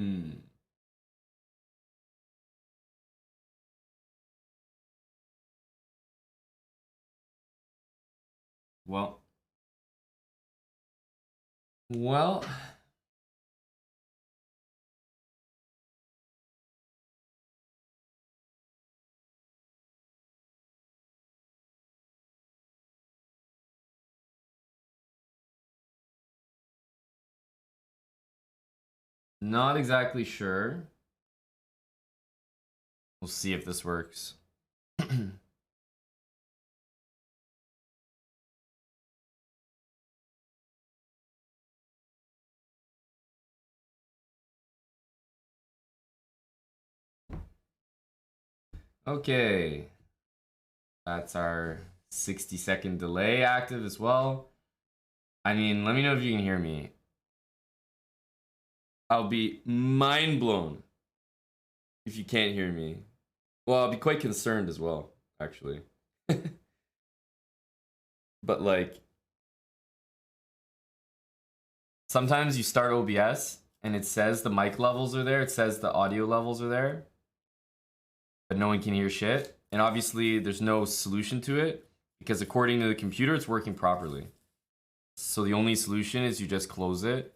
Hmm. Well. Well. Not exactly sure. We'll see if this works. Okay. That's our 60-second delay active as well. I mean, let me know if you can hear me. I'll be mind blown if you can't hear me. Well, I'll be quite concerned as well, actually. But like, sometimes you start OBS and it says the mic levels are there, it says the audio levels are there, but no one can hear shit. And obviously, there's no solution to it because according to the computer, it's working properly. So the only solution is you just close it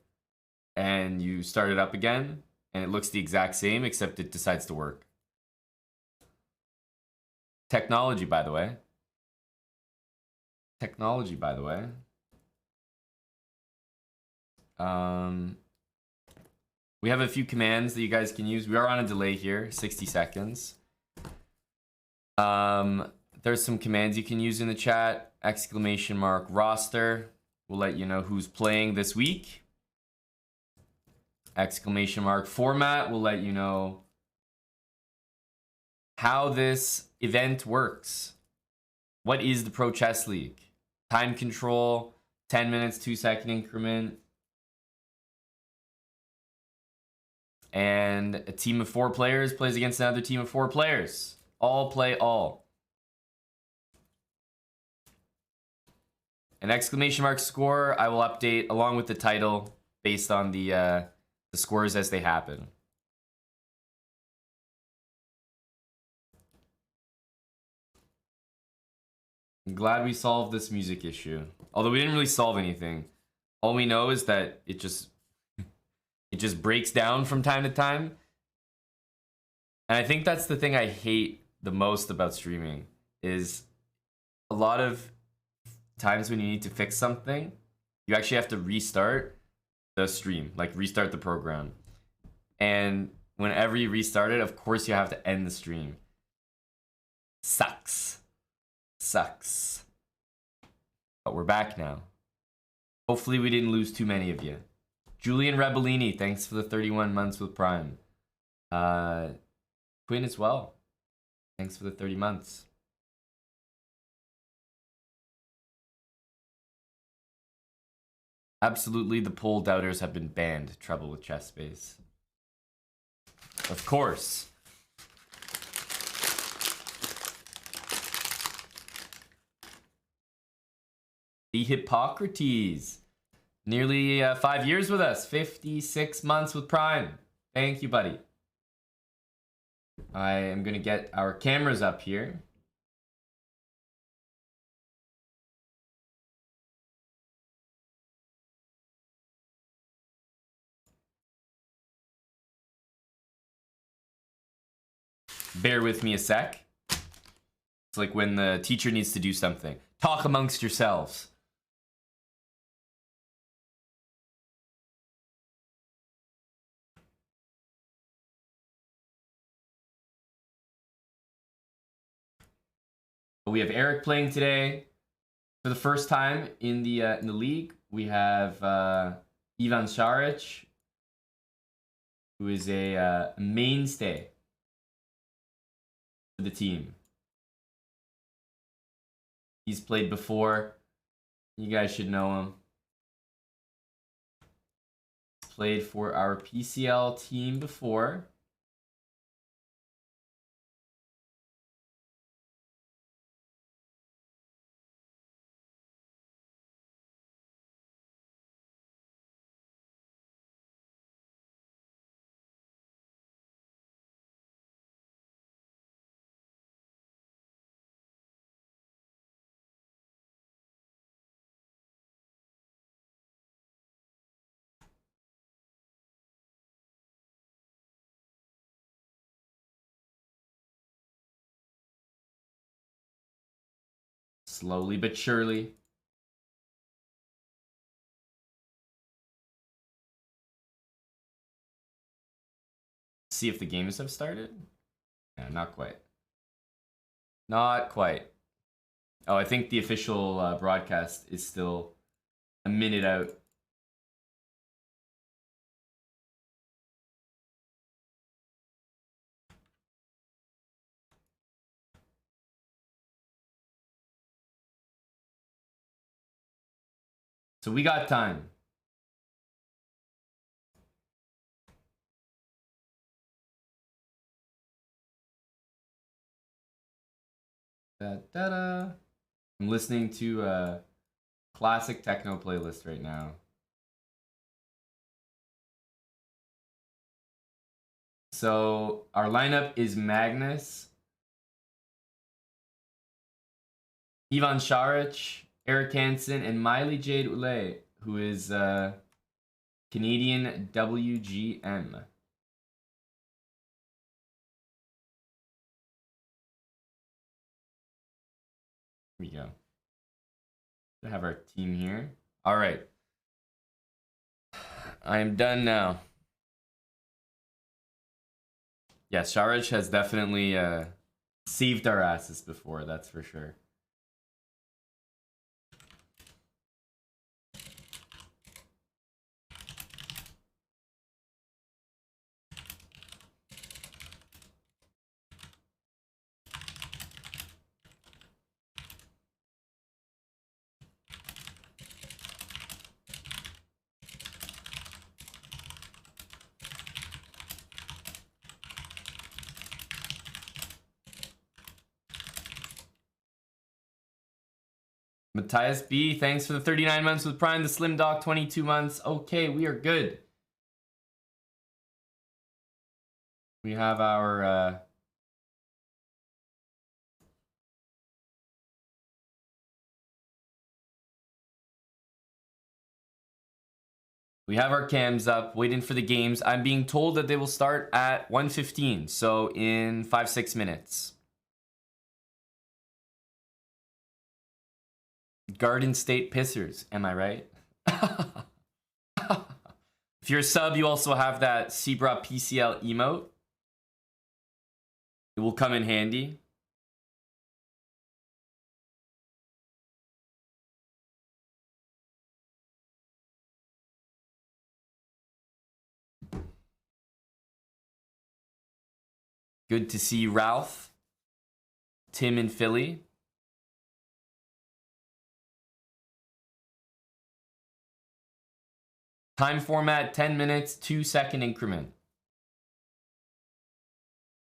and you start it up again, and it looks the exact same except it decides to work. Technology, by the way. Technology, by the way. We have a few commands that you guys can use. We are on a delay here, 60 seconds. There's some commands you can use in the chat. Exclamation mark roster will let you know who's playing this week. Exclamation mark format will let you know how this event works. What is the Pro Chess League? Time control, 10 minutes, 2-second increment. And a team of 4 players plays against another team of 4 players. All play all. An exclamation mark score I will update along with the title based on the scores as they happen. I'm glad we solved this music issue. Although we didn't really solve anything. All we know is that it just breaks down from time to time. And I think that's the thing I hate the most about streaming is a lot of times when you need to fix something, you actually have to restart the stream, like restart the program. And whenever you restart it, of course you have to end the stream. Sucks. Sucks. But we're back now. Hopefully we didn't lose too many of you. Julian Rebellini, thanks for the 31 months with Prime. Quinn as well. Thanks for the 30 months. Absolutely, the poll doubters have been banned. Trouble with chess space. Of course. The Hippocrates. Nearly 5 years with us. 56 months with Prime. Thank you, buddy. I am going to get our cameras up here. Bear with me a sec. It's like when the teacher needs to do something. Talk amongst yourselves. We have Eric playing today for the first time in the league. We have Ivan Šarić, who is a mainstay for the team. He's played before. You guys should know him. Played for our PCL team before. Slowly but surely. See if the games have started. Yeah, not quite. Not quite. Oh, I think the official broadcast is still a minute out. So we got time. Da, da, da. I'm listening to a classic techno playlist right now. So our lineup is Magnus, Ivan Šarić, Eric Hansen, and Miley Jade Ule, who is Canadian WGM. Here we go. We have our team here. All right. I am done now. Yeah, Šarić has definitely saved our asses before, that's for sure. Matthias B, thanks for the 39 months with Prime. The Slim Dog, 22 months. Okay, we are good. We have our... we have our cams up, waiting for the games. I'm being told that they will start at 1:15, so in 5-6 minutes. Garden State Pissers, am I right? If you're a sub, you also have that Chessbrahs PCL emote. It will come in handy. Good to see Ralph, Tim in Philly. Time format, 10 minutes, 2-second increment.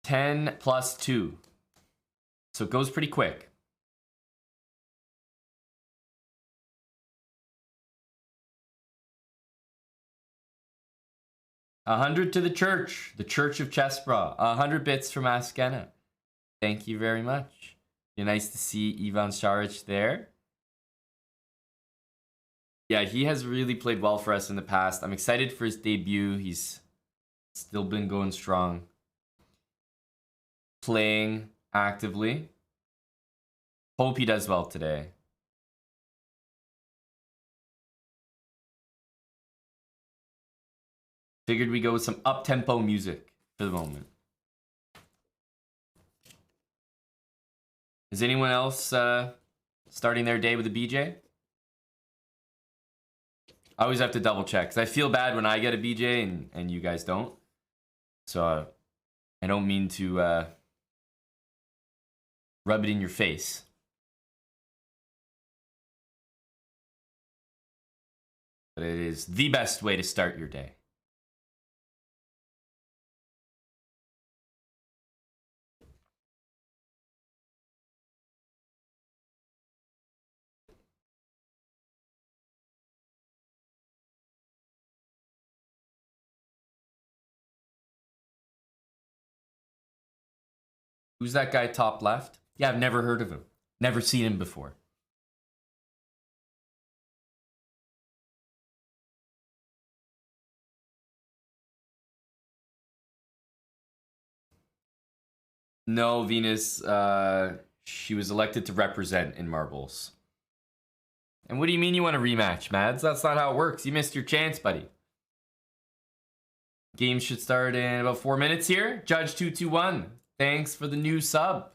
10 plus 2. So it goes pretty quick. $100 to the Church of Chessbrahs. 100 bits from Askena. Thank you very much. You're nice to see Ivan Šarić there. Yeah, he has really played well for us in the past. I'm excited for his debut. He's still been going strong. Playing actively. Hope he does well today. Figured we go with some up-tempo music for the moment. Is anyone else starting their day with a BJ? I always have to double check because I feel bad when I get a BJ and you guys don't. So I don't mean to rub it in your face. But it is the best way to start your day. Who's that guy top left? Yeah, I've never heard of him. Never seen him before. No, Venus. She was elected to represent in marbles. And what do you mean you want a rematch, Mads? That's not how it works. You missed your chance, buddy. Game should start in about 4 minutes here. Judge221, thanks for the new sub.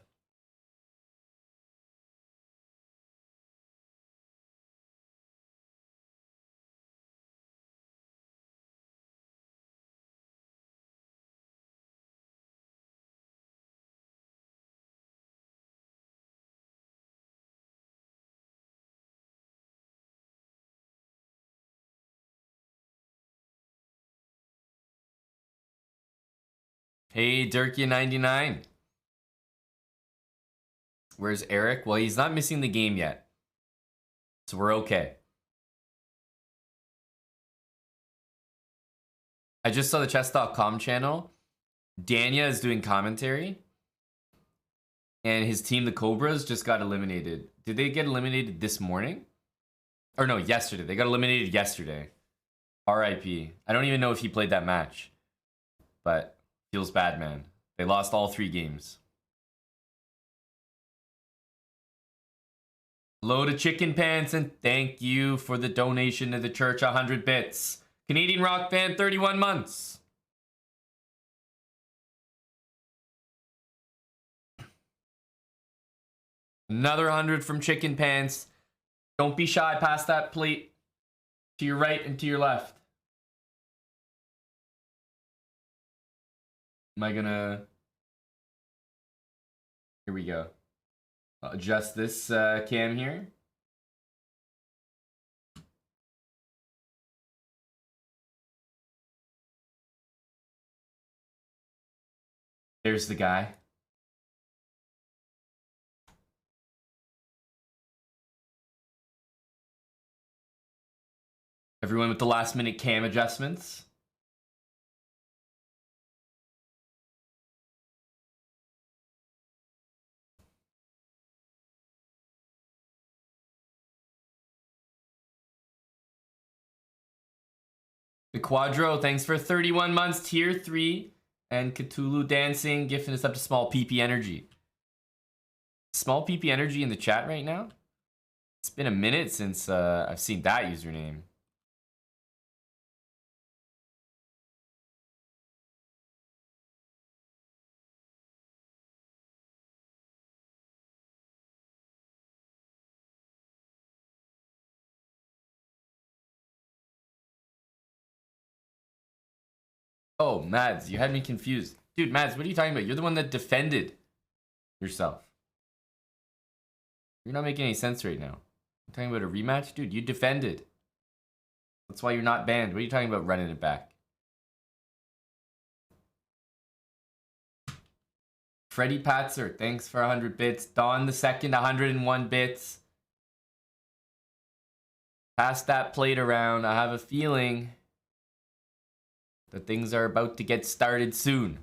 Hey, Durkia99. Where's Eric? Well, he's not missing the game yet. So we're okay. I just saw the chess.com channel. Danya is doing commentary. And his team, the Cobras, just got eliminated. Did they get eliminated this morning? Or no, yesterday. They got eliminated yesterday. RIP. I don't even know if he played that match. But feels bad, man. They lost all 3 games. Hello to Chicken Pants, and thank you for the donation to the church, 100 bits. Canadian Rock Band, 31 months. Another 100 from Chicken Pants. Don't be shy, pass that plate to your right and to your left. Am I gonna... Here we go. I'll adjust this cam here. There's the guy. Everyone with the last minute cam adjustments. The Quadro, thanks for 31 months, tier 3. And Cthulhu Dancing, gifting us up to Small PP Energy. Small PP Energy in the chat right now? It's been a minute since I've seen that username. Oh, Mads, you had me confused. Dude, Mads, what are you talking about? You're the one that defended yourself. You're not making any sense right now. I'm talking about a rematch? Dude, you defended. That's why you're not banned. What are you talking about running it back? Freddie Patzer, thanks for 100 bits. Dawn the second, 101 bits. Pass that plate around. I have a feeling that things are about to get started soon.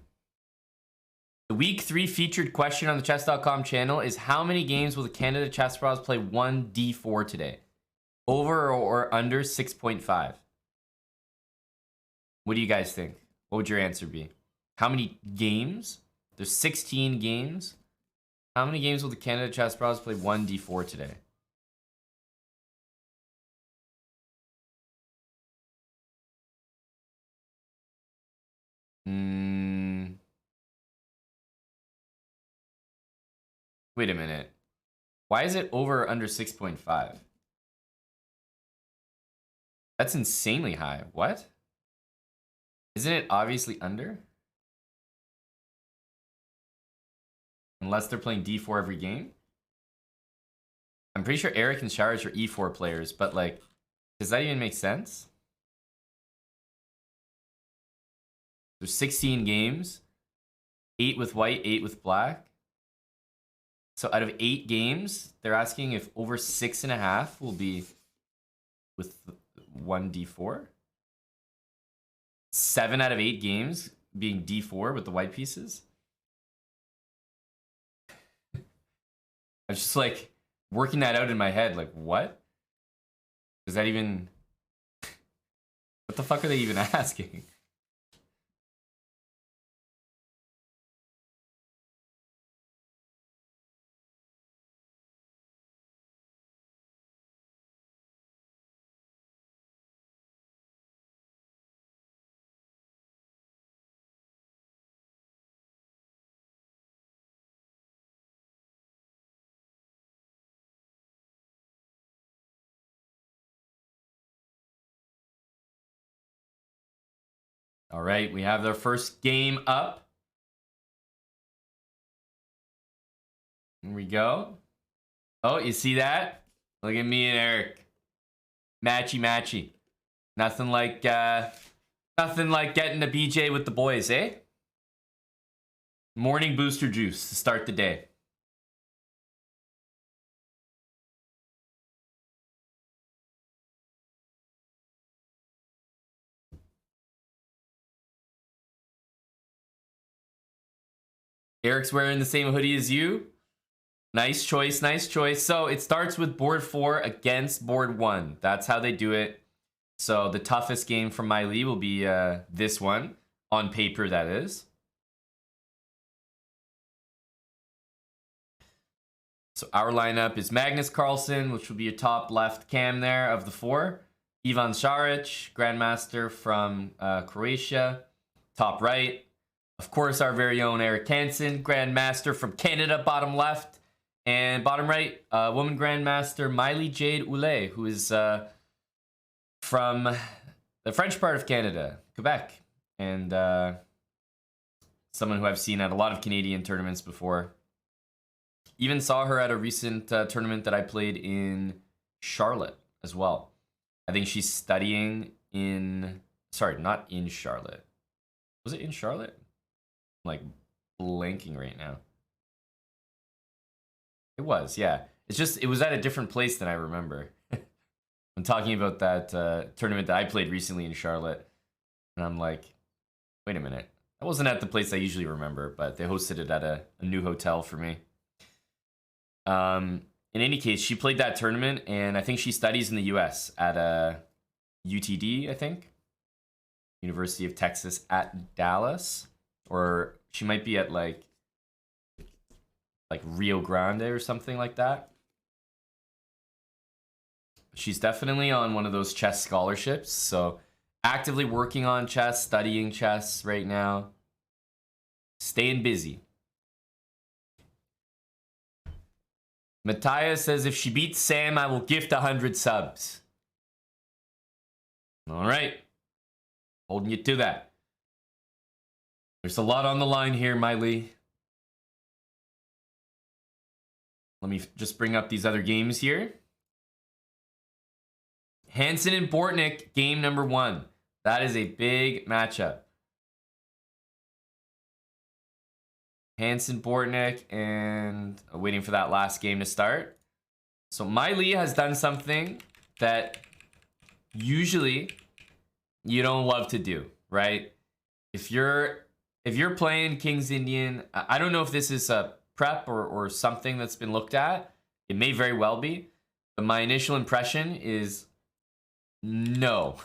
The week 3 featured question on the chess.com channel is how many games will the Canada Chessbrahs play 1d4 today? Over or under 6.5? What do you guys think? What would your answer be? How many games? There's 16 games. How many games will the Canada Chessbrahs play 1d4 today? Wait a minute. Why is it over or under 6.5? That's insanely high. What? Isn't it obviously under? Unless they're playing d4 every game? I'm pretty sure Eric and Sharish are e4 players, but like, does that even make sense? There's 16 games. 8 with white, 8 with black. So out of 8 games, they're asking if over 6.5 will be with 1d4. 7 out of 8 games being d4 with the white pieces. I was just like working that out in my head. Like, what? Does that even... What the fuck are they even asking? All right, we have our first game up. Here we go. Oh, you see that? Look at me and Eric. Matchy matchy. Nothing like getting a BJ with the boys, eh? Morning booster juice to start the day. Eric's wearing the same hoodie as you. Nice choice, nice choice. So it starts with board 4 against board 1. That's how they do it. So the toughest game from my Lee will be this one. On paper, that is. So our lineup is Magnus Carlsen, which will be your top left cam there of the 4. Ivan Šarić, Grandmaster from Croatia. Top right, of course, our very own Eric Hansen, Grandmaster from Canada, bottom left. And bottom right, woman Grandmaster Miley Jade Oulet, who is from the French part of Canada, Quebec. And someone who I've seen at a lot of Canadian tournaments before. Even saw her at a recent tournament that I played in Charlotte as well. I think she's studying in... Sorry, not in Charlotte. Was it in Charlotte? I'm like blanking right now. It was, yeah. It's just, it was at a different place than I remember. I'm talking about that tournament that I played recently in Charlotte. And I'm like, wait a minute. That wasn't at the place I usually remember, but they hosted it at a new hotel for me. In any case, she played that tournament, and I think she studies in the US at UTD, I think. University of Texas at Dallas. Or she might be at like Rio Grande or something like that. She's definitely on one of those chess scholarships, so actively working on chess, studying chess right now. Staying busy. Matthias says, if she beats Sam, I will gift 100 subs. All right. Holding you to that. There's a lot on the line here, Miley. Let me just bring up these other games here. Hansen and Bortnick, game number 1. That is a big matchup. Hansen, Bortnick, and waiting for that last game to start. So Miley has done something that usually you don't love to do, right? If you're playing King's Indian, I don't know if this is a prep or something that's been looked at. It may very well be. But my initial impression is no.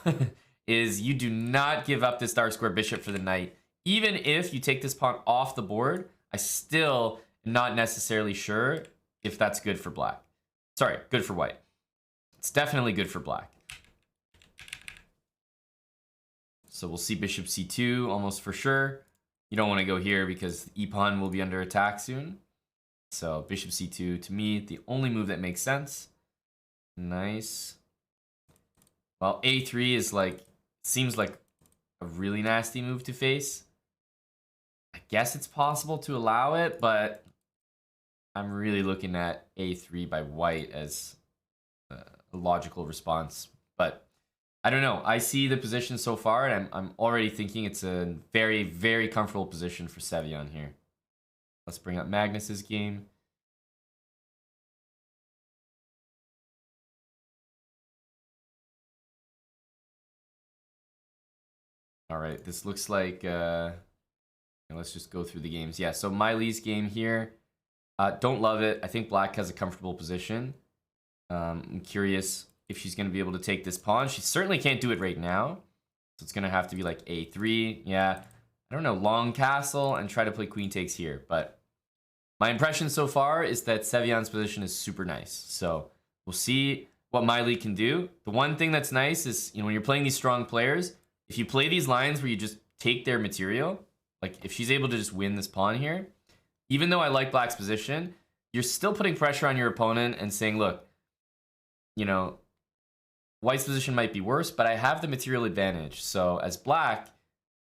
Is you do not give up this dark square bishop for the knight. Even if you take this pawn off the board, I still am not necessarily sure if that's good for black. Sorry, good for white. It's definitely good for black. So we'll see bishop c2 almost for sure. You don't want to go here because the e-pawn will be under attack soon. So bishop c2, to me, the only move that makes sense. Nice. Well, a3 is like, seems like a really nasty move to face. I guess it's possible to allow it, but I'm really looking at a3 by white as a logical response. But I don't know. I see the position so far, and I'm already thinking it's a very, very comfortable position for Sevian here. Let's bring up Magnus's game. All right, this looks like... let's just go through the games. Yeah, so Miley's game here. Don't love it. I think black has a comfortable position. I'm curious if she's going to be able to take this pawn. She certainly can't do it right now. So it's going to have to be like a3. Yeah, I don't know. Long castle and try to play queen takes here. But my impression so far is that Sevian's position is super nice. So we'll see what Miley can do. The one thing that's nice is, when you're playing these strong players, if you play these lines where you just take their material, like if she's able to just win this pawn here, even though I like black's position, you're still putting pressure on your opponent and saying, look, white's position might be worse, but I have the material advantage. So as black,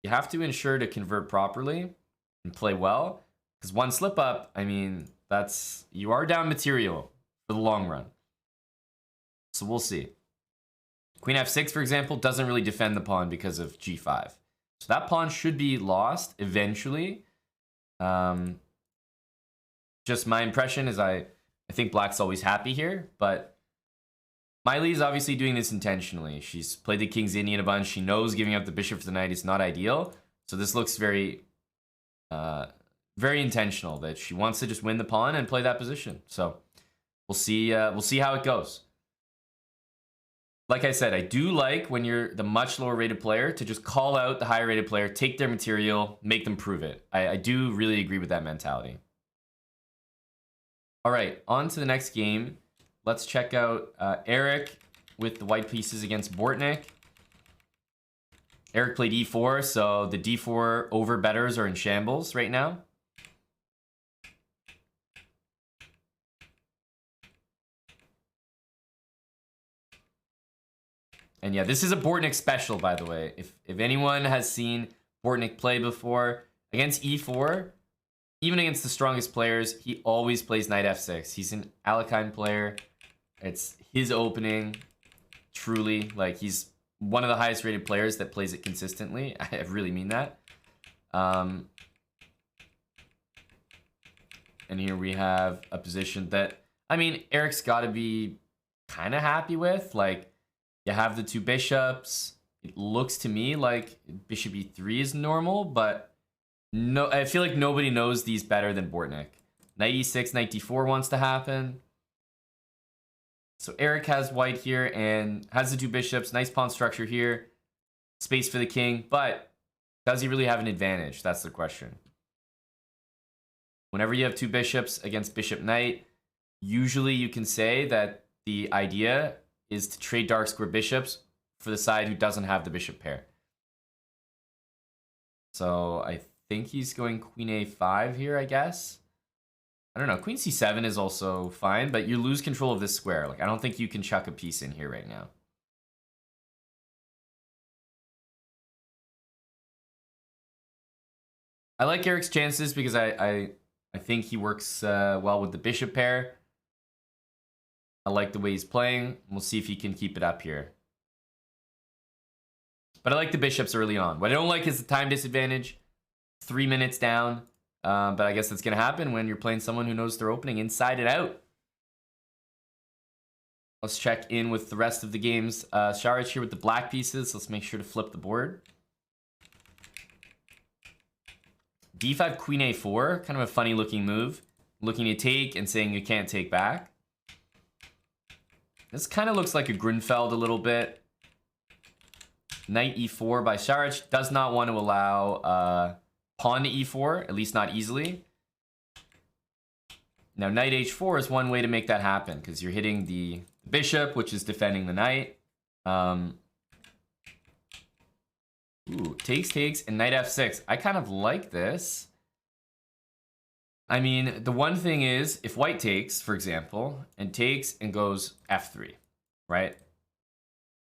you have to ensure to convert properly and play well. Because one slip up, I mean, you are down material for the long run. So we'll see. Queen f6, for example, doesn't really defend the pawn because of g5. So that pawn should be lost eventually. Just my impression is I think black's always happy here, but Miley is obviously doing this intentionally. She's played the king's Indian a bunch. She knows giving up the bishop for the knight is not ideal. So this looks very, very intentional that she wants to just win the pawn and play that position. So we'll see how it goes. Like I said, I do like when you're the much lower rated player to just call out the higher rated player, take their material, make them prove it. I do really agree with that mentality. All right, on to the next game. Let's check out Eric with the white pieces against Bortnik. Eric played e4, so the d4 over betters are in shambles right now. And yeah, this is a Bortnik special, by the way. If anyone has seen Bortnik play before, against e4, even against the strongest players, he always plays knight f6. He's an Alekhine player. It's his opening, truly. Like, he's one of the highest rated players that plays it consistently. I really mean that. And here we have a position that, I mean, Eric's got to be kind of happy with. Like, you have the two bishops. It looks to me like bishop e3 is normal, but no, I feel like nobody knows these better than Bortnik. Knight e6, knight d4 wants to happen. So Eric has white here and has the two bishops. Nice pawn structure here. Space for the king, but does he really have an advantage? That's the question. Whenever you have two bishops against bishop knight, usually you can say that the idea is to trade dark square bishops for the side who doesn't have the bishop pair. So I think he's going queen a5 here, I guess. I don't know. Queen c7 is also fine, but you lose control of this square. Like, I don't think you can chuck a piece in here right now. I like Eric's chances because I think he works well with the bishop pair. I like the way he's playing. We'll see if he can keep it up here. But I like the bishops early on. What I don't like is the time disadvantage. 3 minutes down. But I guess that's going to happen when you're playing someone who knows their opening inside and out. Let's check in with the rest of the games. Sharich here with the black pieces. Let's make sure to flip the board. d5, queen a4. Kind of a funny looking move. Looking to take and saying you can't take back. This kind of looks like a Grunfeld a little bit. Knight e4 by Sharich does not want to allow pawn to e4, at least not easily. Now knight h4 is one way to make that happen because you're hitting the bishop, which is defending the knight. Ooh, takes, and knight f6. I kind of like this. I mean, the one thing is, if white takes, for example, and takes and goes f3, right?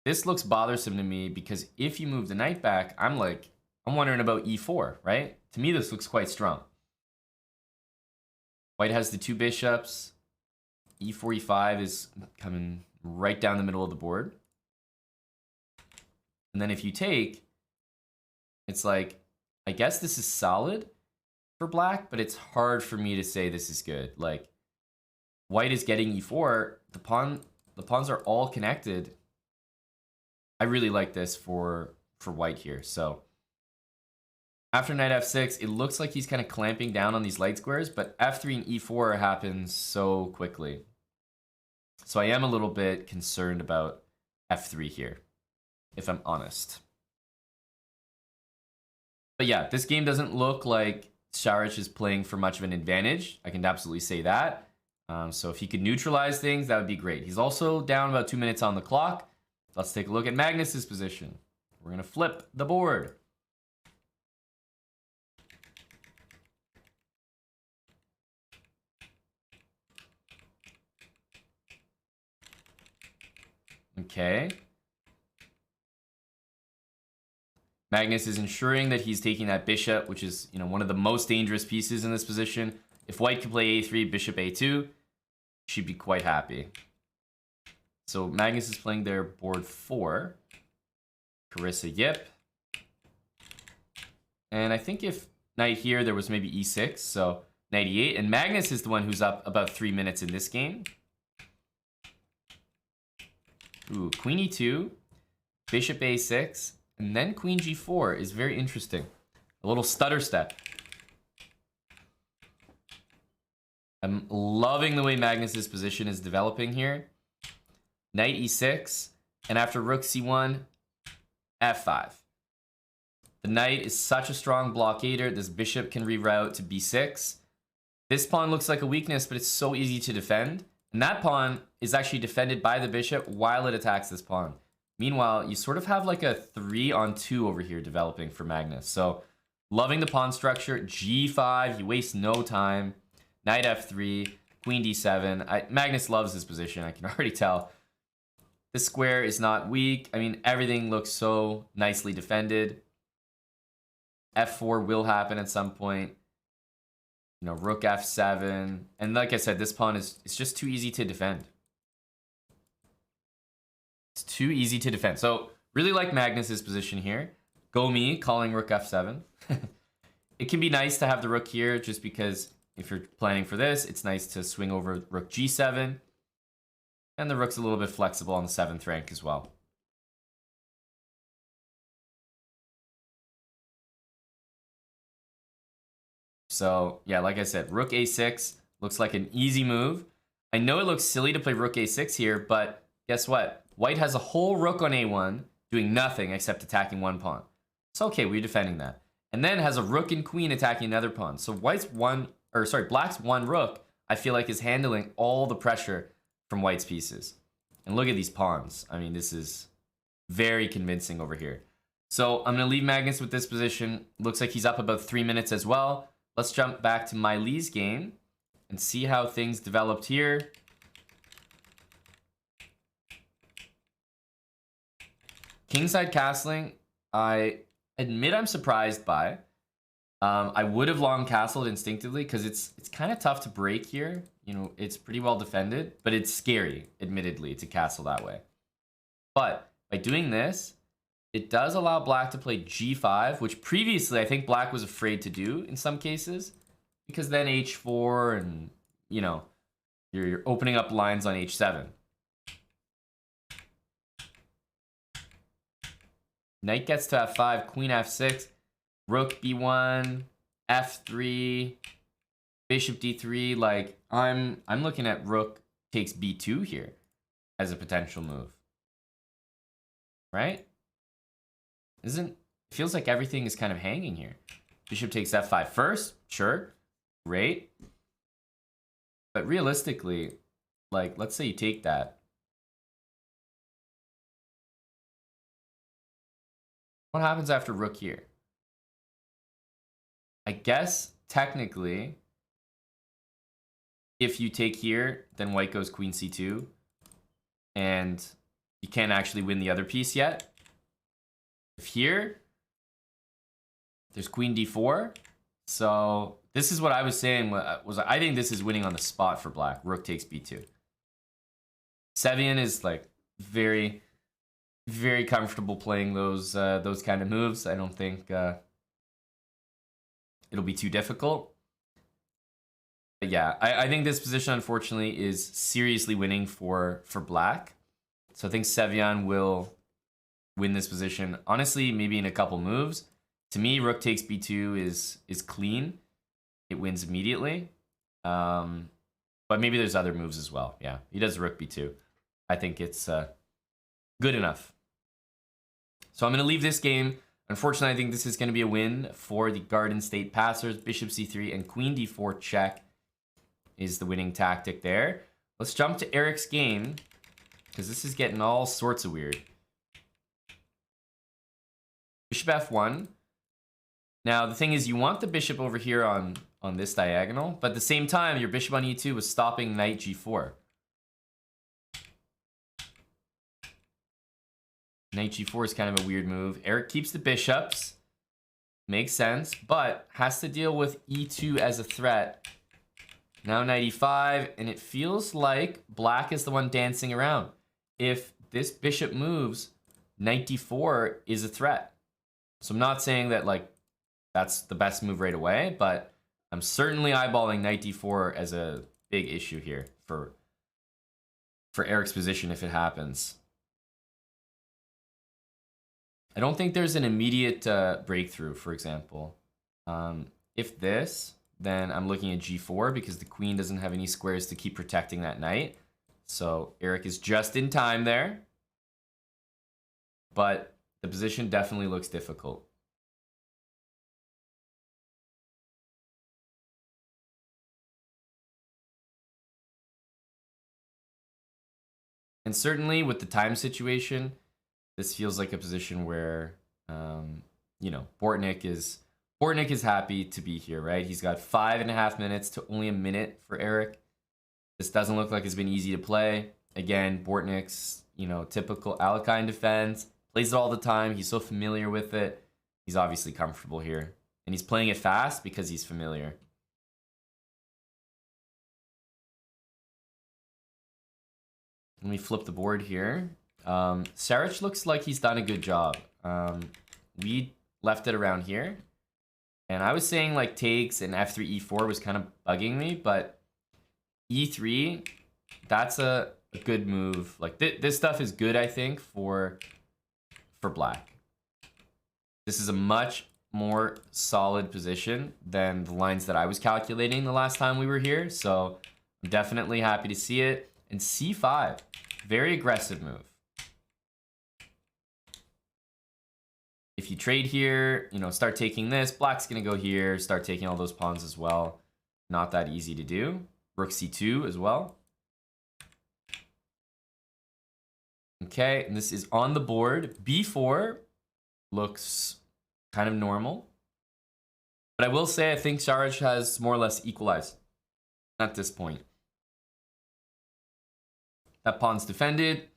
This looks bothersome to me because if you move the knight back, I'm wondering about e4, right? To me, this looks quite strong. White has the two bishops. e4, e5 is coming right down the middle of the board. And then if you take, it's like, I guess this is solid for black, but it's hard for me to say this is good. Like, white is getting e4. The pawns are all connected. I really like this for white here. So after knight f6, it looks like he's kind of clamping down on these light squares, but f3 and e4 happens so quickly. So I am a little bit concerned about f3 here, if I'm honest. But yeah, this game doesn't look like Sharich is playing for much of an advantage. I can absolutely say that. So if he could neutralize things, that would be great. He's also down about 2 minutes on the clock. Let's take a look at Magnus's position. We're going to flip the board. Okay. Magnus is ensuring that he's taking that bishop, which is, you know, one of the most dangerous pieces in this position. If white can play a3, bishop a2, she'd be quite happy. So Magnus is playing their board 4. Carissa yip. And I think if knight here, there was maybe e6, so knight e8. And Magnus is the one who's up about 3 minutes in this game. Ooh, queen e2, bishop a6, and then queen g4 is very interesting. A little stutter step. I'm loving the way Magnus's position is developing here. Knight e6, and after rook c1, f5. The knight is such a strong blockader. This bishop can reroute to b6. This pawn looks like a weakness, but it's so easy to defend. And that pawn is actually defended by the bishop while it attacks this pawn. Meanwhile, you sort of have like a 3-on-2 over here developing for Magnus. So, loving the pawn structure. g5, you waste no time. Knight f3, queen d7. Magnus loves this position, I can already tell. This square is not weak. I mean, everything looks so nicely defended. f4 will happen at some point. You know, rook f7. And like I said, this pawn is just too easy to defend. It's too easy to defend. So, really like Magnus's position here. Go me, calling rook f7. It can be nice to have the rook here just because if you're planning for this, it's nice to swing over rook g7. And the rook's a little bit flexible on the 7th rank as well. So, yeah, like I said, rook a6 looks like an easy move. I know it looks silly to play rook a6 here, but guess what? White has a whole rook on a1 doing nothing except attacking one pawn. It's okay, we're defending that. And then has a rook and queen attacking another pawn. So black's one rook, I feel like is handling all the pressure from white's pieces. And look at these pawns. I mean, this is very convincing over here. So I'm going to leave Magnus with this position. Looks like he's up about 3 minutes as well. Let's jump back to my Lee's game and see how things developed here. Kingside castling, I admit I'm surprised by. I would have long castled instinctively because it's kind of tough to break here. You know, it's pretty well defended, but it's scary, admittedly, to castle that way. But by doing this, it does allow black to play g5, which previously I think black was afraid to do in some cases, because then h4 and, you know, you're opening up lines on h7. Knight gets to f5, queen f6, rook b1, f3, bishop d3. Like, I'm looking at rook takes b2 here as a potential move. Right? It feels like everything is kind of hanging here. Bishop takes f5 first, sure, great. But realistically, like, let's say you take that. What happens after rook here? I guess, technically, if you take here, then white goes queen c2. And you can't actually win the other piece yet. If here, there's queen d4. So this is what I was saying. I think this is winning on the spot for black. Rook takes b2. Sevian is like very, very comfortable playing those kind of moves. I don't think it'll be too difficult. But yeah, I think this position, unfortunately, is seriously winning for black. So I think Sevian will win this position. Honestly, maybe in a couple moves. To me, rook takes b2 is clean. It wins immediately. But maybe there's other moves as well. Yeah, he does rook b2. I think it's good enough. So I'm going to leave this game. Unfortunately, I think this is going to be a win for the Garden State Passers. Bishop c3 and queen d4 check is the winning tactic there. Let's jump to Eric's game, because this is getting all sorts of weird. Bishop f1. Now, the thing is, you want the bishop over here on this diagonal, but at the same time, your bishop on e2 was stopping knight g4. Knight g4 is kind of a weird move. Eric keeps the bishops. Makes sense, but has to deal with e2 as a threat. Now knight e5, and it feels like black is the one dancing around. If this bishop moves, knight d4 is a threat. So I'm not saying that like that's the best move right away, but I'm certainly eyeballing knight d4 as a big issue here for Eric's position if it happens. I don't think there's an immediate breakthrough, for example. If this, then I'm looking at g4 because the queen doesn't have any squares to keep protecting that knight. So Eric is just in time there. But the position definitely looks difficult. And certainly with the time situation, this feels like a position where, you know, Bortnik is happy to be here, right? He's got 5.5 minutes to only a minute for Eric. This doesn't look like it's been easy to play. Again, Bortnik's, you know, typical Alekhine defense. Plays it all the time. He's so familiar with it. He's obviously comfortable here. And he's playing it fast because he's familiar. Let me flip the board here. Saric looks like he's done a good job. We left it around here. And I was saying like takes and f3, e4 was kind of bugging me, but e3, that's a good move. Like this stuff is good, I think, for black. This is a much more solid position than the lines that I was calculating the last time we were here. So I'm definitely happy to see it. And c5, very aggressive move. If you trade here, you know, start taking this, black's gonna go here, start taking all those pawns as well. Not that easy to do. Rook c2 as well. Okay, and this is on the board. b4 looks kind of normal. But I will say I think Saric has more or less equalized at this point. That pawn's defended.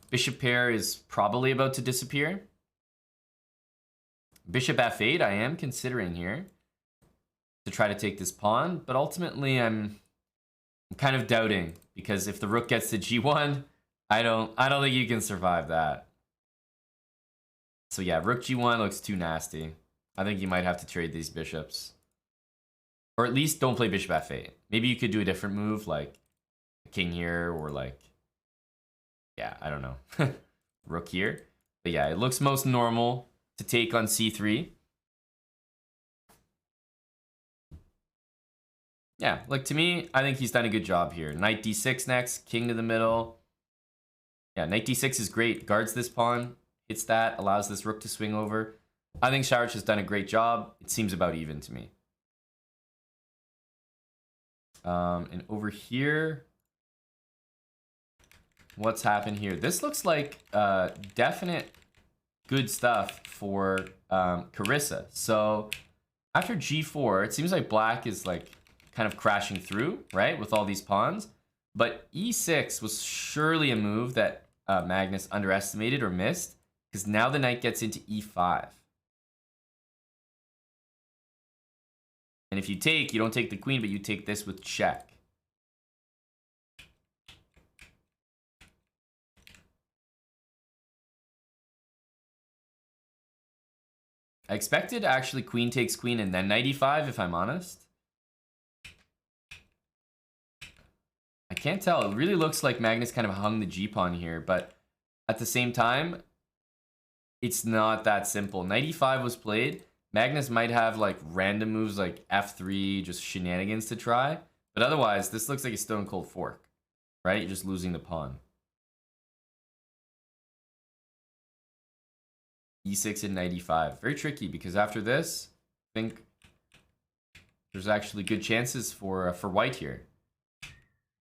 Bishop pair is probably about to disappear. Bishop f8 I am considering here to try to take this pawn, but ultimately I'm kind of doubting because if the rook gets to g1, I don't think you can survive that. So yeah, rook g1 looks too nasty. I think you might have to trade these bishops. Or at least don't play bishop f8. Maybe you could do a different move like a king here or like, yeah, I don't know. Rook here. But yeah, it looks most normal to take on c3. Yeah, like to me, I think he's done a good job here. Knight d6 next, king to the middle. Yeah, knight d6 is great. Guards this pawn, hits that, allows this rook to swing over. I think Saric has done a great job. It seems about even to me. And over here, what's happened here? This looks like definite good stuff for Carissa. So after g4, it seems like black is like kind of crashing through, right, with all these pawns. But e6 was surely a move that Magnus underestimated or missed, because now the knight gets into e5. And if you take, you don't take the queen, but you take this with check. I expected actually queen takes queen and then knight e5, if I'm honest. I can't tell. It really looks like Magnus kind of hung the g-pawn here, but at the same time, it's not that simple. Knight e5 was played. Magnus might have like random moves like f3, just shenanigans to try. But otherwise, this looks like a stone cold fork, right? You're just losing the pawn. e6 and knight e5. Very tricky because after this, I think there's actually good chances for white here.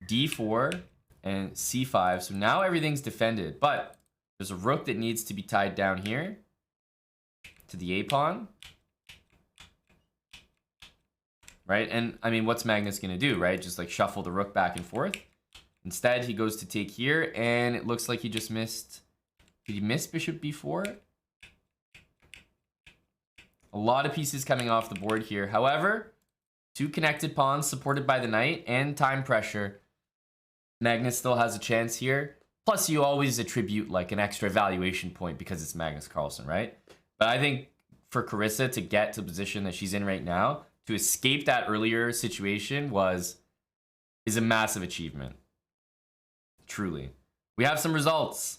d4 and c5. So now everything's defended, but there's a rook that needs to be tied down here to the a pawn. Right? And I mean, what's Magnus going to do, right? Just like shuffle the rook back and forth. Instead, he goes to take here, and it looks like he just missed Did he miss bishop b4? A lot of pieces coming off the board here. However, two connected pawns supported by the knight and time pressure. Magnus still has a chance here. Plus, you always attribute like an extra evaluation point because it's Magnus Carlsen, right? But I think for Carissa to get to the position that she's in right now, to escape that earlier situation is a massive achievement. Truly. We have some results.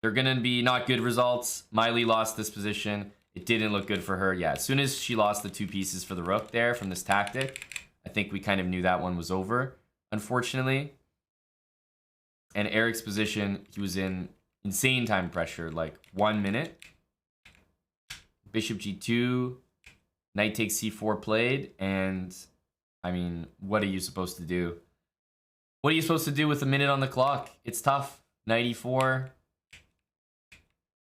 They're going to be not good results. Miley lost this position. It didn't look good for her. Yeah, as soon as she lost the two pieces for the rook there from this tactic, I think we kind of knew that one was over, unfortunately. And Eric's position, he was in insane time pressure, like 1 minute. Bishop g2, knight takes c4 played, and I mean, what are you supposed to do? What are you supposed to do with a minute on the clock? It's tough. Knight e4.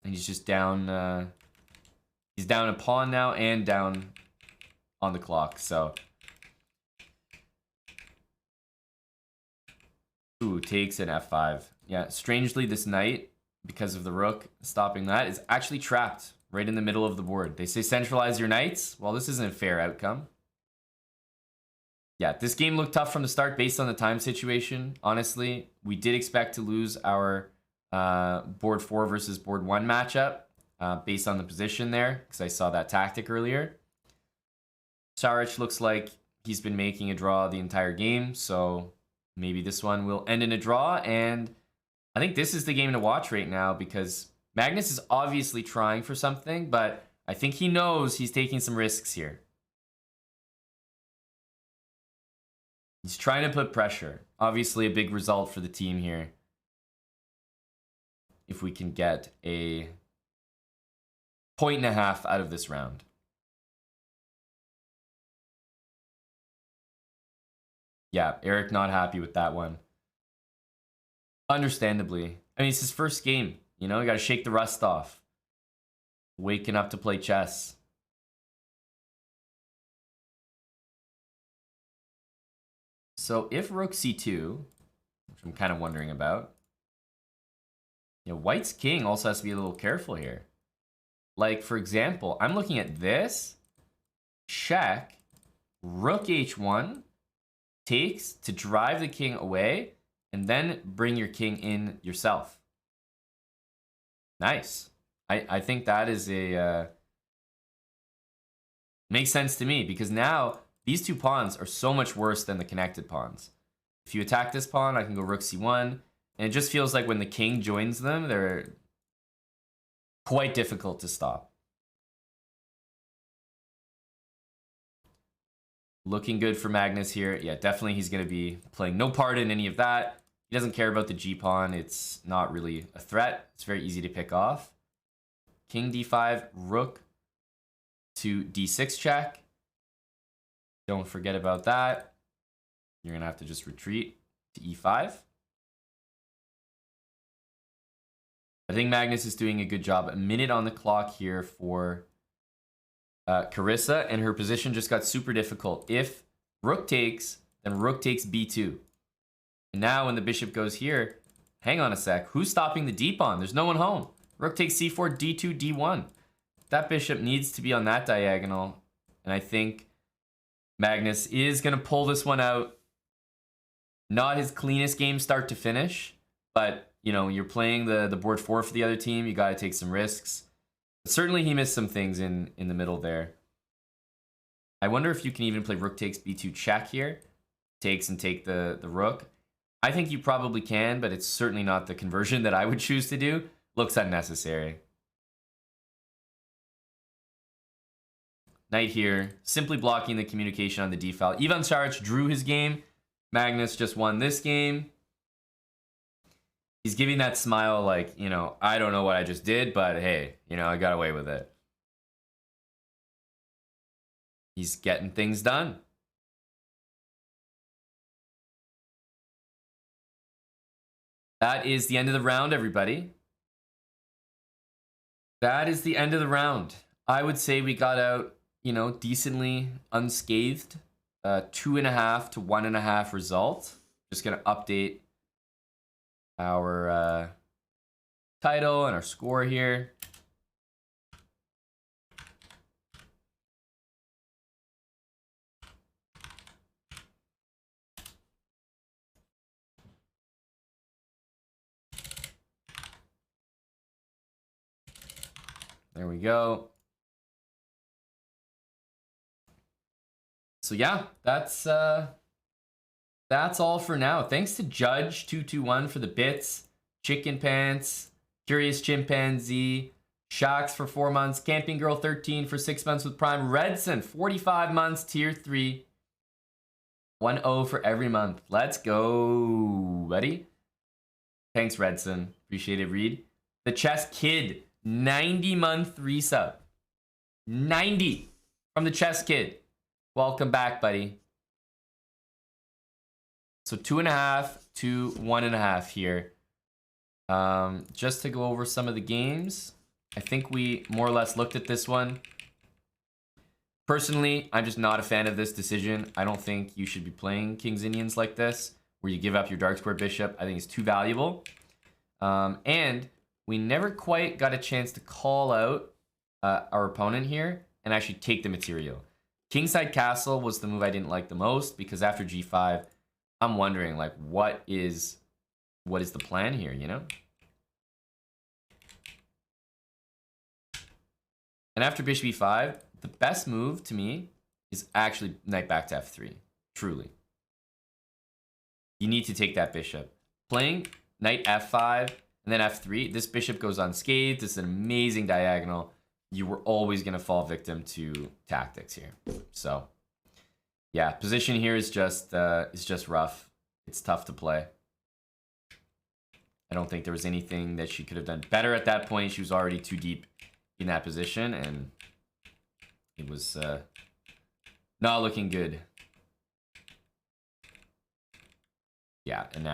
And he's just down, he's down a pawn now and down on the clock, so. Ooh, takes an f5. Yeah, strangely, this knight, because of the rook stopping that, is actually trapped right in the middle of the board. They say centralize your knights. Well, this isn't a fair outcome. Yeah, this game looked tough from the start based on the time situation. Honestly, we did expect to lose our board 4 versus board 1 matchup based on the position there, because I saw that tactic earlier. Saric looks like he's been making a draw the entire game, so maybe this one will end in a draw, and I think this is the game to watch right now because Magnus is obviously trying for something, but I think he knows he's taking some risks here. He's trying to put pressure. Obviously a big result for the team here. If we can get a 1.5 out of this round. Yeah, Eric not happy with that one. Understandably. I mean, it's his first game. You know, you got to shake the rust off. Waking up to play chess. So if rook c2, which I'm kind of wondering about, you know, white's king also has to be a little careful here. Like, for example, I'm looking at this. Check. Rook h1 takes to drive the king away and then bring your king in yourself. Nice. I think that is a... makes sense to me because now these two pawns are so much worse than the connected pawns. If you attack this pawn, I can go rook c1. And it just feels like when the king joins them, they're quite difficult to stop. Looking good for Magnus here. Yeah, definitely he's going to be playing no part in any of that. He doesn't care about the g-pawn. It's not really a threat. It's very easy to pick off. King d5, rook to d6 check. Don't forget about that. You're going to have to just retreat to e5. I think Magnus is doing a good job. A minute on the clock here for Carissa, and her position just got super difficult. If rook takes, then rook takes b2. And now when the bishop goes here, hang on a sec. Who's stopping the d-pawn? There's no one home. Rook takes c4, d2, d1. That bishop needs to be on that diagonal. And I think Magnus is going to pull this one out. Not his cleanest game start to finish, but you know, you're playing the board 4 for the other team. You got to take some risks. But certainly he missed some things in the middle there. I wonder if you can even play rook takes b2 check here. Takes and take the rook. I think you probably can, but it's certainly not the conversion that I would choose to do. Looks unnecessary. Knight here, simply blocking the communication on the d-file. Ivan Saric drew his game. Magnus just won this game. He's giving that smile like, you know, I don't know what I just did, but hey, you know, I got away with it. He's getting things done. That is the end of the round, everybody. That is the end of the round. I would say we got out, you know, decently unscathed. 2.5 to 1.5 result. Just going to update our title and our score here. There we go. So yeah, that's all for now. Thanks to Judge221 for the bits, Chicken Pants, Curious Chimpanzee, Shax for 4 months, Camping Girl 13 for 6 months with Prime, Redson 45 months, Tier 3, 1-0 for every month. Let's go, buddy. Thanks, Redson. Appreciate it, Reed. The Chess Kid, 90-month resub. 90 from the Chess Kid. Welcome back, buddy. So 2.5 to 1.5 here. Just to go over some of the games. I think we more or less looked at this one. Personally, I'm just not a fan of this decision. I don't think you should be playing Kings Indians like this, where you give up your dark square bishop. I think it's too valuable. And we never quite got a chance to call out our opponent here and actually take the material. Kingside Castle was the move I didn't like the most, because after g5, I'm wondering, like, what is the plan here, you know? And after bishop e5, the best move to me is actually knight back to f3. Truly. You need to take that bishop. Playing knight f5 and then f3, this bishop goes unscathed. This is an amazing diagonal. You were always going to fall victim to tactics here. So, yeah, position here is just rough. It's tough to play. I don't think there was anything that she could have done better at that point. She was already too deep in that position, and it was not looking good. Yeah, and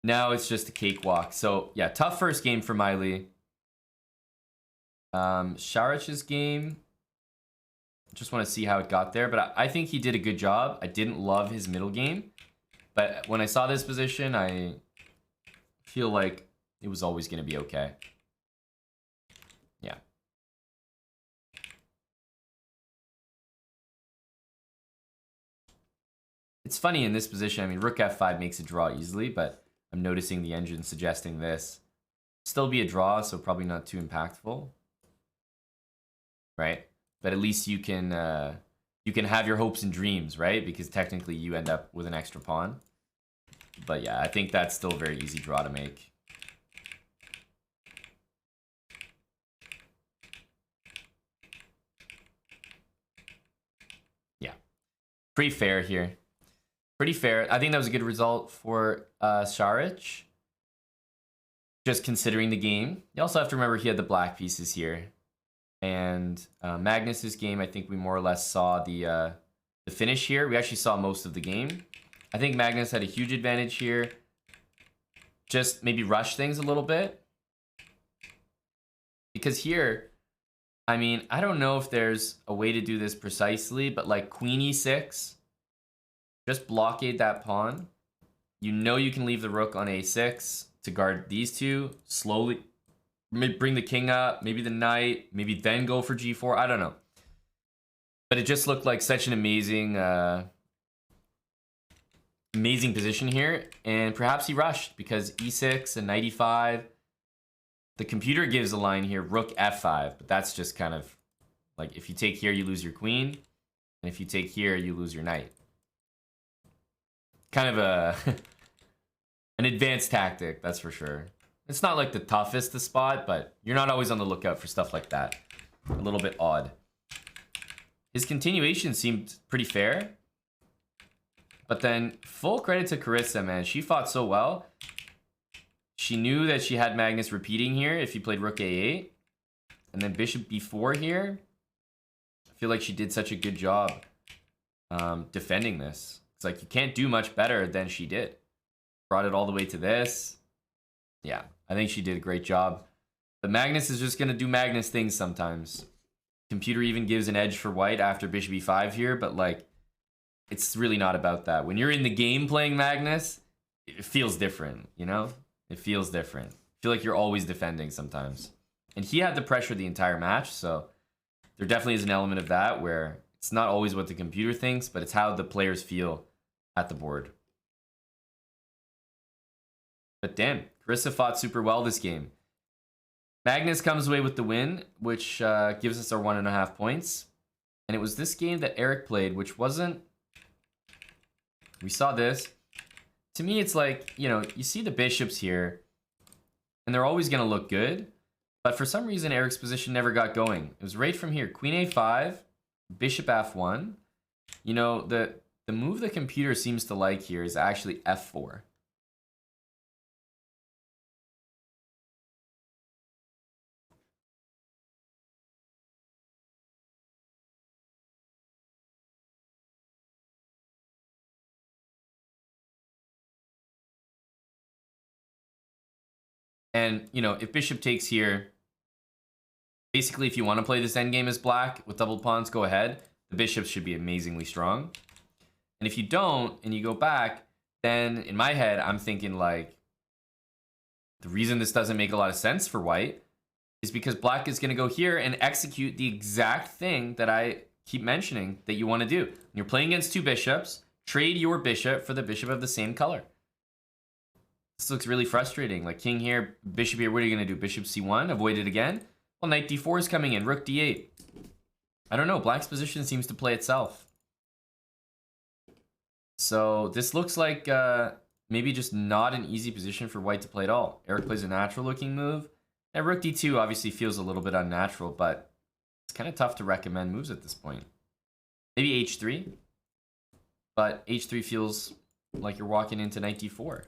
now it's just a cakewalk. So, yeah, tough first game for Miley. Sharich's game, just want to see how it got there, but I think he did a good job. I didn't love his middle game, but when I saw this position, I feel like it was always going to be okay. Yeah. It's funny in this position. I mean, rook f5 makes a draw easily, but I'm noticing the engine suggesting this. Still be a draw, so probably not too impactful. Right? But at least you can have your hopes and dreams, right? Because technically you end up with an extra pawn. But yeah, I think that's still a very easy draw to make. Yeah. Pretty fair here. Pretty fair. I think that was a good result for Sharich. Just considering the game. You also have to remember he had the black pieces here. And Magnus's game, I think we more or less saw the finish here. We actually saw most of the game. I think Magnus had a huge advantage here. Just maybe rush things a little bit. Because here, I mean, I don't know if there's a way to do this precisely, but like queen e6, just blockade that pawn. You know you can leave the rook on a6 to guard these two. Slowly bring the king up, maybe the knight, maybe then go for g4. I don't know. But it just looked like such an amazing amazing position here. And perhaps he rushed because e6 and knight e5. The computer gives a line here, rook f5. But that's just kind of like, if you take here, you lose your queen. And if you take here, you lose your knight. Kind of a an advanced tactic, that's for sure. It's not like the toughest to spot, but you're not always on the lookout for stuff like that. A little bit odd. His continuation seemed pretty fair. But then, full credit to Carissa, man. She fought so well. She knew that she had Magnus repeating here if he played rook a8. And then bishop b4 here. I feel like she did such a good job defending this. It's like, you can't do much better than she did. Brought it all the way to this. Yeah, I think she did a great job. But Magnus is just going to do Magnus things sometimes. Computer even gives an edge for white after bishop e5 here, but like, it's really not about that. When you're in the game playing Magnus, it feels different, you know? It feels different. I feel like you're always defending sometimes. And he had the pressure the entire match, so there definitely is an element of that where it's not always what the computer thinks, but it's how the players feel at the board. But damn, Carissa fought super well this game. Magnus comes away with the win, which gives us our 1.5 points. And it was this game that Eric played, which wasn't... We saw this. To me, it's like, you know, you see the bishops here, and they're always going to look good. But for some reason, Eric's position never got going. It was right from here. Queen a5, bishop f1. You know, the move the computer seems to like here is actually f4. And, you know, if bishop takes here, basically if you want to play this endgame as black with double pawns, go ahead. The bishops should be amazingly strong. And if you don't, and you go back, then in my head, I'm thinking like, the reason this doesn't make a lot of sense for white is because black is going to go here and execute the exact thing that I keep mentioning that you want to do. When you're playing against two bishops, trade your bishop for the bishop of the same color. This looks really frustrating. Like king here, bishop here, what are you going to do? Bishop c1, avoid it again? Well, knight d4 is coming in, rook d8. I don't know, black's position seems to play itself. So this looks like maybe just not an easy position for white to play at all. Eric plays a natural looking move. And rook d2 obviously feels a little bit unnatural, but it's kind of tough to recommend moves at this point. Maybe h3, but h3 feels like you're walking into knight d4.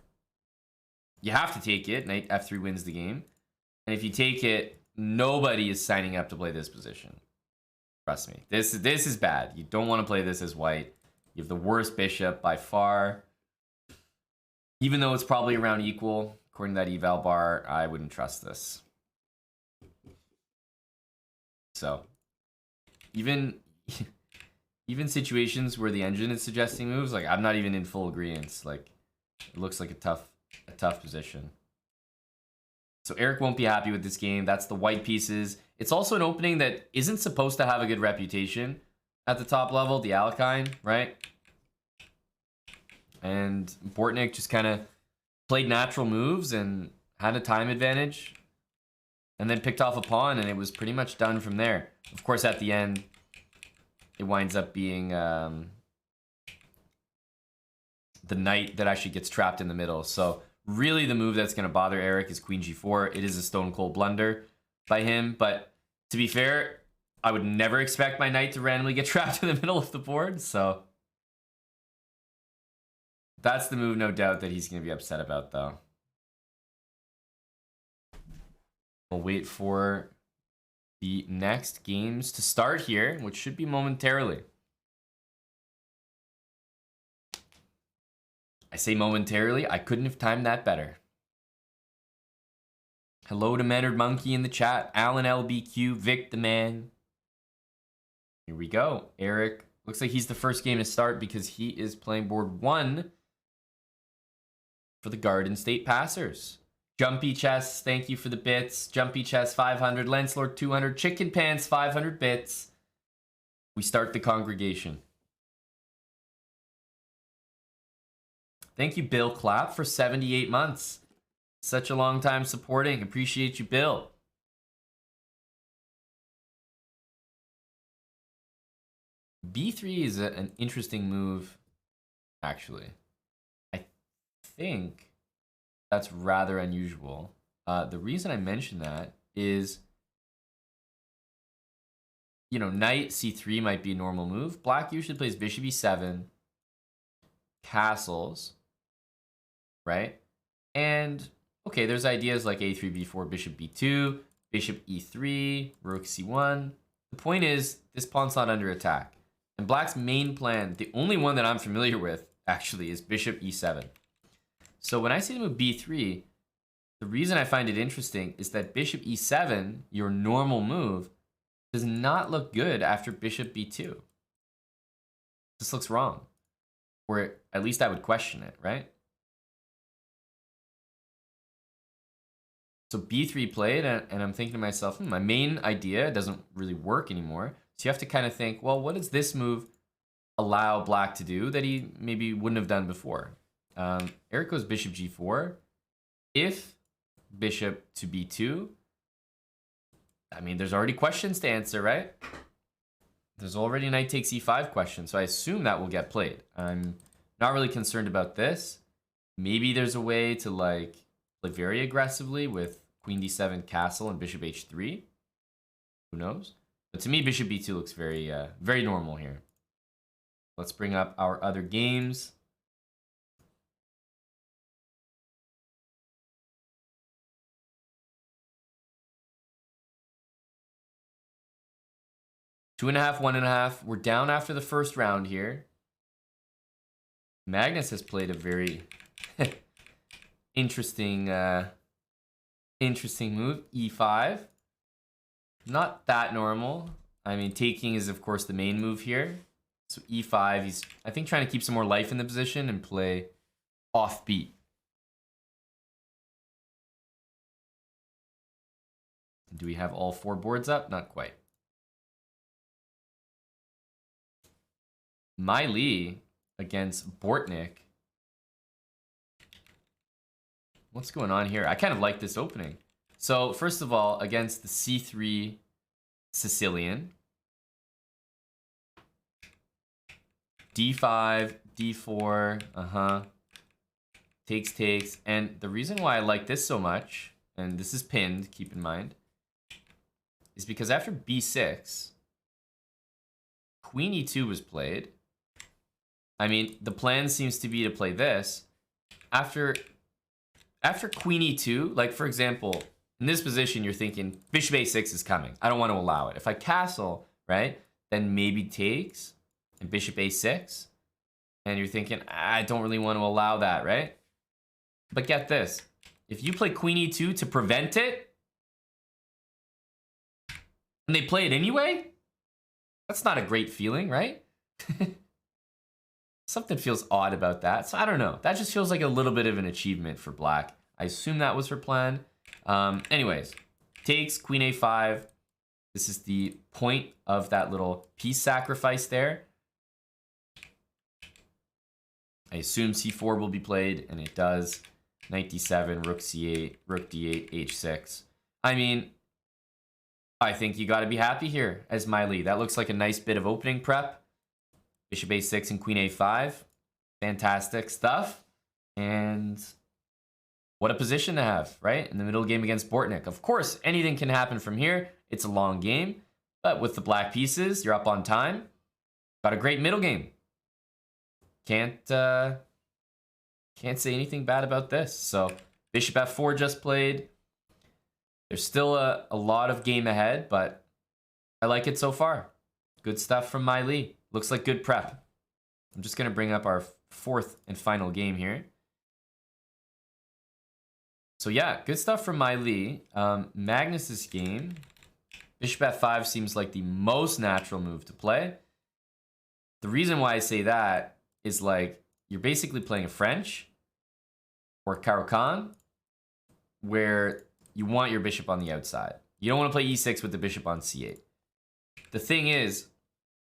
You have to take it. Knight f3 wins the game. And if you take it, nobody is signing up to play this position. Trust me. This is bad. You don't want to play this as white. You have the worst bishop by far. Even though it's probably around equal, according to that eval bar, I wouldn't trust this. So, even situations where the engine is suggesting moves, like I'm not even in full agreement. Like, it looks like a tough position. So Eric won't be happy with this game. That's the white pieces. It's also an opening that isn't supposed to have a good reputation at the top level, the Alekhine, right? And Bortnick just kind of played natural moves and had a time advantage and then picked off a pawn, and it was pretty much done from there. Of course, at the end, it winds up being the knight that actually gets trapped in the middle. So really the move that's going to bother Eric is queen g4. It is a stone cold blunder by him, but to be fair, I would never expect my knight to randomly get trapped in the middle of the board, so that's the move, no doubt, that he's going to be upset about, though. We'll wait for the next games to start here, which should be momentarily. I say momentarily, I couldn't have timed that better. Hello to Mannered Monkey in the chat, Alan LBQ, Vic the Man. Here we go. Eric, looks like he's the first game to start because he is playing board 1 for the Garden State Passers. Jumpy Chess, thank you for the bits. Jumpy Chess, 500. Lancelord, 200. Chicken Pants, 500 bits. We start the congregation. Thank you, Bill Clapp, for 78 months. Such a long time supporting. Appreciate you, Bill. B3 is an interesting move, actually. I think that's rather unusual. The reason I mention that is, you know, knight c3 might be a normal move. Black usually plays bishop e7, castles, right? And, okay, there's ideas like a3, b4, bishop b2, bishop e3, rook c1. The point is, this pawn's not under attack. And black's main plan, the only one that I'm familiar with, actually, is bishop e7. So when I see the move b3, the reason I find it interesting is that bishop e7, your normal move, does not look good after bishop b2. This looks wrong. Or at least I would question it, right? So b3 played, and I'm thinking to myself, my main idea doesn't really work anymore. So you have to kind of think, well, what does this move allow black to do that he maybe wouldn't have done before? Eric goes bishop g4. If bishop to b2, I mean, there's already questions to answer, right? There's already knight takes e5 question, so I assume that will get played. I'm not really concerned about this. Maybe there's a way to like play very aggressively with queen d7 castle and bishop h3. Who knows? But to me, bishop b2 looks very, very normal here. Let's bring up our other games. Two and a half, 1.5. We're down after the first round here. Magnus has played a very interesting move. E5. Not that normal. I mean, taking is, of course, the main move here. So E5, he's, I think, trying to keep some more life in the position and play offbeat. Do we have all 4 boards up? Not quite. Mai Li against Bortnik. What's going on here? I kind of like this opening. So, first of all, against the C3 Sicilian. D5, D4, takes. And the reason why I like this so much, and this is pinned, keep in mind, is because after B6, Queen E2 was played. I mean, the plan seems to be to play this. After Queen E2, like for example, in this position, you're thinking Bishop A6 is coming. I don't want to allow it. If I castle, right, then maybe takes and Bishop A6. And you're thinking, I don't really want to allow that, right? But get this. If you play Queen E2 to prevent it, and they play it anyway, that's not a great feeling, right? Something feels odd about that. So I don't know. That just feels like a little bit of an achievement for black. I assume that was her plan. Anyways, takes Queen A5. This is the point of that little piece sacrifice there. I assume C4 will be played, and it does. Knight D7, Rook C8, Rook D8, H6. I mean, I think you got to be happy here as Mai Li. That looks like a nice bit of opening prep. Bishop A6 and Queen A5. Fantastic stuff. And what a position to have, right? In the middle game against Bortnik. Of course, anything can happen from here. It's a long game. But with the black pieces, you're up on time. Got a great middle game. Can't say anything bad about this. So Bishop F4 just played. There's still a lot of game ahead, but I like it so far. Good stuff from Mai Li. Looks like good prep. I'm just going to bring up our 4th and final game here. So yeah, good stuff from Mai Li. Magnus's game. Bishop F5 seems like the most natural move to play. The reason why I say that is like you're basically playing a French or Caro-Kann where you want your bishop on the outside. You don't want to play E6 with the bishop on C8. The thing is,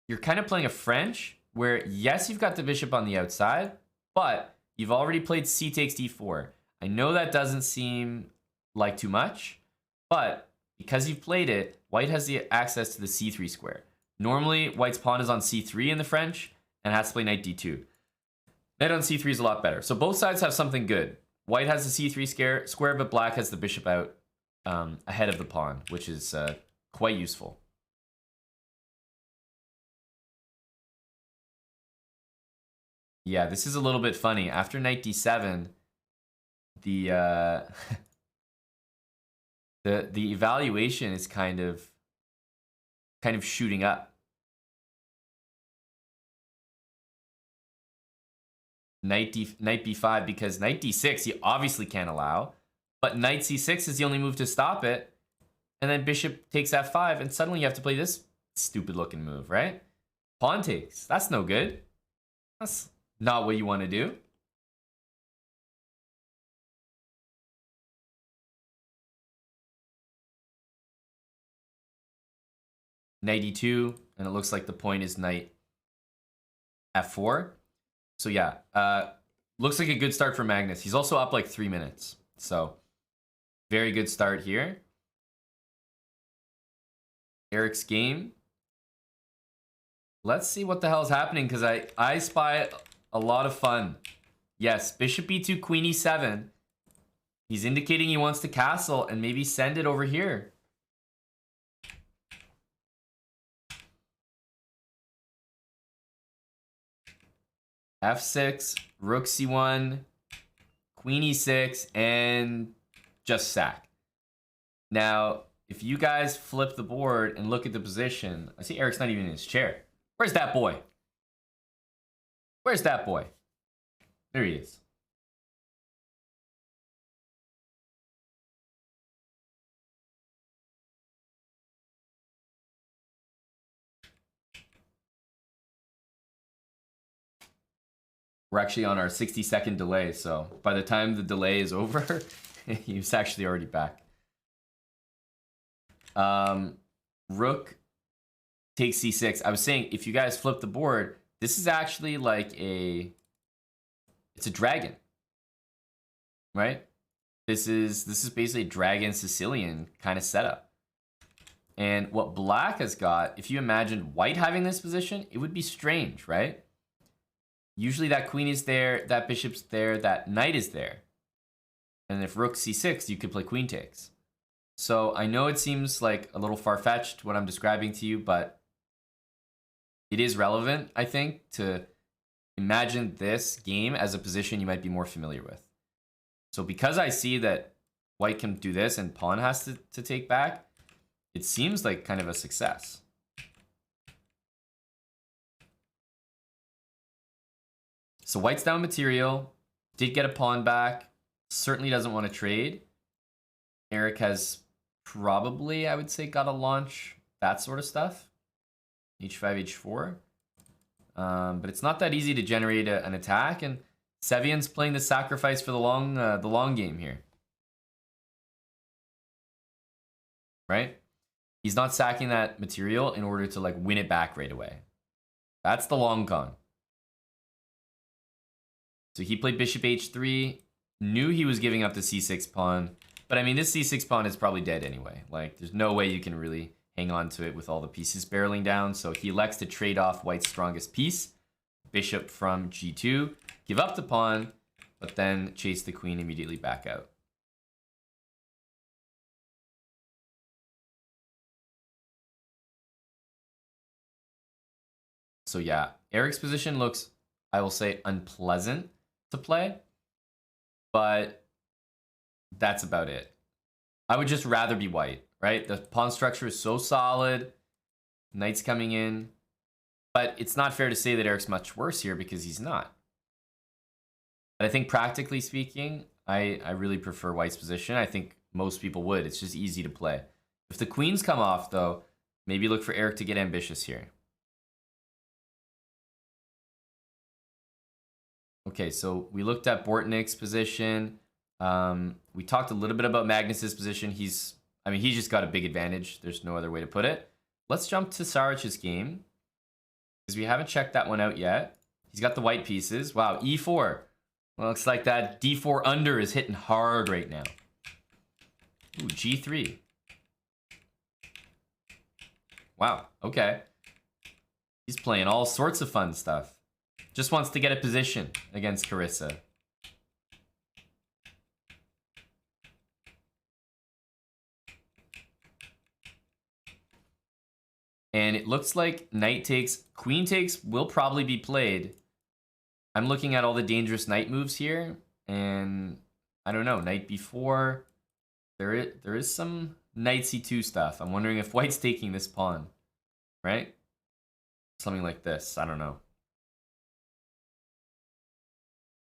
you're kind of playing a French where, yes, you've got the bishop on the outside, but you've already played C takes D4. I know that doesn't seem like too much, but because you've played it, white has the access to the C3 square. Normally, white's pawn is on C3 in the French and has to play knight D2. Knight on C3 is a lot better. So both sides have something good. White has the C3 square, but black has the bishop out ahead of the pawn, which is quite useful. Yeah, this is a little bit funny. After knight D7, the the evaluation is kind of shooting up. Knight B5, because knight D6 you obviously can't allow, but knight C6 is the only move to stop it, and then bishop takes F5, and suddenly you have to play this stupid looking move, right? Pawn takes. That's no good. That's not what you want to do. knight e2, and it looks like the point is knight f4. So yeah, looks like a good start for Magnus. He's also up like 3 minutes. So very good start here. Eric's game. Let's see what the hell is happening, because I spy a lot of fun. Yes, bishop e2, queen e7. He's indicating he wants to castle and maybe send it over here. f6, rook c1, queen e6, and just sack. Now, if you guys flip the board and look at the position, I see Eric's not even in his chair. Where's that boy? Where's that boy? There he is. We're actually on our 60-second delay, so by the time the delay is over, he's actually already back. Rook takes c6. I was saying, if you guys flip the board, this is actually like it's a dragon, right? This is basically a dragon Sicilian kind of setup. And what black has got, if you imagined white having this position, it would be strange, right? Usually that queen is there, that bishop's there, that knight is there. And if rook c6, you could play queen takes. So I know it seems like a little far-fetched what I'm describing to you, but it is relevant, I think, to imagine this game as a position you might be more familiar with. So because I see that white can do this and pawn has to take back, it seems like kind of a success. So white's down material, did get a pawn back, certainly doesn't want to trade. Eric has probably, I would say, got to launch that sort of stuff. h5, h4. But it's not that easy to generate an attack, and Sevian's playing the sacrifice for the long game here. Right? He's not sacking that material in order to like win it back right away. That's the long con. So he played bishop h3, knew he was giving up the c6 pawn, but I mean, this c6 pawn is probably dead anyway. Like, there's no way you can really hang on to it with all the pieces barreling down. So he elects to trade off white's strongest piece, bishop from g2, give up the pawn, but then chase the queen immediately back out. So yeah, Eric's position looks, I will say, unpleasant to play, but that's about it. I would just rather be white, right? The pawn structure is so solid, knight's coming in, but it's not fair to say that Eric's much worse here because he's not. But I think practically speaking, I really prefer white's position. I think most people would. It's just easy to play. If the queens come off, though, maybe look for Eric to get ambitious here. Okay, so we looked at Bortnick's position. We talked a little bit about Magnus's position. He's just got a big advantage. There's no other way to put it. Let's jump to Saric's game, because we haven't checked that one out yet. He's got the white pieces. Wow, e4. Well, looks like that d4 under is hitting hard right now. Ooh, g3. Wow, okay. He's playing all sorts of fun stuff. Just wants to get a position against Carissa. And it looks like knight takes, queen takes will probably be played. I'm looking at all the dangerous knight moves here, and I don't know, knight b4. There is some knight c2 stuff. I'm wondering if white's taking this pawn, right? Something like this, I don't know.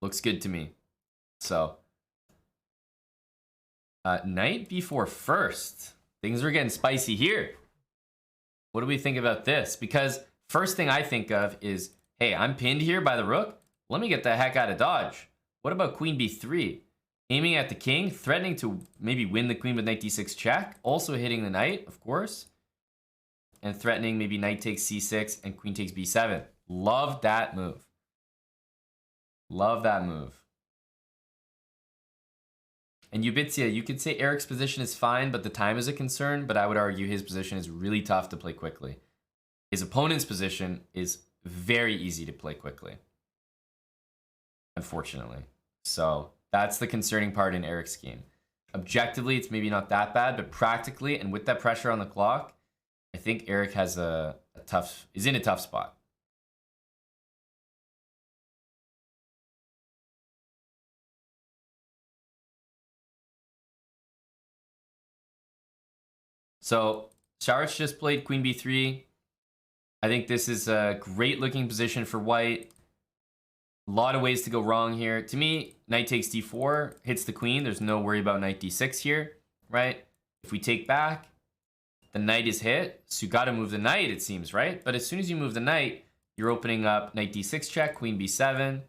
Looks good to me. So, knight b4 first. Things are getting spicy here. What do we think about this? Because first thing I think of is, hey, I'm pinned here by the rook. Let me get the heck out of dodge. What about queen b3? Aiming at the king, threatening to maybe win the queen with knight d6 check. Also hitting the knight, of course. and threatening maybe knight takes c6 and queen takes b7. Love that move. Love that move. And Ubitzia, you could say Eric's position is fine, but the time is a concern, but I would argue his position is really tough to play quickly. His opponent's position is very easy to play quickly, unfortunately. So that's the concerning part in Eric's game. Objectively, it's maybe not that bad, but practically, and with that pressure on the clock, I think Eric has is in a tough spot. So Saric just played queen b3. I think this is a great looking position for white. A lot of ways to go wrong here. To me, knight takes d4, hits the queen. There's no worry about knight d6 here, right? If we take back, the knight is hit. So you got to move the knight, it seems, right? But as soon as you move the knight, you're opening up knight d6 check, queen b7.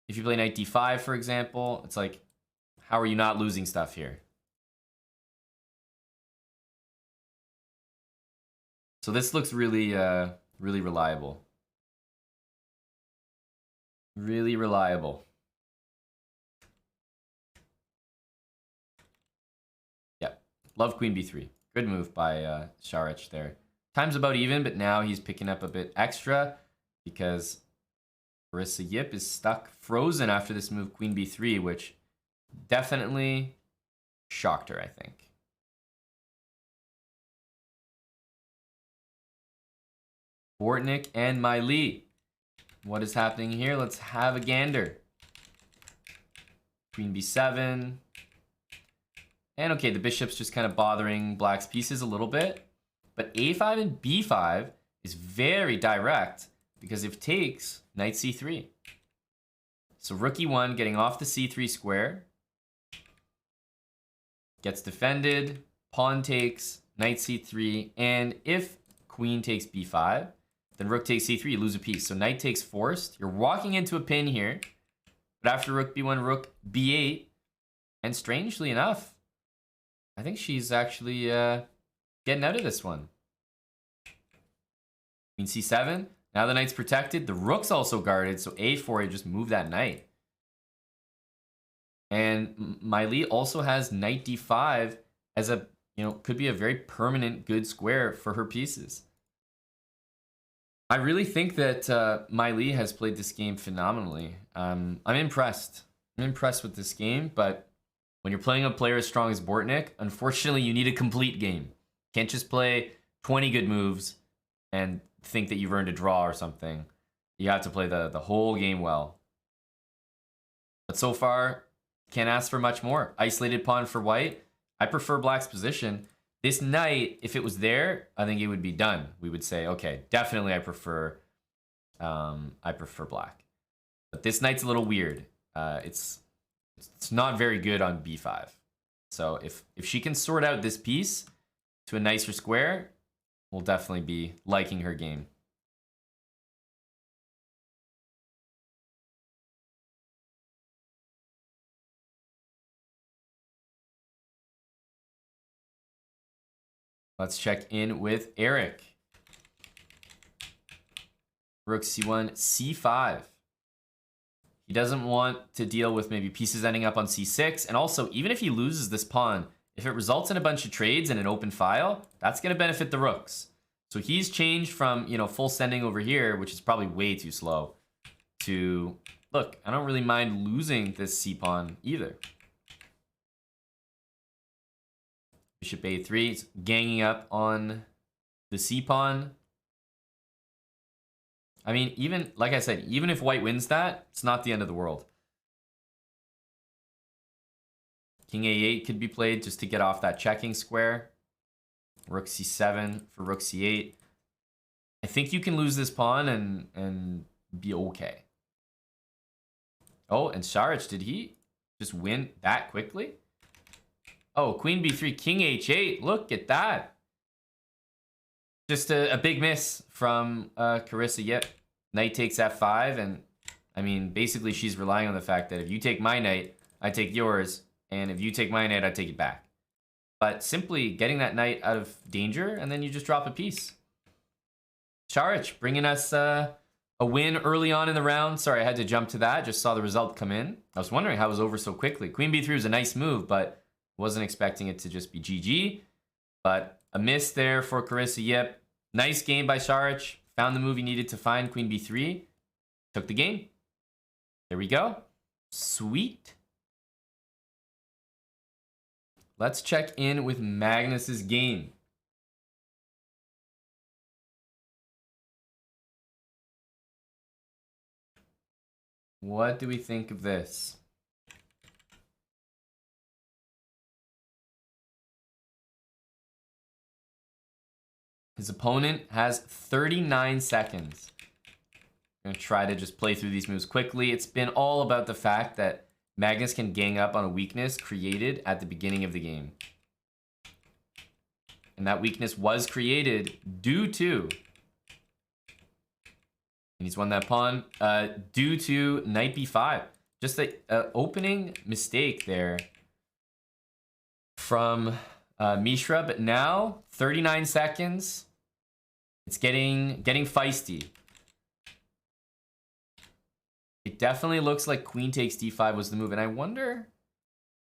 If you play knight d5, for example, it's like, how are you not losing stuff here? So this looks really, really reliable. Really reliable. Yeah, love queen b3. Good move by Saric there. Time's about even, but now he's picking up a bit extra because Carissa Yip is stuck frozen after this move queen b3, which definitely shocked her, I think. Bortnick and Miley. What is happening here? Let's have a gander. Queen b7. And okay, the bishop's just kind of bothering black's pieces a little bit. But a5 and b5 is very direct because if takes, knight c3. So rook e1 getting off the c3 square. Gets defended. Pawn takes, knight c3. And if queen takes b5, then rook takes c3, you lose a piece. So knight takes forced. You're walking into a pin here. But after rook b1, rook b8. And strangely enough, I think she's actually getting out of this one. Queen c7. Now the knight's protected. The rook's also guarded. So a4, you just move that knight. And Miley also has knight d5 as a, could be a very permanent good square for her pieces. I really think that Miley has played this game phenomenally. I'm impressed. I'm impressed with this game, but when you're playing a player as strong as Bortnick, unfortunately, you need a complete game. Can't just play 20 good moves and think that you've earned a draw or something. You have to play the whole game well. But so far, can't ask for much more. Isolated pawn for white. I prefer black's position. This knight, if it was there, I think it would be done. We would say, okay, definitely I prefer black. But this knight's a little weird. It's not very good on b5. So if she can sort out this piece to a nicer square, we'll definitely be liking her game. Let's check in with Eric. Rook c1, c5. He doesn't want to deal with maybe pieces ending up on c6. And also, even if he loses this pawn, if it results in a bunch of trades and an open file, that's going to benefit the rooks. So he's changed from, full sending over here, which is probably way too slow, to, look, I don't really mind losing this c-pawn either. Bishop a3, it's ganging up on the c-pawn. I mean, even, like I said, even if white wins that, it's not the end of the world. King a8 could be played just to get off that checking square. Rook c7 for rook c8. I think you can lose this pawn and be okay. Oh, and Saric, did he just win that quickly? Oh, queen b3, king h8. Look at that. Just a big miss from Carissa Yip. Knight takes f5, and I mean, basically she's relying on the fact that if you take my knight, I take yours, and if you take my knight, I take it back. But simply getting that knight out of danger, and then you just drop a piece. Saric bringing us a win early on in the round. Sorry, I had to jump to that. Just saw the result come in. I was wondering how it was over so quickly. Queen b3 was a nice move, but wasn't expecting it to just be GG. But a miss there for Carissa Yip. Nice game by Saric. Found the move he needed to find Queen b3. Took the game. There we go. Sweet. Let's check in with Magnus's game. What do we think of this? His opponent has 39 seconds. I'm going to try to just play through these moves quickly. It's been all about the fact that Magnus can gang up on a weakness created at the beginning of the game. And that weakness was created due to... And he's won that pawn due to knight b5. Just the opening mistake there from Mishra. But now, 39 seconds. It's getting feisty. It definitely looks like queen takes d5 was the move. And I wonder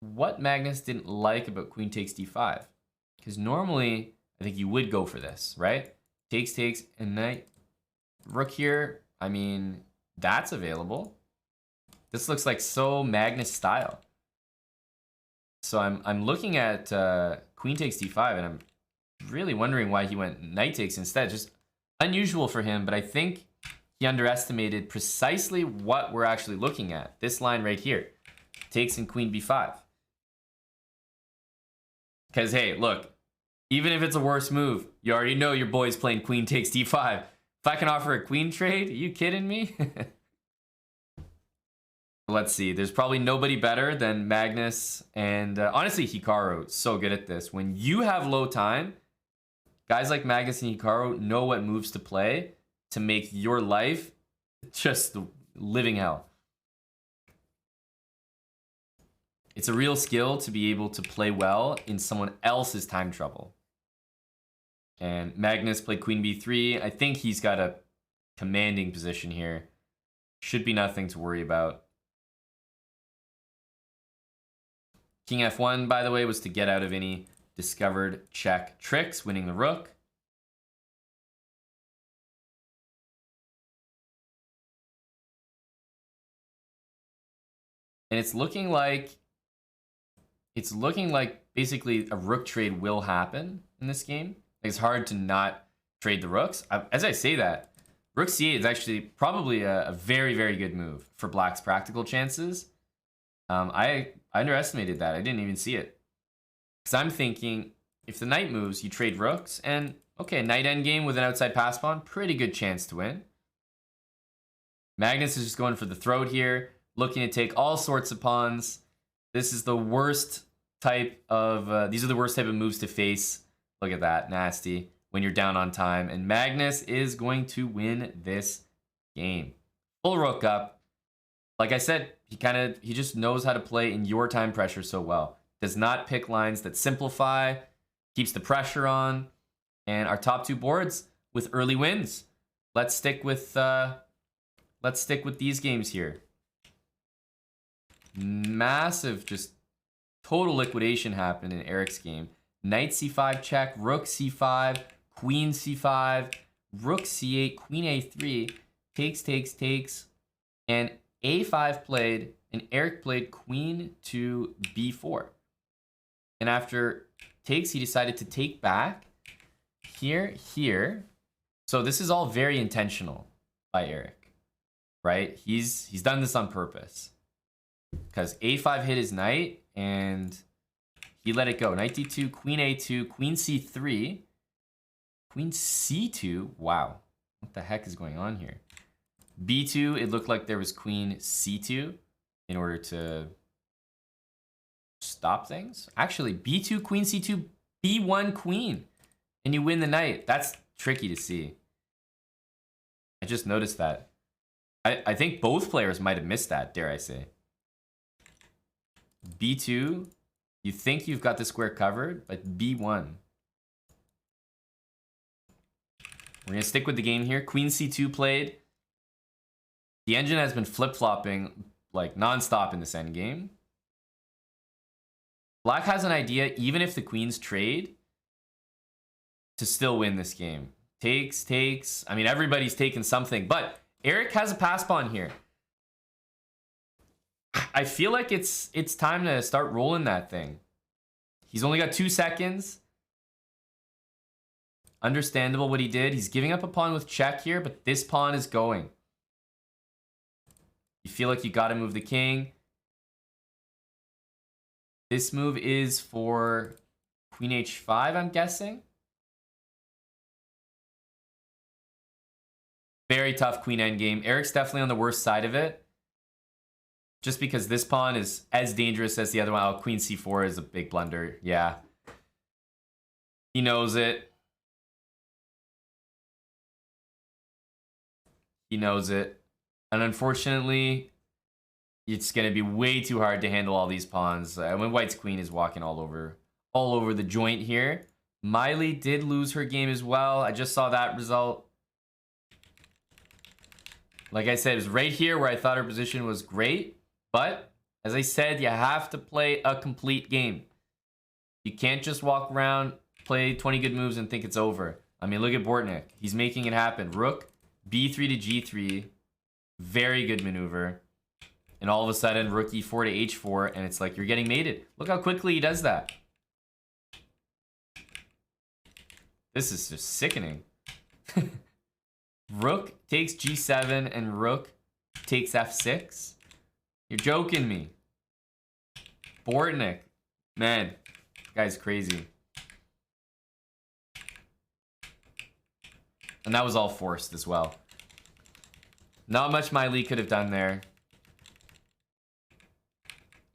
what Magnus didn't like about queen takes d5. Because normally, I think you would go for this, right? Takes, and knight. Rook here, I mean, that's available. This looks like so Magnus style. So I'm looking at queen takes d5, and I'm really wondering why he went knight takes instead. Just unusual for him, but I think he underestimated precisely what we're actually looking at. This line right here. Takes and queen b5. Because, hey, look, even if it's a worse move, you already know your boy's playing queen takes d5. If I can offer a queen trade, are you kidding me? Let's see. There's probably nobody better than Magnus. And honestly, Hikaru, so good at this. When you have low time, guys like Magnus and Hikaru know what moves to play to make your life just the living hell. It's a real skill to be able to play well in someone else's time trouble. And Magnus played queen b3. I think he's got a commanding position here. Should be nothing to worry about. King f1, by the way, was to get out of any discovered check tricks, winning the rook. And it's looking like basically a rook trade will happen in this game. It's hard to not trade the rooks. As I say that, rook c8 is actually probably a very, very good move for black's practical chances. I underestimated that. I didn't even see it. Because I'm thinking, if the knight moves, you trade rooks, and okay, knight endgame with an outside pass pawn, pretty good chance to win. Magnus is just going for the throat here, looking to take all sorts of pawns. This is the worst type of, these are the worst type of moves to face. Look at that, nasty, when you're down on time. And Magnus is going to win this game. Full rook up. Like I said, he just knows how to play in your time pressure so well. Does not pick lines that simplify, keeps the pressure on. And our top two boards with early wins. Let's stick with these games here. Massive, just total liquidation happened in Eric's game. Knight c5 check, rook c5, queen c5, rook c8, queen a3, takes, and a5 played, and Eric played queen to b4. And after takes, he decided to take back here. So this is all very intentional by Eric, right? He's done this on purpose. Because a5 hit his knight, and he let it go. Knight d2, queen a2, queen c3, queen c2. Wow, what the heck is going on here? b2, it looked like there was queen c2 in order to stop things. Actually, b2, queen c2, b1, queen. And you win the knight. That's tricky to see. I just noticed that. I think both players might have missed that, dare I say. b2, you think you've got the square covered, but b1. We're going to stick with the game here. Queen c2 played. The engine has been flip-flopping like non-stop in this endgame. Black has an idea, even if the queens trade, to still win this game. Takes. I mean, everybody's taking something, but Eric has a pass pawn here. I feel like it's time to start rolling that thing. He's only got 2 seconds. Understandable what he did. He's giving up a pawn with check here, but this pawn is going. You feel like you got to move the king. This move is for queen h5, I'm guessing. Very tough queen endgame. Eric's definitely on the worst side of it. Just because this pawn is as dangerous as the other one. Oh, queen c4 is a big blunder. Yeah. He knows it. He knows it. And unfortunately, it's going to be way too hard to handle all these pawns. When White's queen is walking all over the joint here. Miley did lose her game as well. I just saw that result. Like I said, it was right here where I thought her position was great. But, as I said, you have to play a complete game. You can't just walk around, play 20 good moves, and think it's over. I mean, look at Bortnick. He's making it happen. Rook, b3 to g3. Very good maneuver. And all of a sudden, rook e4 to h4, and it's like you're getting mated. Look how quickly he does that. This is just sickening. Rook takes g7 and rook takes f6. You're joking me. Bortnick. Man, this guy's crazy. And that was all forced as well. Not much Miley could have done there.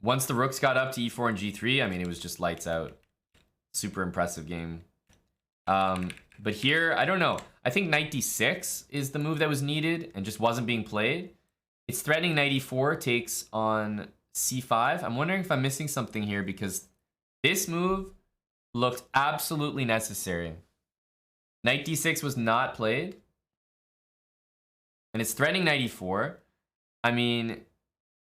Once the rooks got up to e4 and g3, I mean, it was just lights out. Super impressive game. But here, I don't know. I think knight d6 is the move that was needed and just wasn't being played. It's threatening knight e4 takes on c5. I'm wondering if I'm missing something here because this move looked absolutely necessary. Knight d6 was not played. And it's threatening knight e4. I mean,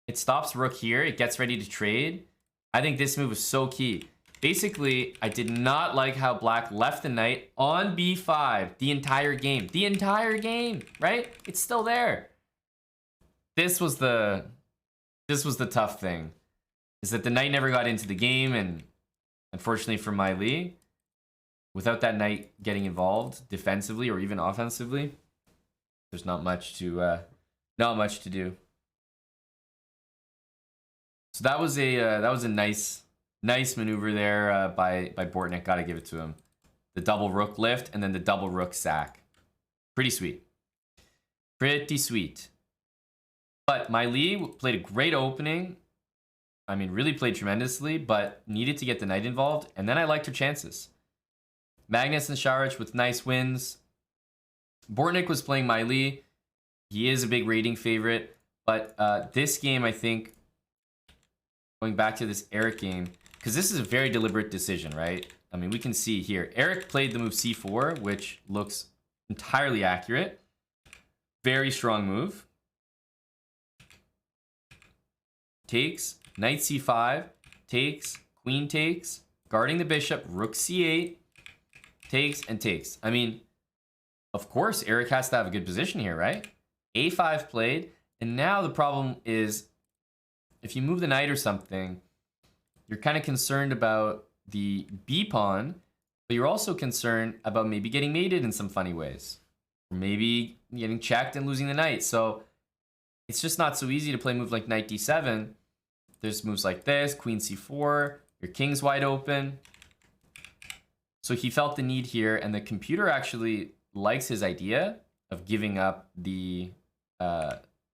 it stops rook here. It gets ready to trade. I think this move was so key. Basically, I did not like how black left the knight on b5 the entire game. The entire game, right? It's still there. This was the tough thing. Is that the knight never got into the game, and unfortunately for Miley, without that knight getting involved defensively or even offensively, there's not much to do. So that was a nice maneuver there by Bortnick. Got to give it to him. The double rook lift and then the double rook sack. Pretty sweet. Pretty sweet. But Miley played a great opening. I mean, really played tremendously, but needed to get the knight involved. And then I liked her chances. Magnus and Šarić with nice wins. Bortnick was playing Miley. He is a big rating favorite. But this game, I think, going back to this Eric game, because this is a very deliberate decision, right? I mean, we can see here. Eric played the move c4, which looks entirely accurate. Very strong move. Takes, knight c5, takes, queen takes, guarding the bishop, rook c8, takes, and takes. I mean, of course, Eric has to have a good position here, right? a5 played, and now the problem is, if you move the knight or something, you're kind of concerned about the b pawn, but you're also concerned about maybe getting mated in some funny ways. Or maybe getting checked and losing the knight. So it's just not so easy to play a move like knight d7. There's moves like this, queen c4, your king's wide open. So he felt the need here, and the computer actually likes his idea of giving up the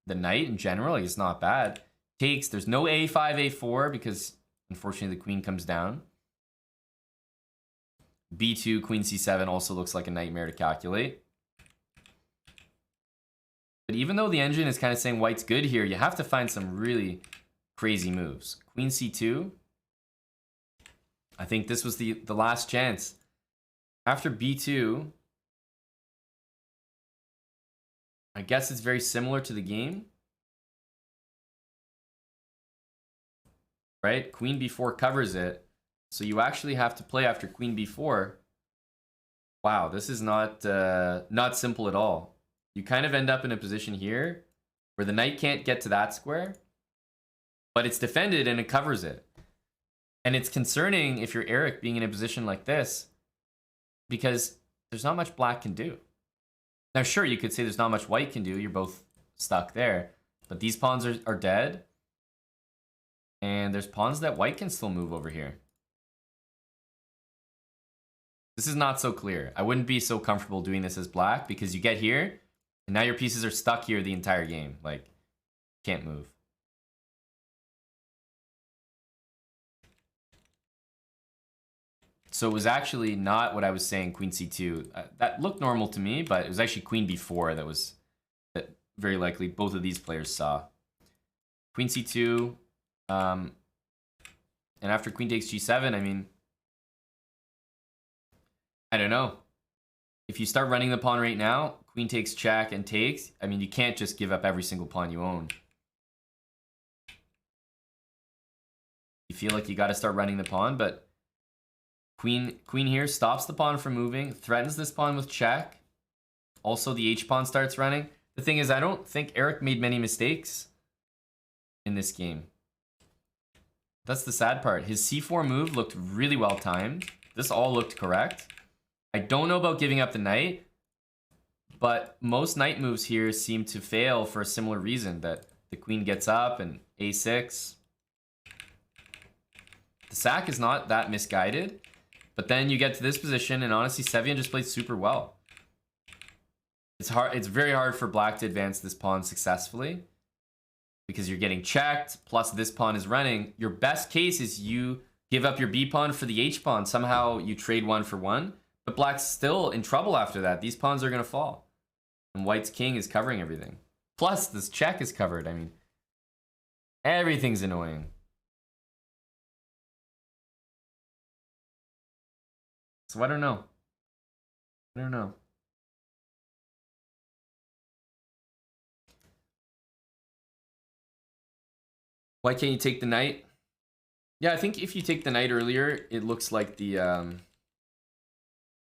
knight in general. Like, it's not bad. Takes, there's no a5, a4 because unfortunately the queen comes down. b2, queen c7 also looks like a nightmare to calculate. But even though the engine is kind of saying white's good here, you have to find some really crazy moves. Queen c2. I think this was the last chance. After b2, I guess it's very similar to the game. Right? Queen b4 covers it. So you actually have to play after queen b4. Wow, this is not simple at all. You kind of end up in a position here where the knight can't get to that square, but it's defended and it covers it. And it's concerning if you're Eric being in a position like this, because there's not much black can do. Now, sure, you could say there's not much white can do. You're both stuck there. But these pawns are dead. And there's pawns that white can still move over here. This is not so clear. I wouldn't be so comfortable doing this as black because you get here, and now your pieces are stuck here the entire game. Like, can't move. So it was actually not what I was saying, queen c2. That looked normal to me, but it was actually queen b4 that very likely both of these players saw. Queen c2, and after queen takes g7, I mean, I don't know. If you start running the pawn right now, queen takes check and takes, I mean, you can't just give up every single pawn you own. You feel like you got to start running the pawn, but Queen here stops the pawn from moving, threatens this pawn with check. Also, the h-pawn starts running. The thing is, I don't think Eric made many mistakes in this game. That's the sad part. His c4 move looked really well timed. This all looked correct. I don't know about giving up the knight, but most knight moves here seem to fail for a similar reason, that the queen gets up and a6. The sack is not that misguided. But then you get to this position, and honestly, Sevian just played super well. It's very hard for black to advance this pawn successfully because you're getting checked, plus this pawn is running. Your best case is you give up your b pawn for the h pawn. Somehow you trade one for one, but black's still in trouble after that. These pawns are going to fall. And white's king is covering everything. Plus, this check is covered. I mean, everything's annoying. So I don't know. I don't know. Why can't you take the knight? Yeah, I think if you take the knight earlier, it looks like the...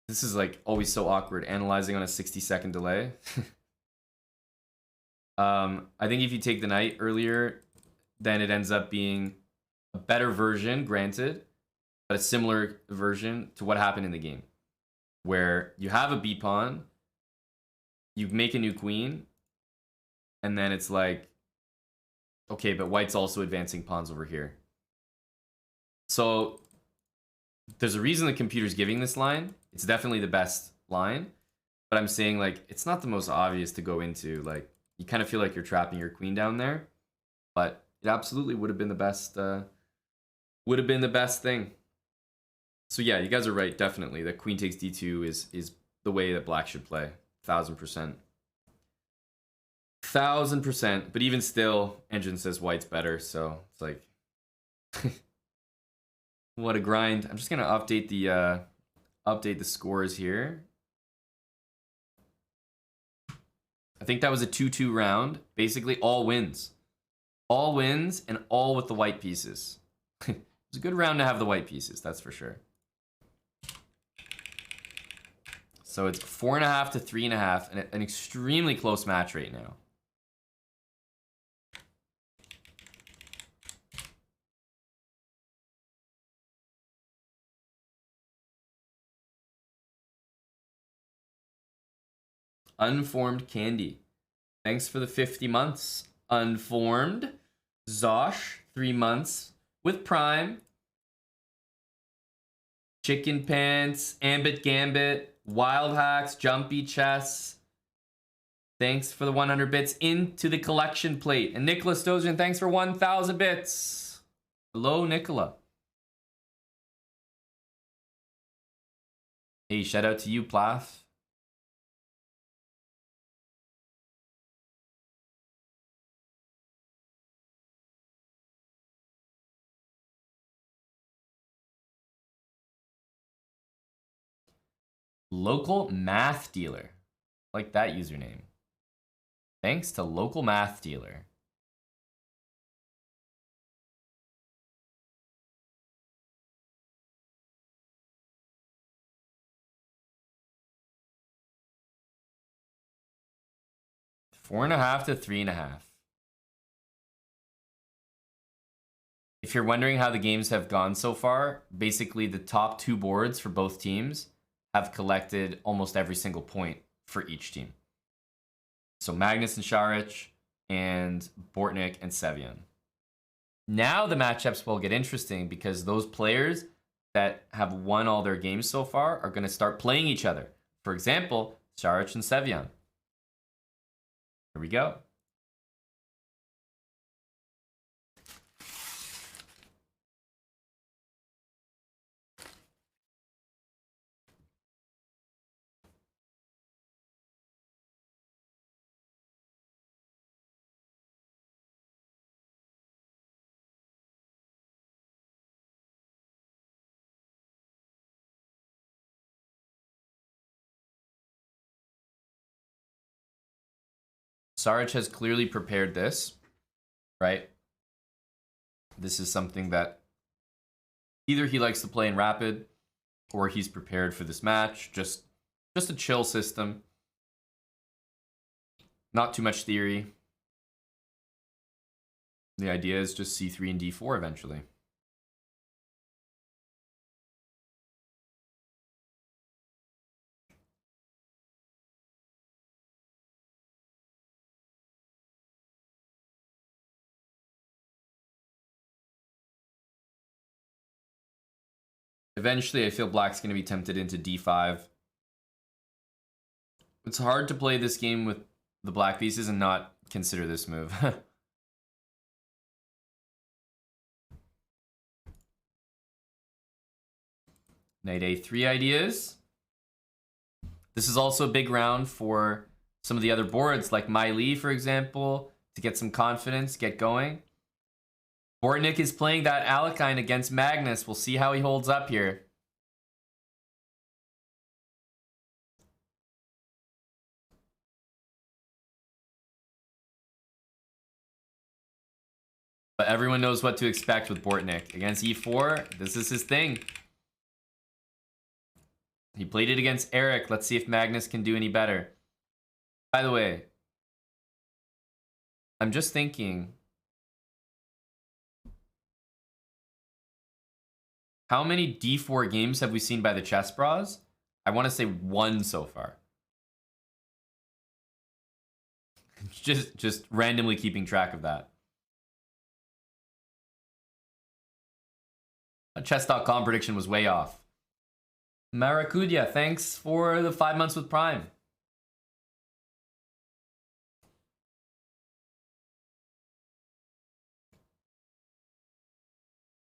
This is like always so awkward, analyzing on a 60-second delay. I think if you take the knight earlier, then it ends up being a better version, granted, but a similar version to what happened in the game, where you have a b pawn, you make a new queen, and then it's like, okay, but white's also advancing pawns over here. So there's a reason the computer's giving this line. It's definitely the best line, but I'm saying, like, it's not the most obvious to go into. Like, you kind of feel like you're trapping your queen down there, but it absolutely would have been the best. Would have been the best thing. So yeah, you guys are right. Definitely, that queen takes d2 is the way that black should play. 1000%. 1000%. But even still, Engine says white's better. So it's like, what a grind. I'm just gonna update the scores here. I think that was a 2-2 round. Basically, all wins. All wins, and all with the white pieces. It's a good round to have the white pieces, that's for sure. So it's 4.5 to 3.5, and an extremely close match right now. Unformed Candy. Thanks for the 50 months. Unformed. Zosh, 3 months with Prime. Chicken Pants, Ambit Gambit, Wild Hacks, Jumpy Chess. Thanks for the 100 bits into the collection plate. And Nicholas Dozian, thanks for 1,000 bits. Hello, Nicola. Hey, shout out to you, Plath. Local math dealer. Like that username. Thanks to local math dealer. $4.5 to $3.5. If you're wondering how the games have gone so far, basically the top two boards for both teams have collected almost every single point for each team. So Magnus and Šarić, and Bortnik and Sevian. Now the matchups will get interesting because those players that have won all their games so far are going to start playing each other. For example, Šarić and Sevian. Here we go. Šarić has clearly prepared this, right? This is something that either he likes to play in rapid or he's prepared for this match. Just a chill system. Not too much theory. The idea is just c3 and d4 eventually. Eventually, I feel black's going to be tempted into d5. It's hard to play this game with the black pieces and not consider this move. Knight a3 ideas. This is also a big round for some of the other boards, like Mai Li, for example, to get some confidence, get going. Bortnik is playing that Alekhine against Magnus. We'll see how he holds up here. But everyone knows what to expect with Bortnik. Against e4, this is his thing. He played it against Eric. Let's see if Magnus can do any better. By the way, I'm just thinking, how many d4 games have we seen by the Chessbrahs? I want to say 1 so far. Just randomly keeping track of that. A chess.com prediction was way off. Maracudia, thanks for the 5 months with Prime.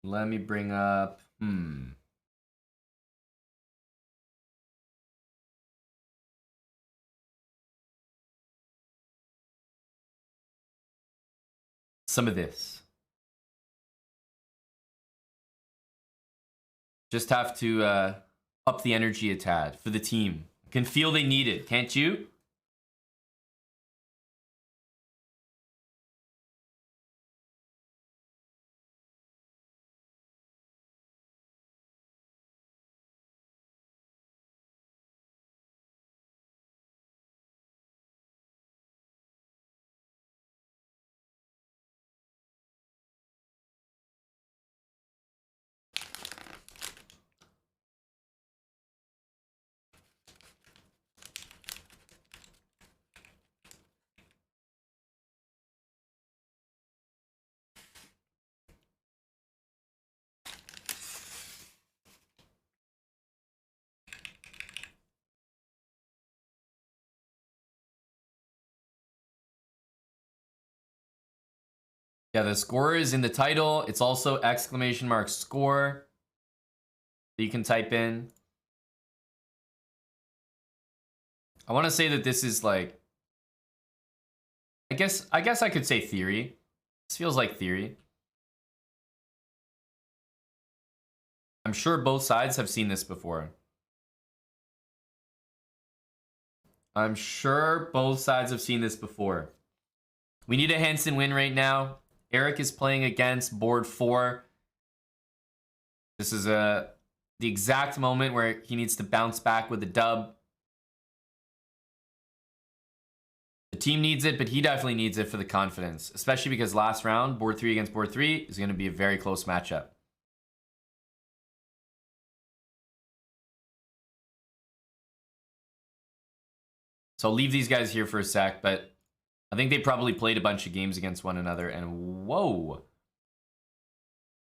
Let me bring up... some of this. Just have to up the energy a tad for the team. Can feel they need it, can't you? Yeah, the score is in the title. It's also exclamation mark score that you can type in. I want to say that this is like, I guess I could say theory. This feels like theory. I'm sure both sides have seen this before. I'm sure both sides have seen this before. We need a Hansen win right now. Eric is playing against board 4. This is the exact moment where he needs to bounce back with a dub. The team needs it, but he definitely needs it for the confidence, especially because last round, board 3 against board 3 is going to be a very close matchup. So I'll leave these guys here for a sec, but I think they probably played a bunch of games against one another, and whoa.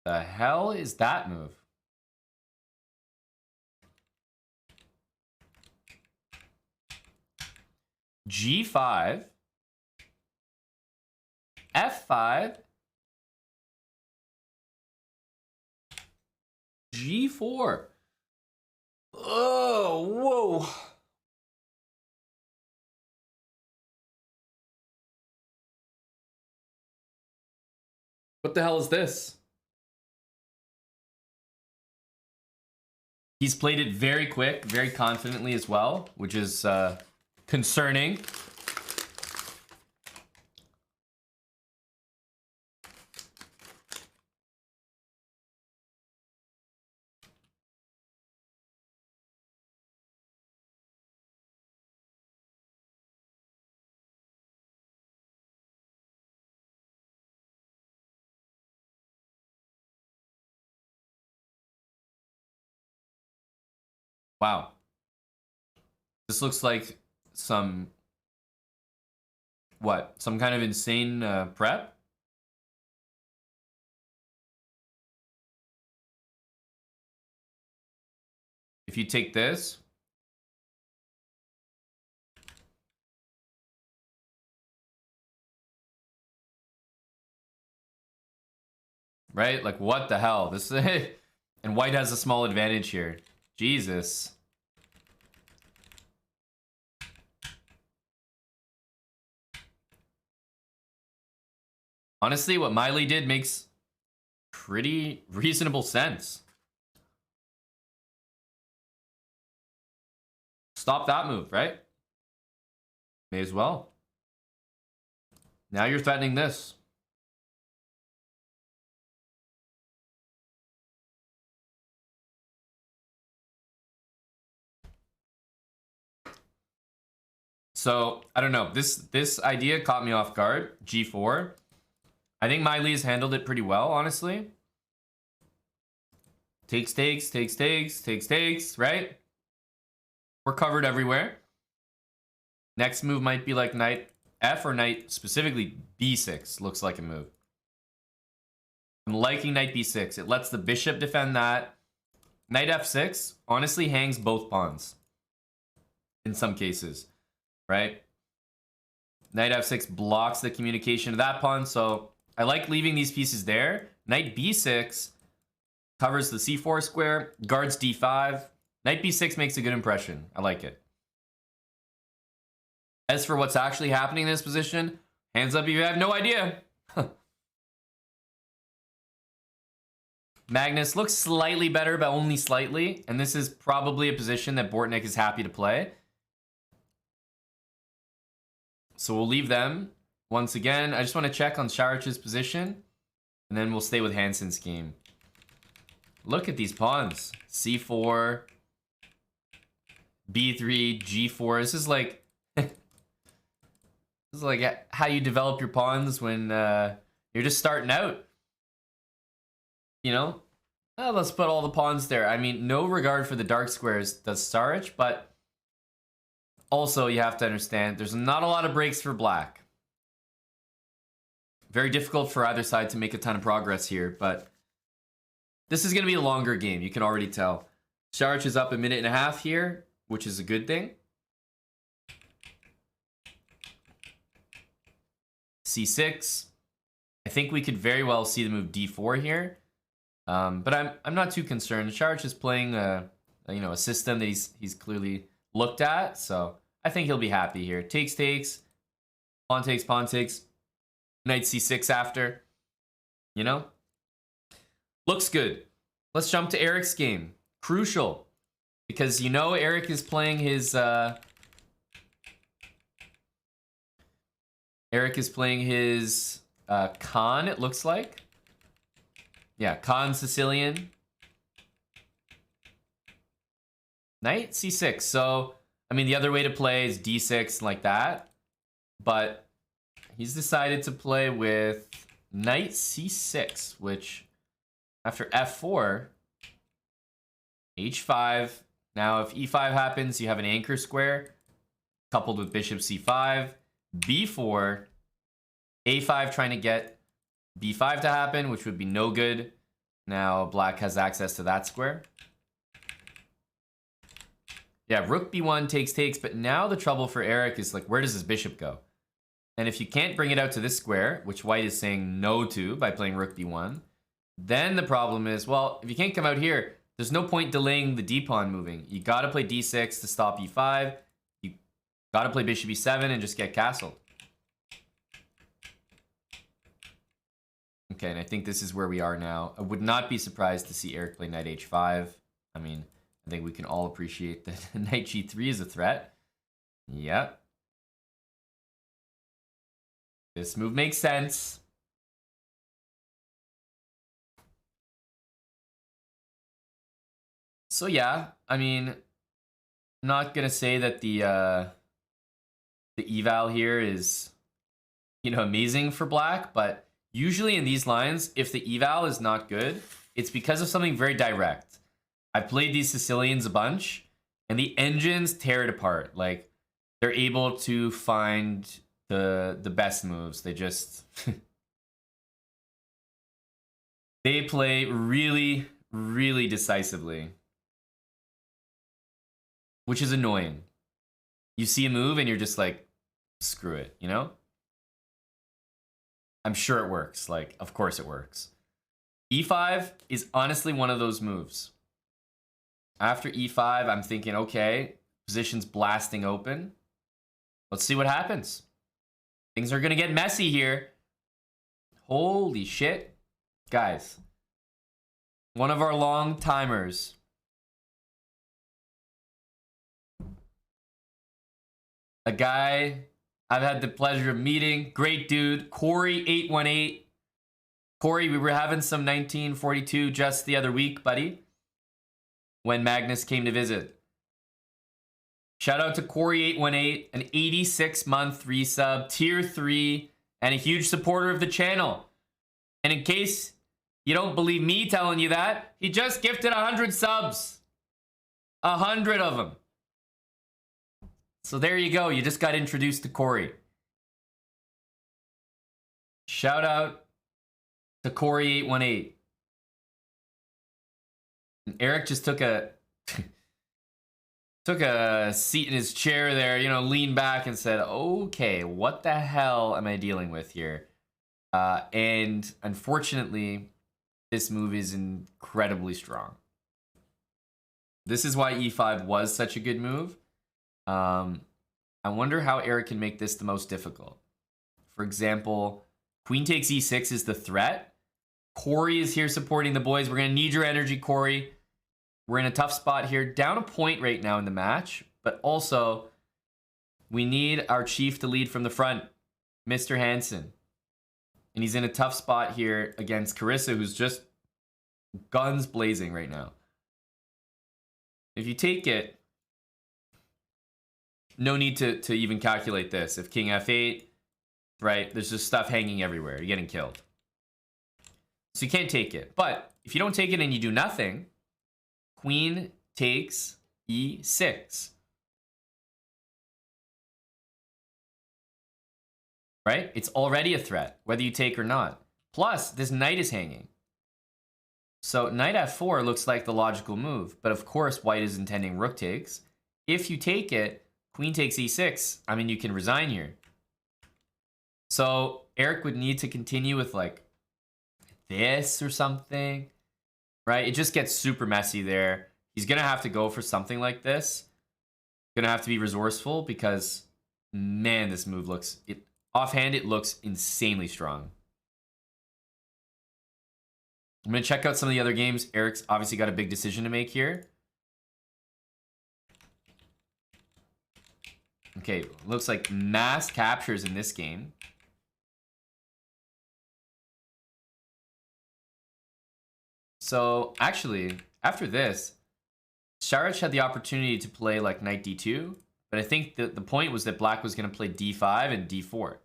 The hell is that move? G5, F5, G4. Oh, whoa. What the hell is this? He's played it very quick, very confidently as well, which is concerning. Wow. This looks like some... What? Some kind of insane prep? If you take this... Right? Like, what the hell? This is... And white has a small advantage here. Jesus. Honestly, what Miley did makes pretty reasonable sense. Stop that move, right? May as well. Now you're threatening this. So, I don't know. This idea caught me off guard. G4. I think Miley's handled it pretty well, honestly. Takes, takes, takes, takes, takes, takes, right? We're covered everywhere. Next move might be like knight F or knight, specifically B6 looks like a move. I'm liking knight B6. It lets the bishop defend that. Knight F6 honestly hangs both pawns. In some cases, right? Knight F6 blocks the communication of that pawn, so I like leaving these pieces there. Knight B6 covers the C4 square, guards D5. Knight B6 makes a good impression. I like it. As for what's actually happening in this position, hands up if you have no idea. Magnus looks slightly better, but only slightly. And this is probably a position that Bortnik is happy to play. So we'll leave them. Once again, I just want to check on Šarić's position. And then we'll stay with Hansen's game. Look at these pawns. C4, B3, G4. This is like... this is like how you develop your pawns when you're just starting out. You know? Well, let's put all the pawns there. I mean, no regard for the dark squares does Šarić, but also you have to understand there's not a lot of breaks for black. Very difficult for either side to make a ton of progress here, but this is going to be a longer game. You can already tell. Šarić is up a minute and a half here, which is a good thing. C6. I think we could very well see the move D4 here. But I'm not too concerned. Šarić is playing a system that he's clearly looked at, so I think he'll be happy here. Takes, takes, pawn takes, pawn takes. Knight C6 after. You know? Looks good. Let's jump to Eric's game. Crucial. Because you know Eric is playing his Eric is playing his Khan, it looks like. Yeah, Khan Sicilian. Knight c6. So, I mean, the other way to play is d6 like that. But he's decided to play with Knight c6, which after f4, h5. Now, if e5 happens, you have an anchor square coupled with bishop c5, b4, a5 trying to get b5 to happen, which would be no good. Now, black has access to that square. Yeah, rook b1 takes, but now the trouble for Eric is like, where does his bishop go? And if you can't bring it out to this square, which white is saying no to by playing rook b1, then the problem is, well, if you can't come out here, there's no point delaying the d-pawn moving. You gotta play d6 to stop e5. You gotta play bishop e7 and just get castled. Okay, and I think this is where we are now. I would not be surprised to see Eric play knight h5. I mean, I think we can all appreciate that knight g3 is a threat. Yep. This move makes sense. So yeah, I mean, I'm not gonna say that the eval here is, you know, amazing for black, but usually in these lines, if the eval is not good, it's because of something very direct. I've played these Sicilians a bunch, and the engines tear it apart. Like, they're able to find the best moves. They just they play really, really decisively, which is annoying. You see a move and you're just like, screw it, you know? I'm sure it works. Like, of course it works. e5 is honestly one of those moves. After e5, I'm thinking, okay, position's blasting open. Let's see what happens. Things are going to get messy here. Holy shit. Guys, one of our long timers. A guy I've had the pleasure of meeting. Great dude. Corey818. Corey, we were having some 1942 just the other week, buddy, when Magnus came to visit. Shout out to Corey818, an 86-month resub, tier 3, and a huge supporter of the channel. And in case you don't believe me telling you that, he just gifted 100 subs. 100 of them. So there you go. You just got introduced to Corey. Shout out to Corey818. And Eric just took a seat in his chair there, you know, leaned back and said, okay, what the hell am I dealing with here? And unfortunately, this move is incredibly strong. This is why e5 was such a good move. I wonder how Eric can make this the most difficult. For example, queen takes e6 is the threat. Corey is here supporting the boys. We're going to need your energy, Corey. We're in a tough spot here. Down a point right now in the match, but also we need our chief to lead from the front, Mr. Hansen. And he's in a tough spot here against Carissa, who's just guns blazing right now. If you take it, no need to even calculate this. If king f8, right, there's just stuff hanging everywhere. You're getting killed. So you can't take it. But if you don't take it and you do nothing, queen takes e6. Right? It's already a threat, whether you take or not. Plus, this knight is hanging. So knight f4 looks like the logical move. But of course, white is intending rook takes. If you take it, queen takes e6. I mean, you can resign here. So Eric would need to continue with like this or something. Right? It just gets super messy there. He's going to have to go for something like this. Going to have to be resourceful because, man, this move looks... offhand, it looks insanely strong. I'm going to check out some of the other games. Eric's obviously got a big decision to make here. Okay, looks like mass captures in this game. So actually, after this, Saric had the opportunity to play like knight d2, but I think the point was that black was going to play d5 and d4.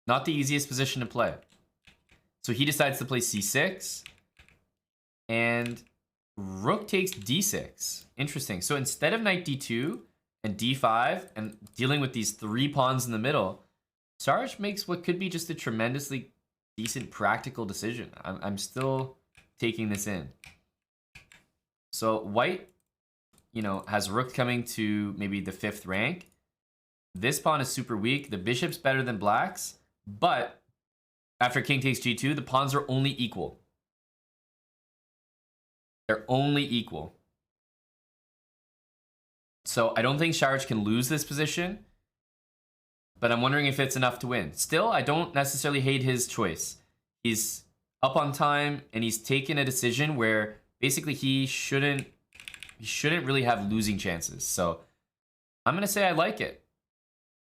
Not the easiest position to play. So he decides to play c6, and rook takes d6. Interesting. So instead of knight d2 and d5 and dealing with these 3 pawns in the middle, Saric makes what could be just a tremendously decent practical decision. I'm still taking this in. So white, you know, has rook coming to maybe the 5th rank. This pawn is super weak. The bishop's better than black's, but after king takes g2, the pawns are only equal. They're only equal. So I don't think Saric can lose this position, but I'm wondering if it's enough to win. Still, I don't necessarily hate his choice. He's up on time, and he's taken a decision where basically he shouldn't really have losing chances. So I'm going to say I like it.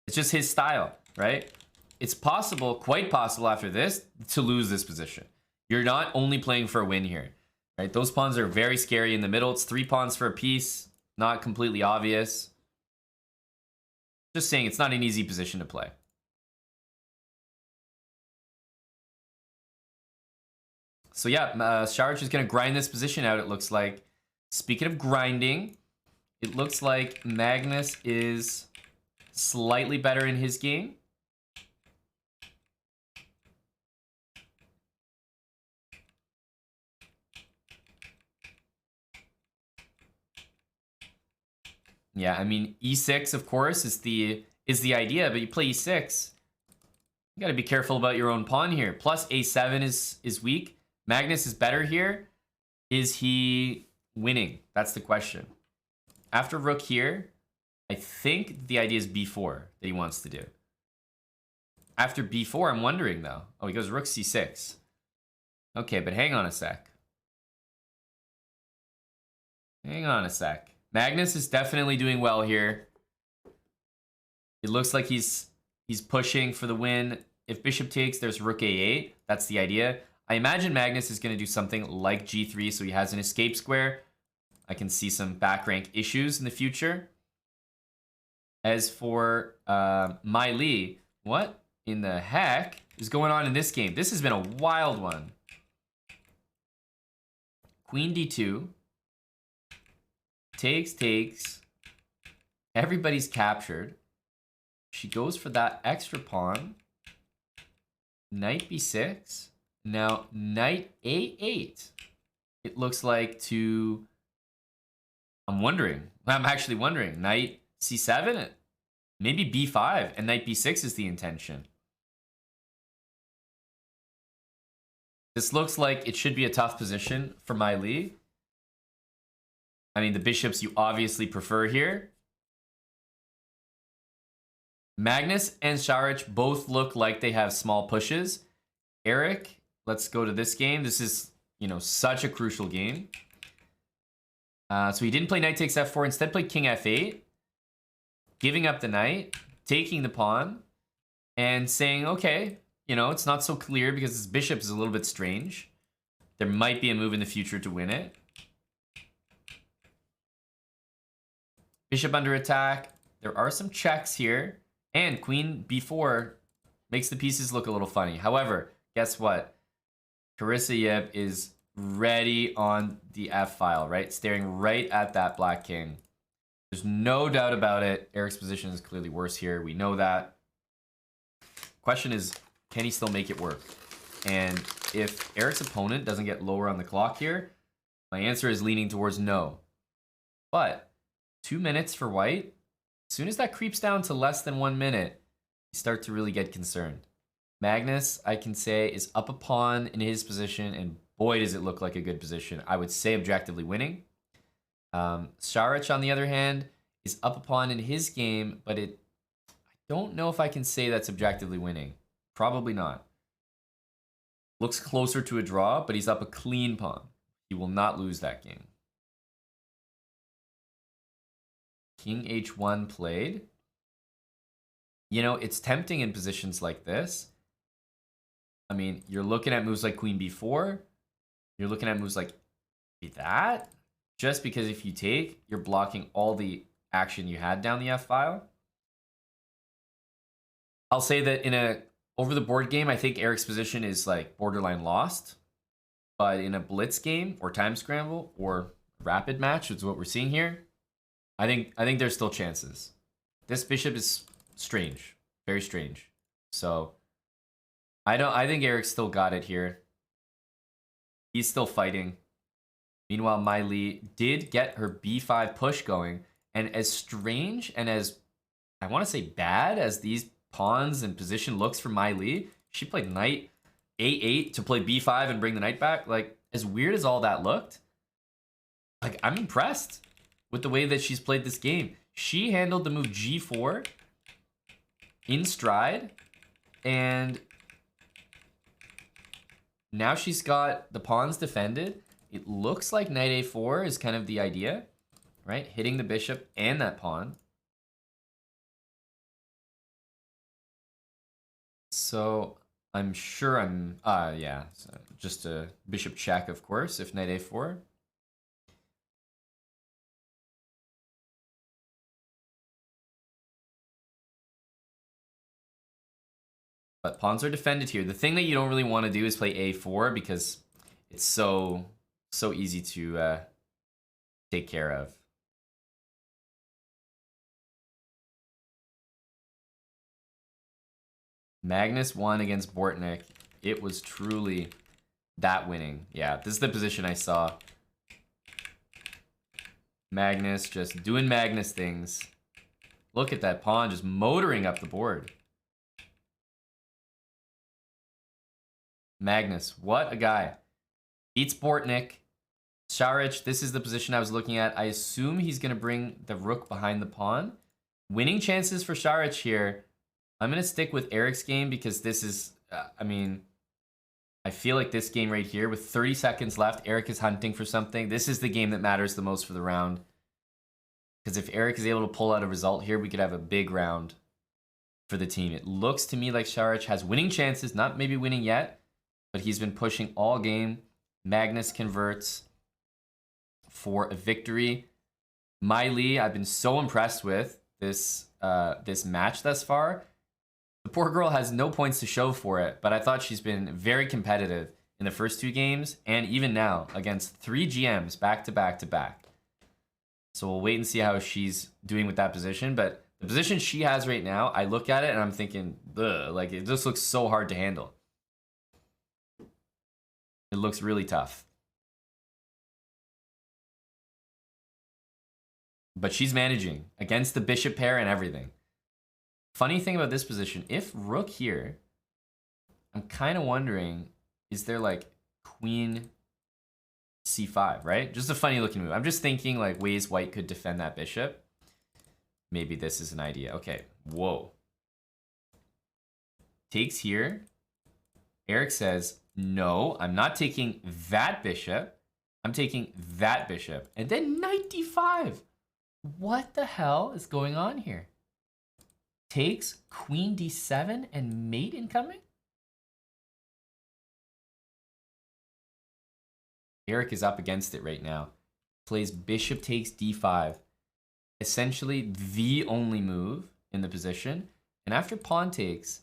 It's just his style, right? It's possible, quite possible after this, to lose this position. You're not only playing for a win here, right? Those pawns are very scary in the middle. It's 3 pawns for a piece, not completely obvious. Just saying, it's not an easy position to play. So yeah, Saric is going to grind this position out, it looks like. Speaking of grinding, it looks like Magnus is slightly better in his game. Yeah, I mean, e6, of course, is the idea, but you play e6. You got to be careful about your own pawn here. Plus, a7 is weak. Magnus is better here. Is he winning? That's the question. After rook here, I think the idea is b4 that he wants to do. After b4, I'm wondering, though. Oh, he goes rook c6. Okay, but hang on a sec. Hang on a sec. Magnus is definitely doing well here. It looks like he's pushing for the win. If bishop takes, there's rook a8. That's the idea. I imagine Magnus is going to do something like g3, so he has an escape square. I can see some back rank issues in the future. As for Mai Li, what in the heck is going on in this game? This has been a wild one. Queen d2. Takes. Everybody's captured. She goes for that extra pawn. Knight b6. Now, knight a8. It looks like to... I'm actually wondering. Knight c7? Maybe b5 and knight b6 is the intention. This looks like it should be a tough position for Mai Li. I mean, the bishops you obviously prefer here. Magnus and Saric both look like they have small pushes. Eric, let's go to this game. This is, you know, such a crucial game. So he didn't play knight takes f4. Instead played king f8. Giving up the knight. Taking the pawn. And saying, okay, you know, it's not so clear because his bishop is a little bit strange. There might be a move in the future to win it. Bishop under attack. There are some checks here. And queen b4 makes the pieces look a little funny. However, guess what? Carissa Yip is ready on the f-file, right? Staring right at that black king. There's no doubt about it. Eric's position is clearly worse here. We know that. Question is, can he still make it work? And if Eric's opponent doesn't get lower on the clock here, my answer is leaning towards no. But 2 minutes for white. As soon as that creeps down to less than 1 minute, you start to really get concerned. Magnus, I can say, is up a pawn in his position, and boy, does it look like a good position. I would say objectively winning. Saric, on the other hand, is up a pawn in his game, but I don't know if I can say that's objectively winning. Probably not. Looks closer to a draw, but he's up a clean pawn. He will not lose that game. King h1 played. You know, it's tempting in positions like this. I mean, you're looking at moves like queen b4. You're looking at moves like that. Just because if you take, you're blocking all the action you had down the f file. I'll say that in a over the board game, I think Eric's position is like borderline lost. But in a blitz game or time scramble or rapid match, which is what we're seeing here, I think there's still chances. This bishop is strange, very strange. So I think Eric's still got it here. He's still fighting. Meanwhile, Mai Li did get her b5 push going, and as strange and as I want to say bad as these pawns and position looks for Mai Li, she played knight a8 to play b5 and bring the knight back. Like, as weird as all that looked, like, I'm impressed with the way that she's played this game. She handled the move g4 in stride, and now she's got the pawns defended. It looks like knight a4 is kind of the idea, right? Hitting the bishop and that pawn. So I'm sure yeah, so just a bishop check, of course, if knight a4. But pawns are defended here. The thing that you don't really want to do is play a4 because it's so easy to take care of. Magnus won against Bortnick. It was truly that winning. Yeah, this is the position I saw. Magnus just doing Magnus things. Look at that pawn just motoring up the board. Magnus, what a guy. Beats Bortnick. Šarić, this is the position I was looking at. I assume he's going to bring the rook behind the pawn. Winning chances for Šarić here. I'm going to stick with Eric's game because this is, I mean, I feel like this game right here with 30 seconds left, Eric is hunting for something. This is the game that matters the most for the round. Because if Eric is able to pull out a result here, we could have a big round for the team. It looks to me like Šarić has winning chances, not maybe winning yet, but he's been pushing all game. Magnus converts for a victory. Mai Li, I've been so impressed with this match thus far. The poor girl has no points to show for it, but I thought she's been very competitive in the first two games and even now against 3 GMs back to back to back. So we'll wait and see how she's doing with that position. But the position she has right now, I look at it and I'm thinking, ugh, like it just looks so hard to handle. It looks really tough. But she's managing against the bishop pair and everything. Funny thing about this position, if rook here, I'm kind of wondering, is there like queen c5, right? Just a funny looking move. I'm just thinking like ways white could defend that bishop. Maybe this is an idea. Okay, whoa. Takes here. Eric says, no, I'm not taking that bishop. I'm taking that bishop. And then knight d5. What the hell is going on here? Takes queen d7 and mate incoming? Eric is up against it right now. Plays bishop takes d5. Essentially the only move in the position. And after pawn takes,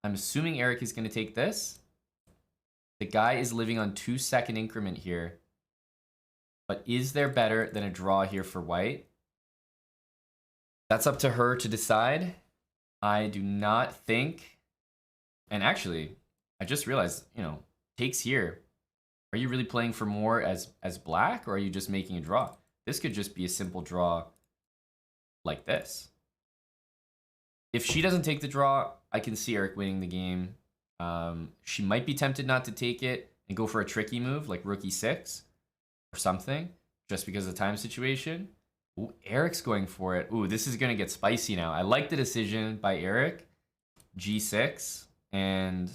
I'm assuming Eric is going to take this. The guy is living on 2-second increment here. But is there better than a draw here for white? That's up to her to decide. I do not think. And actually, I just realized, you know, takes here. Are you really playing for more as black, or are you just making a draw? This could just be a simple draw like this. If she doesn't take the draw, I can see Eric winning the game. She might be tempted not to take it and go for a tricky move like rook e6 or something, just because of the time situation. Ooh, Eric's going for it. Ooh, this is going to get spicy now. I like the decision by Eric. G6. And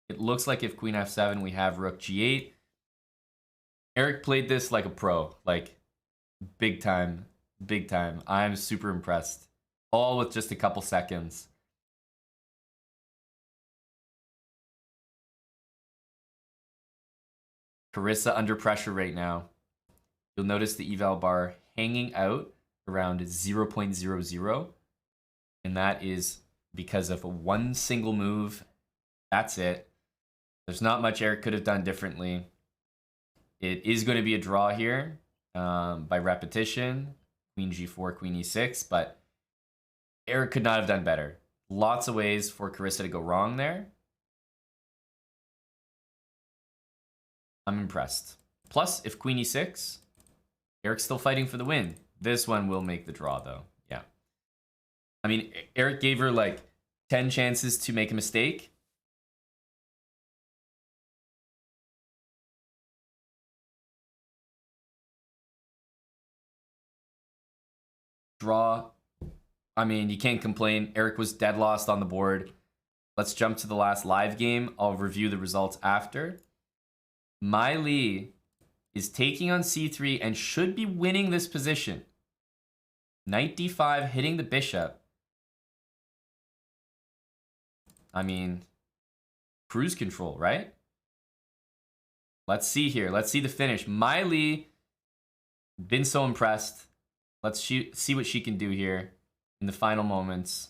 it looks like if queen f7, we have rook g8. Eric played this like a pro. Like, big time. Big time. I'm super impressed. All with just a couple seconds. Carissa under pressure right now. You'll notice the eval bar hanging out around 0.00. And that is because of one single move. That's it. There's not much Eric could have done differently. It is going to be a draw here by repetition. Queen g4, queen e6. But Eric could not have done better. Lots of ways for Carissa to go wrong there. I'm impressed. Plus, if queen e6, Eric's still fighting for the win. This one will make the draw, though. Yeah. I mean, Eric gave her like 10 chances to make a mistake. Draw. I mean, you can't complain. Eric was dead lost on the board. Let's jump to the last live game. I'll review the results after. Mai Li is taking on c3 and should be winning this position. Knight d5 hitting the bishop. I mean, cruise control, right? Let's see here. Let's see the finish. Mai Li, been so impressed. Let's see what she can do here in the final moments.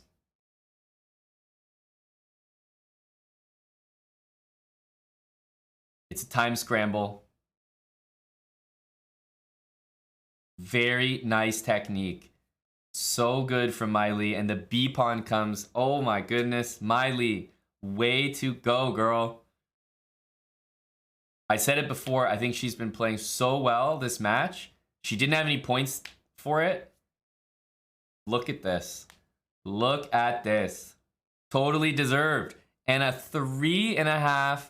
It's a time scramble. Very nice technique. So good from Mai Li. And the B pawn comes. Oh my goodness. Mai Li, way to go, girl. I said it before. I think she's been playing so well this match. She didn't have any points for it. Look at this. Look at this. Totally deserved. And a 3.5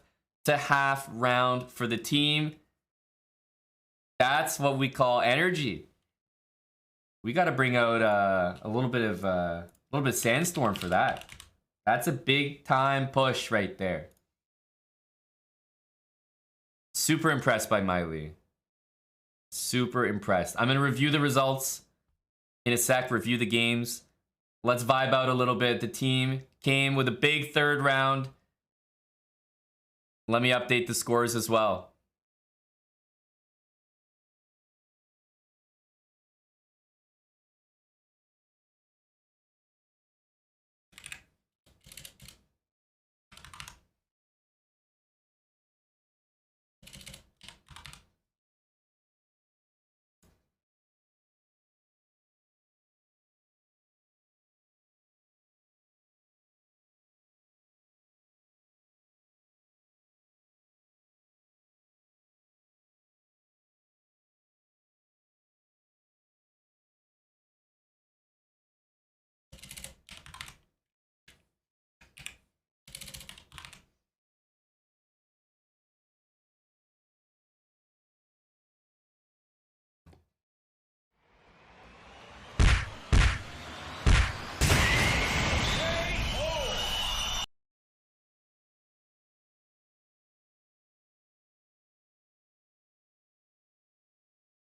to half round for the team. That's what we call energy. We got to bring out a little bit of sandstorm for that. That's a big time push right there. Super impressed by Mai Li. Super impressed. I'm going to review the results in a sec, review the games. Let's vibe out a little bit. The team came with a big third round. Let me update the scores as well.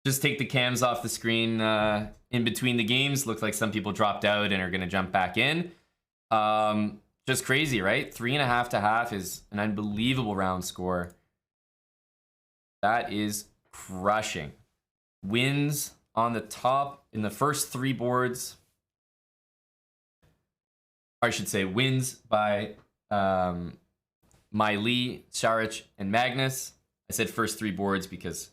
Just take the cams off the screen in between the games. Looks like some people dropped out and are going to jump back in. Just crazy, right? 3.5 to half is an unbelievable round score. That is crushing. Wins on the top in the first 3 boards. Or I should say wins by Mai Li, Saric, and Magnus. I said first 3 boards because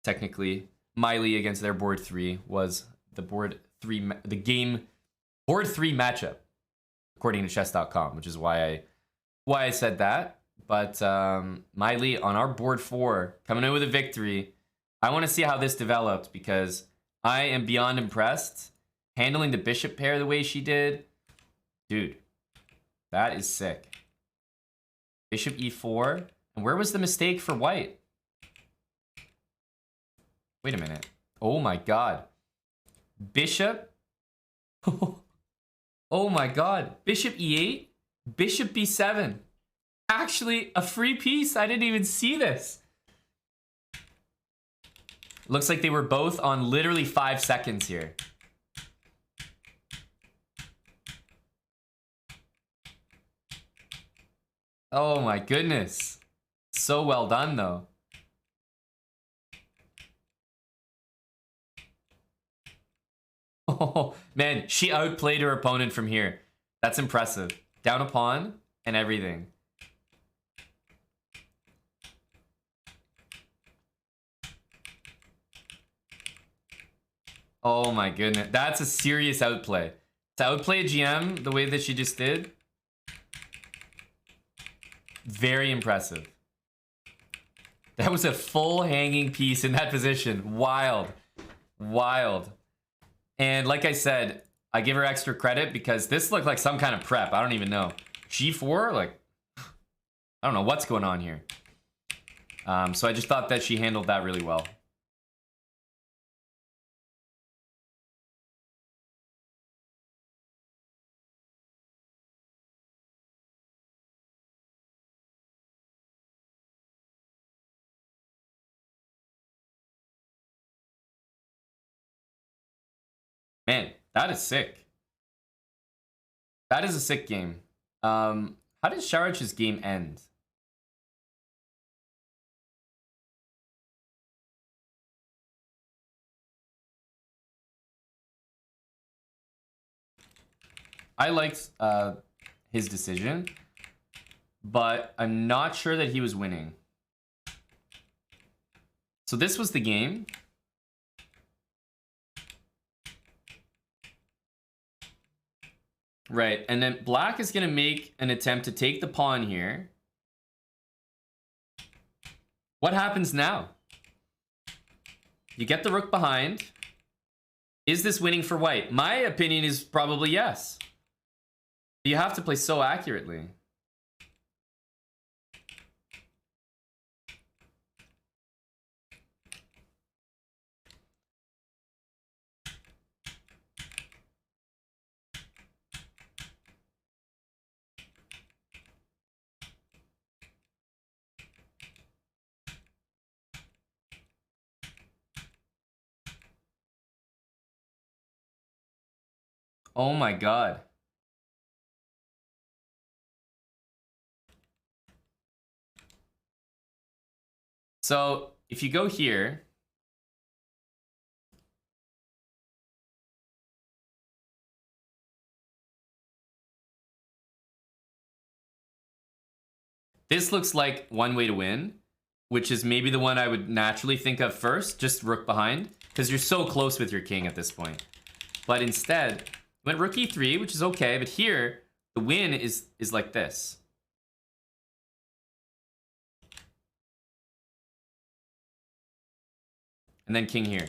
technically Mai Li against their board 3 was the board 3, the game board 3 matchup, according to chess.com, which is why I said that. But Mai Li on our board 4 coming in with a victory. I want to see how this developed because I am beyond impressed. Handling the bishop pair the way she did, dude, that is sick. Bishop e4, and where was the mistake for white? Wait a minute. Oh my god. Bishop. Oh my god. Bishop e8. Bishop b7. Actually, a free piece. I didn't even see this. Looks like they were both on literally 5 seconds here. Oh my goodness. So well done, though. Oh, man, she outplayed her opponent from here. That's impressive. Down a pawn and everything. Oh my goodness. That's a serious outplay. To outplay a GM the way that she just did, very impressive. That was a full hanging piece in that position. Wild. Wild. And like I said, I give her extra credit because this looked like some kind of prep. I don't even know. G4? Like, I don't know what's going on here. So I just thought that she handled that really well. Man, that is sick. That is a sick game. How did Sharich's game end? I liked his decision, but I'm not sure that he was winning. So this was the game. Right, and then black is going to make an attempt to take the pawn here. What happens now? You get the rook behind. Is this winning for white? My opinion is probably yes. You have to play so accurately. Oh my god. So if you go here, this looks like one way to win, which is maybe the one I would naturally think of first, just rook behind, because you're so close with your king at this point. But instead, went rook e3, which is okay, but here, the win is like this. And then king here.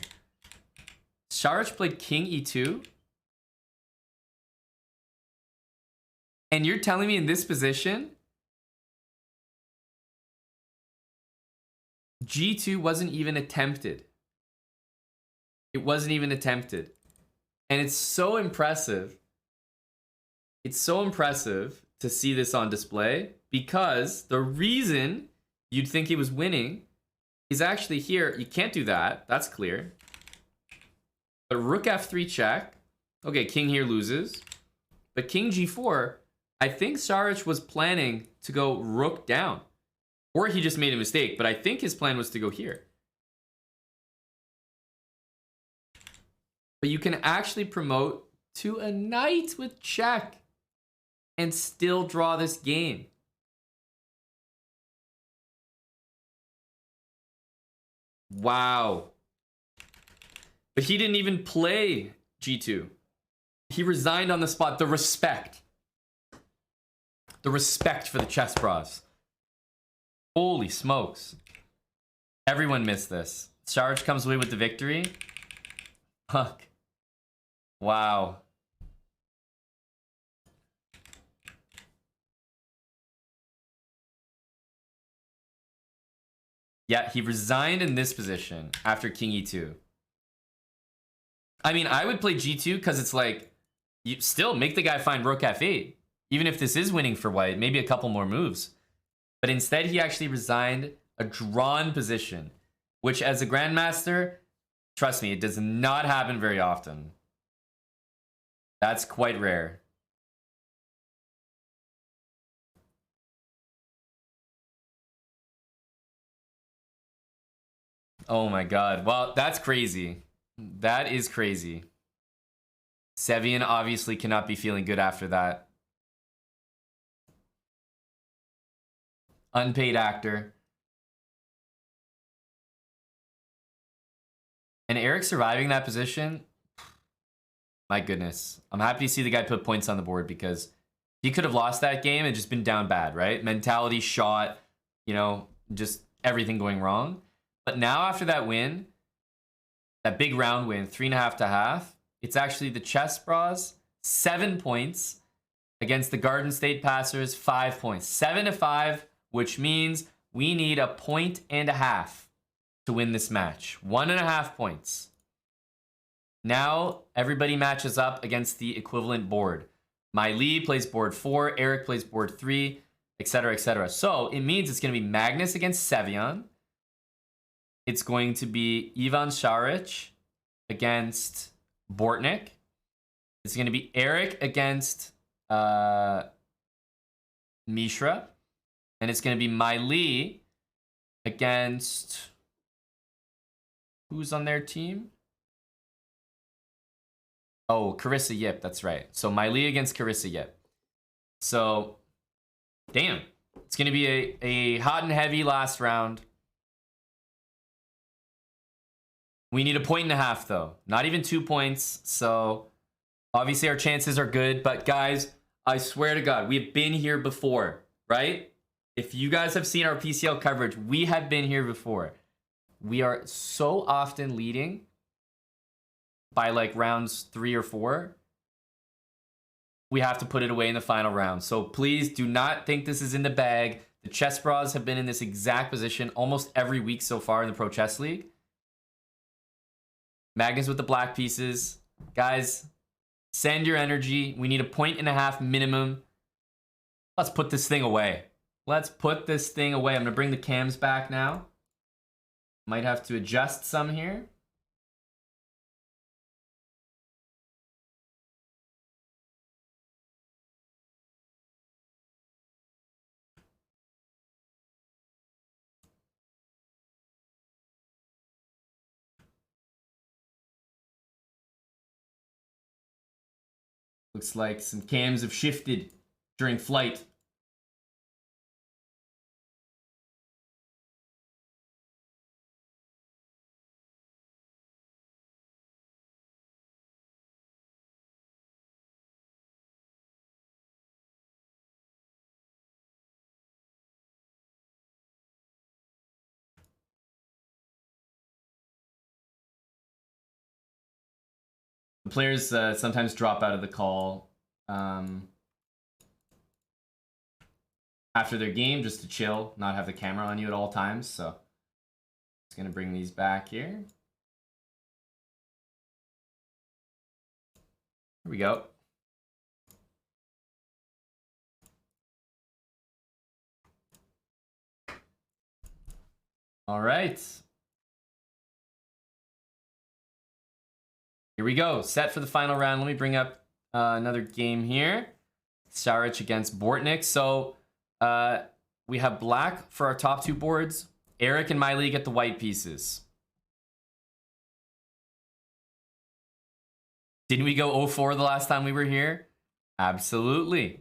Sharich played king e2. And you're telling me in this position, g2 wasn't even attempted. It wasn't even attempted. And it's so impressive. It's so impressive to see this on display because the reason you'd think he was winning is actually here. You can't do that. That's clear. But rook f3 check. Okay, king here loses. But king g4, I think Saric was planning to go rook down. Or he just made a mistake, but I think his plan was to go here. But you can actually promote to a knight with check and still draw this game. Wow. But he didn't even play g2. He resigned on the spot. The respect. The respect for the Chessbrahs. Holy smokes. Everyone missed this. Saric comes away with the victory. Fuck. Wow. Yeah, he resigned in this position after king e2. I mean, I would play g2 because it's like, you still make the guy find rook f8. Even if this is winning for white, maybe a couple more moves. But instead, he actually resigned a drawn position, which as a grandmaster, trust me, it does not happen very often. That's quite rare. Oh my god. Well, that's crazy. That is crazy. Sevian obviously cannot be feeling good after that. Unpaid actor. And Eric surviving that position, my goodness. I'm happy to see the guy put points on the board because he could have lost that game and just been down bad, right? Mentality shot, you know, just everything going wrong. But now after that win, that big round win, 3.5 to half, it's actually the Chessbrahs, 7 points against the Garden State Passers, 5 points. 7 to 5, which means we need 1.5 points to win this match. 1.5 points. Now everybody matches up against the equivalent board. My Lee plays board 4, Eric plays board 3, etc., etc. So it means it's going to be Magnus against Sevian. It's going to be Ivan Šarić against Bortnik. It's going to be Eric against Mishra. And it's going to be My Lee against... Who's on their team? Oh, Carissa Yip, that's right. So My Lee against Carissa Yip. So, damn. It's going to be a hot and heavy last round. We need 1.5 points, though. Not even 2 points. So, obviously our chances are good. But, guys, I swear to God, we've been here before, right? If you guys have seen our PCL coverage, we have been here before. We are so often leading by, like, rounds 3 or 4. We have to put it away in the final round. So, please do not think this is in the bag. The Chessbrahs have been in this exact position almost every week so far in the Pro Chess League. Magnus with the black pieces. Guys, send your energy. We need 1.5 points minimum. Let's put this thing away. Let's put this thing away. I'm going to bring the cams back now. Might have to adjust some here. Looks like some cams have shifted during flight. The players sometimes drop out of the call after their game just to chill, not have the camera on you at all times. So just gonna bring these back here. Here we go. All right. Here we go. Set for the final round. Let me bring up another game here. Šarić against Bortnik. So we have black for our top 2 boards. Eric and My Lee get the white pieces. Didn't we go 0-4 the last time we were here? Absolutely.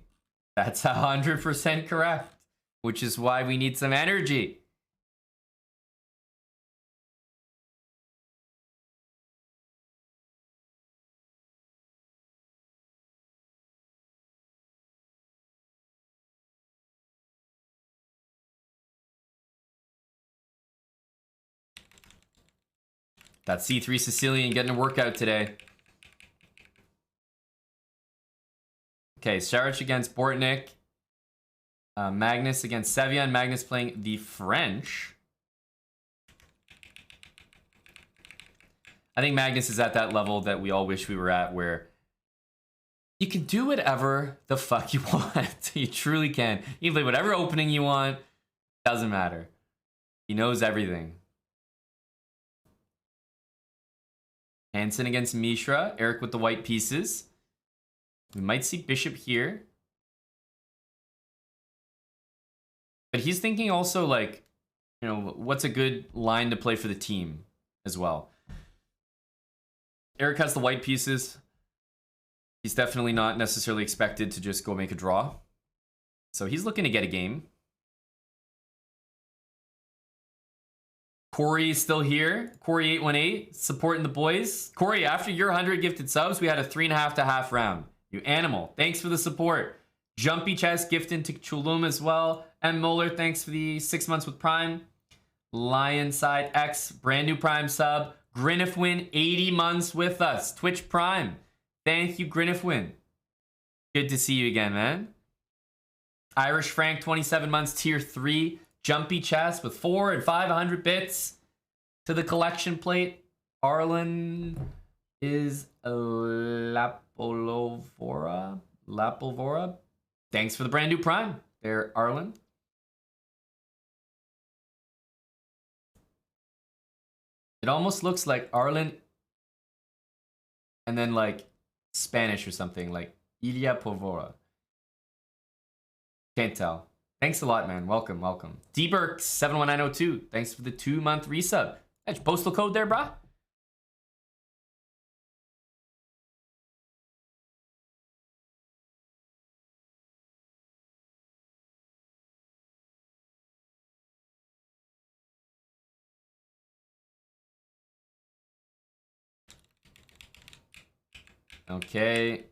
That's 100% correct. Which is why we need some energy. That C3 Sicilian getting a workout today. Okay, Šarić against Bortnik. Magnus against Sevian. Magnus playing the French. I think Magnus is at that level that we all wish we were at, where you can do whatever the fuck you want. You truly can. You can play whatever opening you want. Doesn't matter. He knows everything. Hansen against Mishra. Eric with the white pieces. We might see bishop here. But he's thinking also, like, you know, what's a good line to play for the team as well. Eric has the white pieces. He's definitely not necessarily expected to just go make a draw. So he's looking to get a game. Corey is still here. Corey818 supporting the boys. Corey, after your 100 gifted subs, we had a 3.5 to half round. You animal. Thanks for the support. Jumpy Chess gifting to Chulum as well. M. Moeller, thanks for the 6 months with Prime. Lionside X, brand new Prime sub. Grinnifwin, 80 months with us. Twitch Prime. Thank you, Grinnifwin. Good to see you again, man. Irish Frank, 27 months, tier 3. Jumpy Chess with 4 and 500 bits to the collection plate. Arlen is Lapolvora. Thanks for the brand new Prime there, Arlen. It almost looks like Arlen and then like Spanish or something, like Ilya Povora. Can't tell. Thanks a lot, man. Welcome, welcome. D-Burks71902. Thanks for the 2-month resub. That's postal code there, brah. Okay.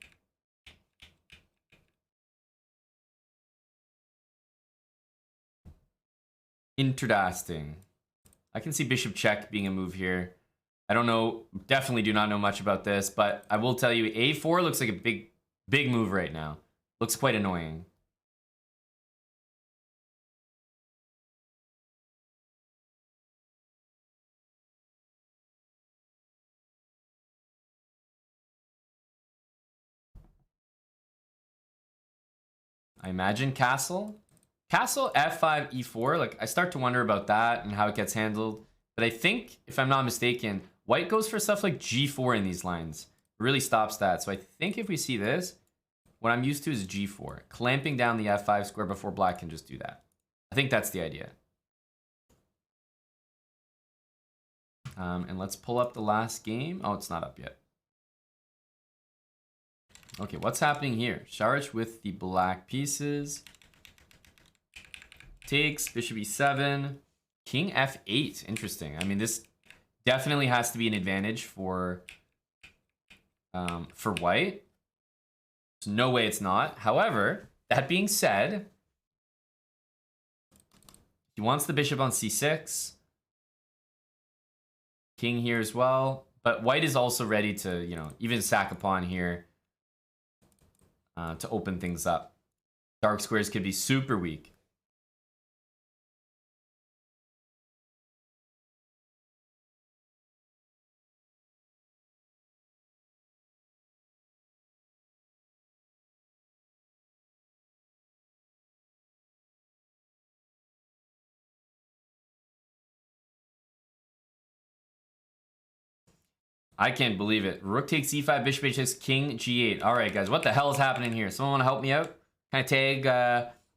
Interesting. I can see bishop check being a move here. I don't know, definitely do not know much about this, but I will tell you a4 looks like a big move right now. Looks quite annoying. I imagine castle. Castle f5 e4, like I start to wonder about that and how it gets handled. But I think, if I'm not mistaken, white goes for stuff like g4 in these lines. It really stops that. So I think if we see this, what I'm used to is g4. Clamping down the f5 square before black can just do that. I think that's the idea. And let's pull up the last game. Oh, it's not up yet. Okay, what's happening here? Sharich with the black pieces. Takes, bishop e7, king f8. Interesting. I mean, this definitely has to be an advantage for white. There's no way it's not. However, that being said, he wants the bishop on c6. King here as well. But white is also ready to, you know, even sack a pawn here to open things up. Dark squares could be super weak. I can't believe it. Rook takes e5, bishop h6, king g8. All right, guys, what the hell is happening here? Someone want to help me out? Can I tag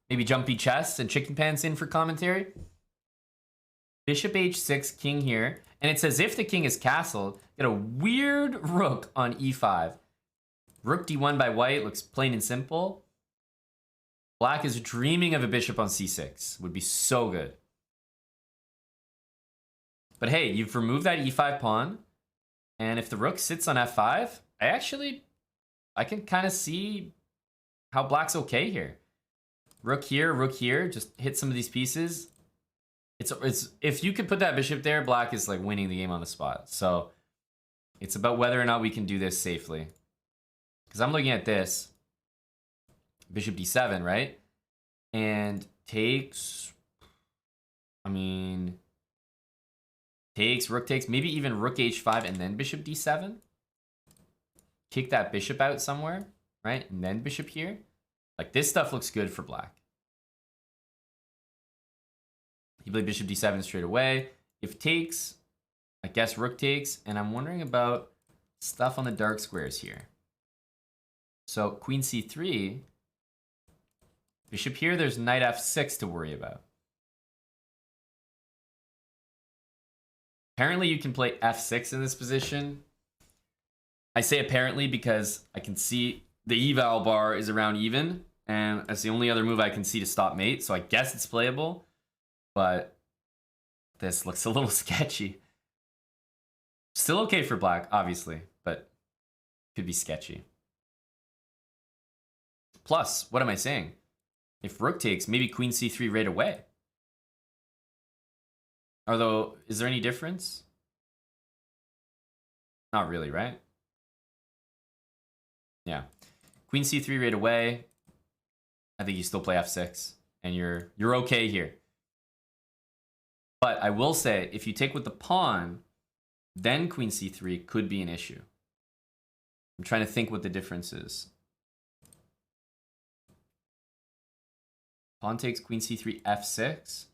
maybe Jumpy Chess and Chicken Pants in for commentary? Bishop h6, king here. And it's as if the king is castled. Get a weird rook on e5. Rook d1 by white looks plain and simple. Black is dreaming of a bishop on c6. Would be so good. But hey, you've removed that e5 pawn. And if the rook sits on f5, I can kind of see how black's okay here. Rook here, just hit some of these pieces. It's if you could put that bishop there, black is like winning the game on the spot. So it's about whether or not we can do this safely. Because I'm looking at this. Bishop d7, right? And takes, takes, rook takes, maybe even rook h5 and then bishop d7. Kick that bishop out somewhere, right? And then bishop here. Like, this stuff looks good for black. He played bishop d7 straight away. If takes, I guess rook takes. And I'm wondering about stuff on the dark squares here. So queen c3. Bishop here, there's knight f6 to worry about. Apparently you can play f6 in this position. I say apparently because I can see the eval bar is around even, and that's the only other move I can see to stop mate, so I guess it's playable, but this looks a little sketchy. Still okay for black, obviously, but could be sketchy. Plus, what am I saying? If rook takes, maybe queen c3 right away. Although, is there any difference? Not really, right? Yeah. Queen c3 right away. I think you still play f6, and you're okay here. But I will say, if you take with the pawn, then queen c3 could be an issue. I'm trying to think what the difference is. Pawn takes queen c3, f6.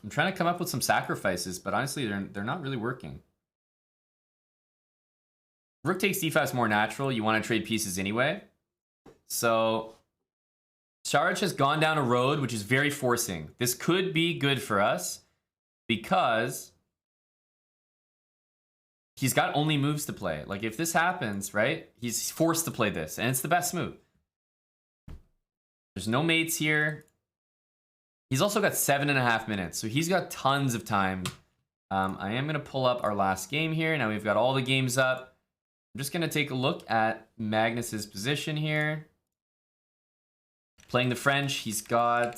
I'm trying to come up with some sacrifices, but honestly, they're not really working. Rook takes d5 is more natural. You want to trade pieces anyway. So Sarge has gone down a road which is very forcing. This could be good for us because he's got only moves to play. Like if this happens, right, he's forced to play this, and it's the best move. There's no mates here. He's also got 7.5 minutes, so he's got tons of time. I am going to pull up our last game here. Now we've got all the games up. I'm just going to take a look at Magnus's position here. Playing the French, he's got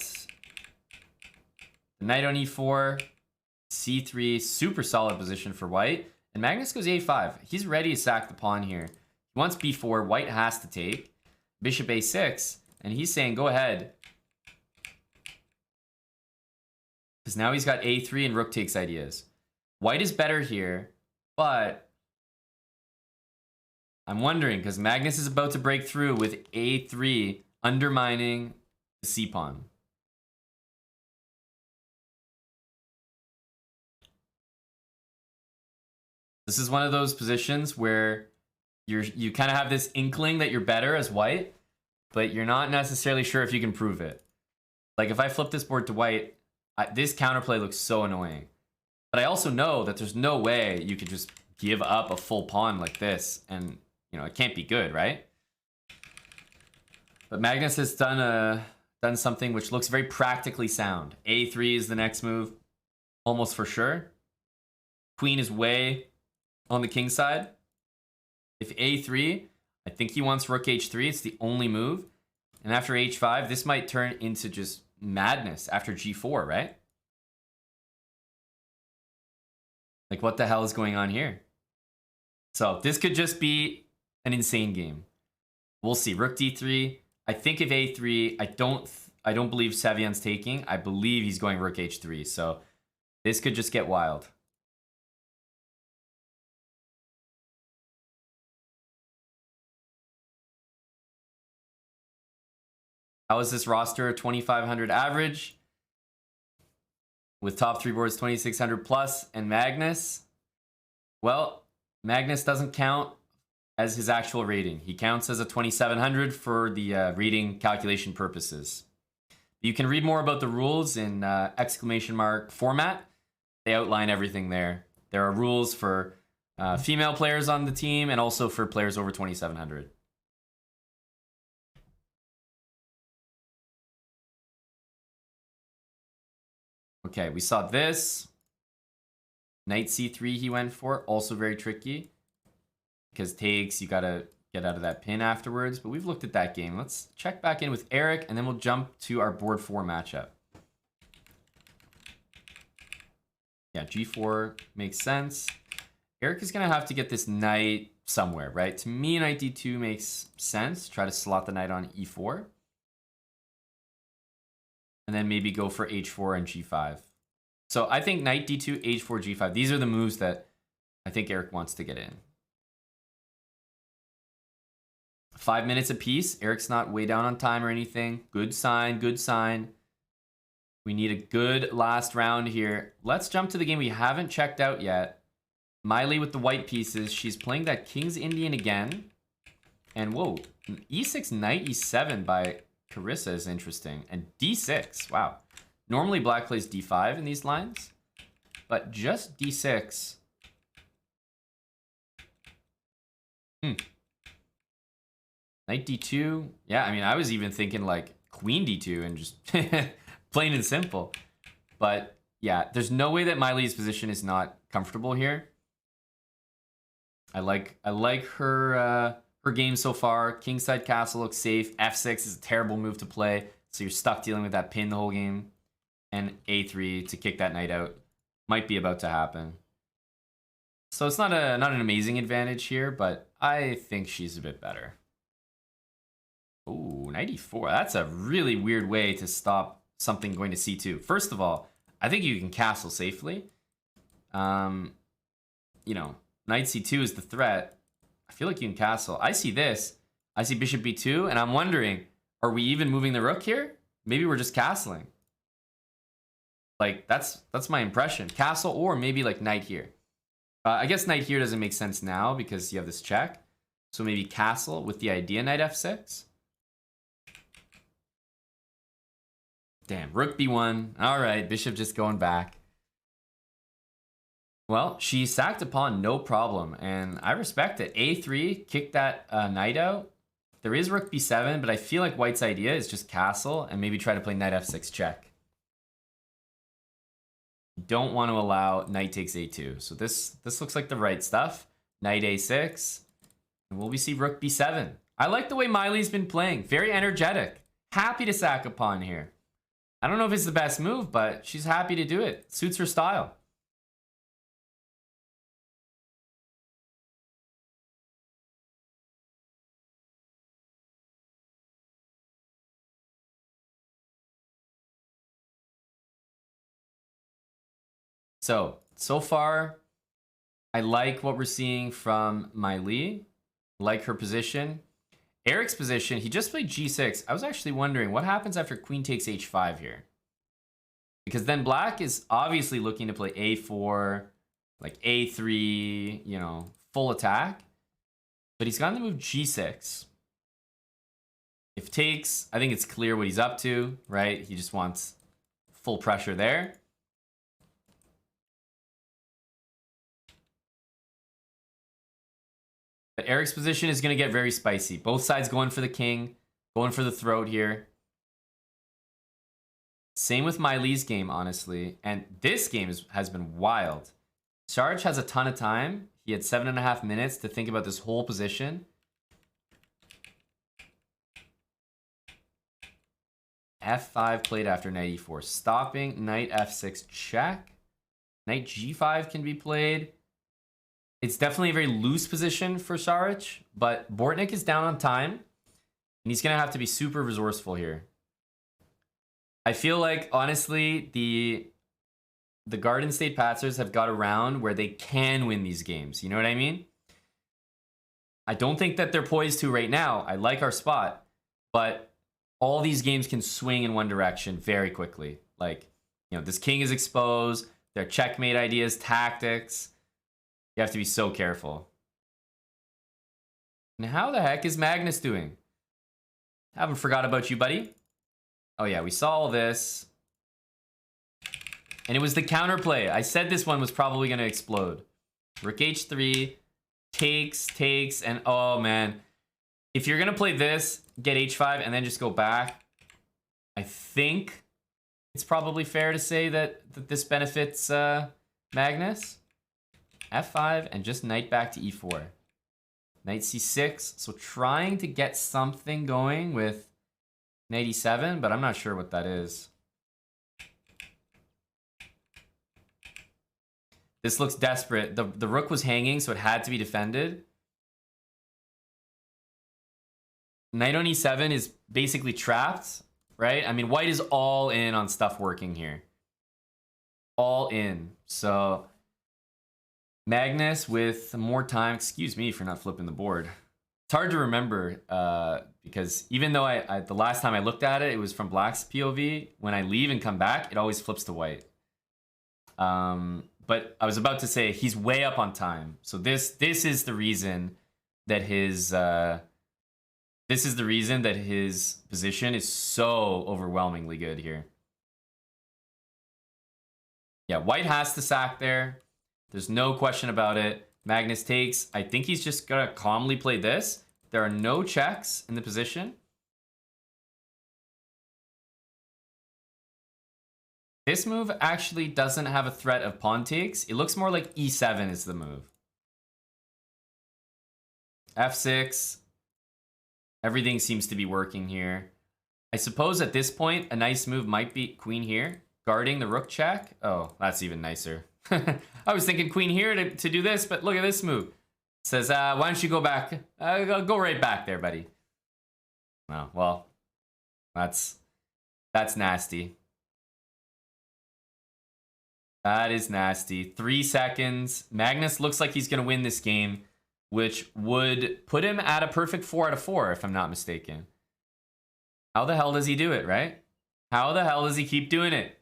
the knight on e4, c3, super solid position for white. And Magnus goes a5. He's ready to sack the pawn here. He wants b4. White has to take. Bishop a6. And he's saying, go ahead. Because now he's got a3 and rook takes ideas. White is better here, but I'm wondering, because Magnus is about to break through with a3 undermining the c-pawn. This is one of those positions where you kind of have this inkling that you're better as white, but you're not necessarily sure if you can prove it. Like if I flip this board to white, this counterplay looks so annoying. But I also know that there's no way you could just give up a full pawn like this, and you know it can't be good, right? But Magnus has done something which looks very practically sound. A3 is the next move, almost for sure. Queen is way on the king side. If a3, I think he wants rook h3. It's the only move. And after h5, this might turn into just madness after g4, right? Like, what the hell is going on here? So this could just be an insane game. We'll see. Rook d3. I think if a3, I don't believe Savian's taking. I believe he's going rook h3. So this could just get wild. How is this roster? 2,500 average with top 3 boards 2,600 plus and Magnus. Well, Magnus doesn't count as his actual rating. He counts as a 2,700 for the rating calculation purposes. You can read more about the rules in exclamation mark format. They outline everything there. There are rules for female players on the team and also for players over 2,700. Okay, we saw this. Knight c3 he went for, also very tricky. Because takes, you gotta get out of that pin afterwards. But we've looked at that game. Let's check back in with Eric, and then we'll jump to our board 4 matchup. Yeah, g4 makes sense. Eric is gonna have to get this knight somewhere, right? To me, knight d2 makes sense. Try to slot the knight on e4. And then maybe go for h4 and g5. So I think knight d2, h4, g5. These are the moves that I think Eric wants to get in. 5 minutes apiece. Eric's not way down on time or anything. Good sign, good sign. We need a good last round here. Let's jump to the game we haven't checked out yet. Miley with the white pieces. She's playing that King's Indian again. And whoa, e6, knight e7 by Carissa is interesting. And d6, wow. Normally black plays d5 in these lines, but just d6. Knight d2. Yeah, I mean, I was even thinking like queen d2 and just plain and simple. But yeah, there's no way that Miley's position is not comfortable here. I like her her game so far. Kingside castle looks safe. f6 is a terrible move to play, so you're stuck dealing with that pin the whole game. And a3 to kick that knight out might be about to happen. So it's not an amazing advantage here, but I think she's a bit better. Ooh, 94. That's a really weird way to stop something going to c2. First of all, I think you can castle safely. You know, knight c2 is the threat. I feel like you can castle. I see this. I see bishop b2, and I'm wondering, are we even moving the rook here? Maybe we're just castling. Like, that's my impression. Castle or maybe like knight here. I guess knight here doesn't make sense now because you have this check. So maybe castle with the idea knight f6. Damn, rook b1. All right, bishop just going back. Well, she sacked a pawn, no problem, and I respect it. a3, kick that knight out. There is rook b7, but I feel like white's idea is just castle and maybe try to play knight f6 check. Don't want to allow knight takes a2. So this looks like the right stuff. Knight a6, and will we see rook b7? I like the way Miley's been playing. Very energetic. Happy to sack a pawn here. I don't know if it's the best move, but she's happy to do it. Suits her style. So far, I like what we're seeing from Miley. Like her position. Eric's position, he just played g6. I was actually wondering what happens after queen takes h5 here. Because then black is obviously looking to play a4, like a3, you know, full attack. But he's gotten to move g6. If takes, I think it's clear what he's up to, right? He just wants full pressure there. But Eric's position is going to get very spicy. Both sides going for the king, going for the throat here. Same with Miley's game, honestly. And this game has been wild. Sarge has a ton of time. He had 7.5 minutes to think about this whole position. f5 played after knight e4. Stopping, knight f6 check. Knight g5 can be played. It's definitely a very loose position for Saric, but Bortnik is down on time, and he's going to have to be super resourceful here. I feel like, honestly, the Garden State Patzers have got around where they can win these games. You know what I mean? I don't think that they're poised to right now. I like our spot, but all these games can swing in one direction very quickly. Like, you know, this king is exposed, their checkmate ideas, tactics. You have to be so careful. And how the heck is Magnus doing? Haven't forgot about you, buddy. Oh yeah, we saw all this. And it was the counterplay. I said this one was probably going to explode. Rook h3, takes, and oh man. If you're going to play this, get h5, and then just go back, I think it's probably fair to say that this benefits Magnus. f5 and just knight back to e4. Knight c6. So trying to get something going with knight e7, but I'm not sure what that is. This looks desperate. The rook was hanging, so it had to be defended. Knight on e7 is basically trapped, right? I mean, white is all in on stuff working here. All in. So Magnus with more time. Excuse me for not flipping the board. It's hard to remember because even though the last time I looked at it, it was from black's POV. When I leave and come back, it always flips to white. But I was about to say he's way up on time. So this is the reason that his position is so overwhelmingly good here. Yeah, white has to sack there. There's no question about it. Magnus takes. I think he's just gonna calmly play this. There are no checks in the position. This move actually doesn't have a threat of pawn takes. It looks more like e7 is the move. f6. Everything seems to be working here. I suppose at this point, a nice move might be queen here. Guarding the rook check. Oh, that's even nicer. I was thinking queen here to do this, but look at this move. It says, why don't you go back? Go right back there, buddy. Oh, well, that's nasty. That is nasty. 3 seconds. Magnus looks like he's going to win this game, which would put him at a perfect 4 out of 4, if I'm not mistaken. How the hell does he do it, right? How the hell does he keep doing it?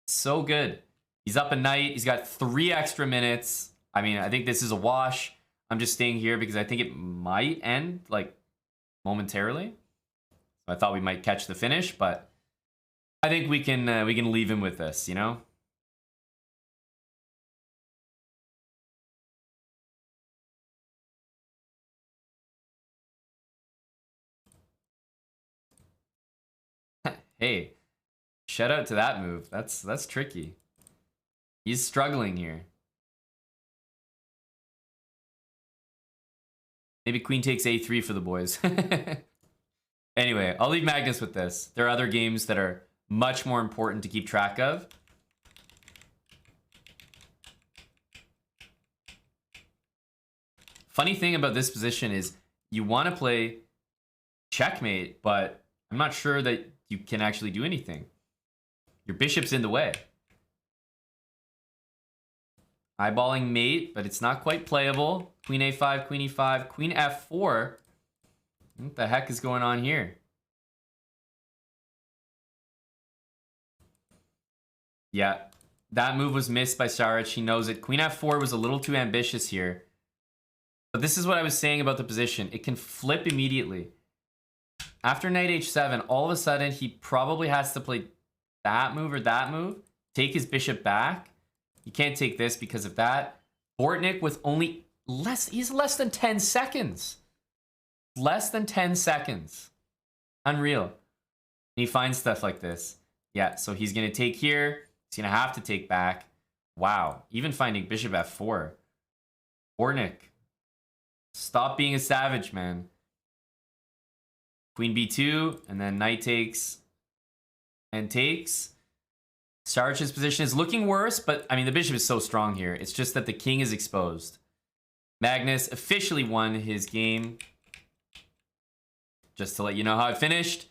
So good. He's up a knight. He's got 3 extra minutes. I mean, I think this is a wash. I'm just staying here because I think it might end, like, momentarily. I thought we might catch the finish, but I think we can leave him with this, you know? Hey, shout out to that move. That's tricky. He's struggling here. Maybe queen takes a3 for the boys. Anyway, I'll leave Magnus with this. There are other games that are much more important to keep track of. Funny thing about this position is you want to play checkmate, but I'm not sure that you can actually do anything. Your bishop's in the way. Eyeballing mate, but it's not quite playable. Queen a5, queen e5, queen f4. What the heck is going on here? Yeah, that move was missed by Saric. He knows it. Queen f4 was a little too ambitious here. But this is what I was saying about the position. It can flip immediately. After knight h7, all of a sudden, he probably has to play that move or that move. Take his bishop back. You can't take this because of that. Bortnick with only he's less than 10 seconds. Less than 10 seconds. Unreal. And he finds stuff like this. Yeah, so he's going to take here. He's going to have to take back. Wow. Even finding bishop f4. Bortnick. Stop being a savage, man. Queen b2, and then knight takes and takes. Saric's position is looking worse, but I mean, the bishop is so strong here. It's just that the king is exposed. Magnus officially won his game. Just to let you know how it finished.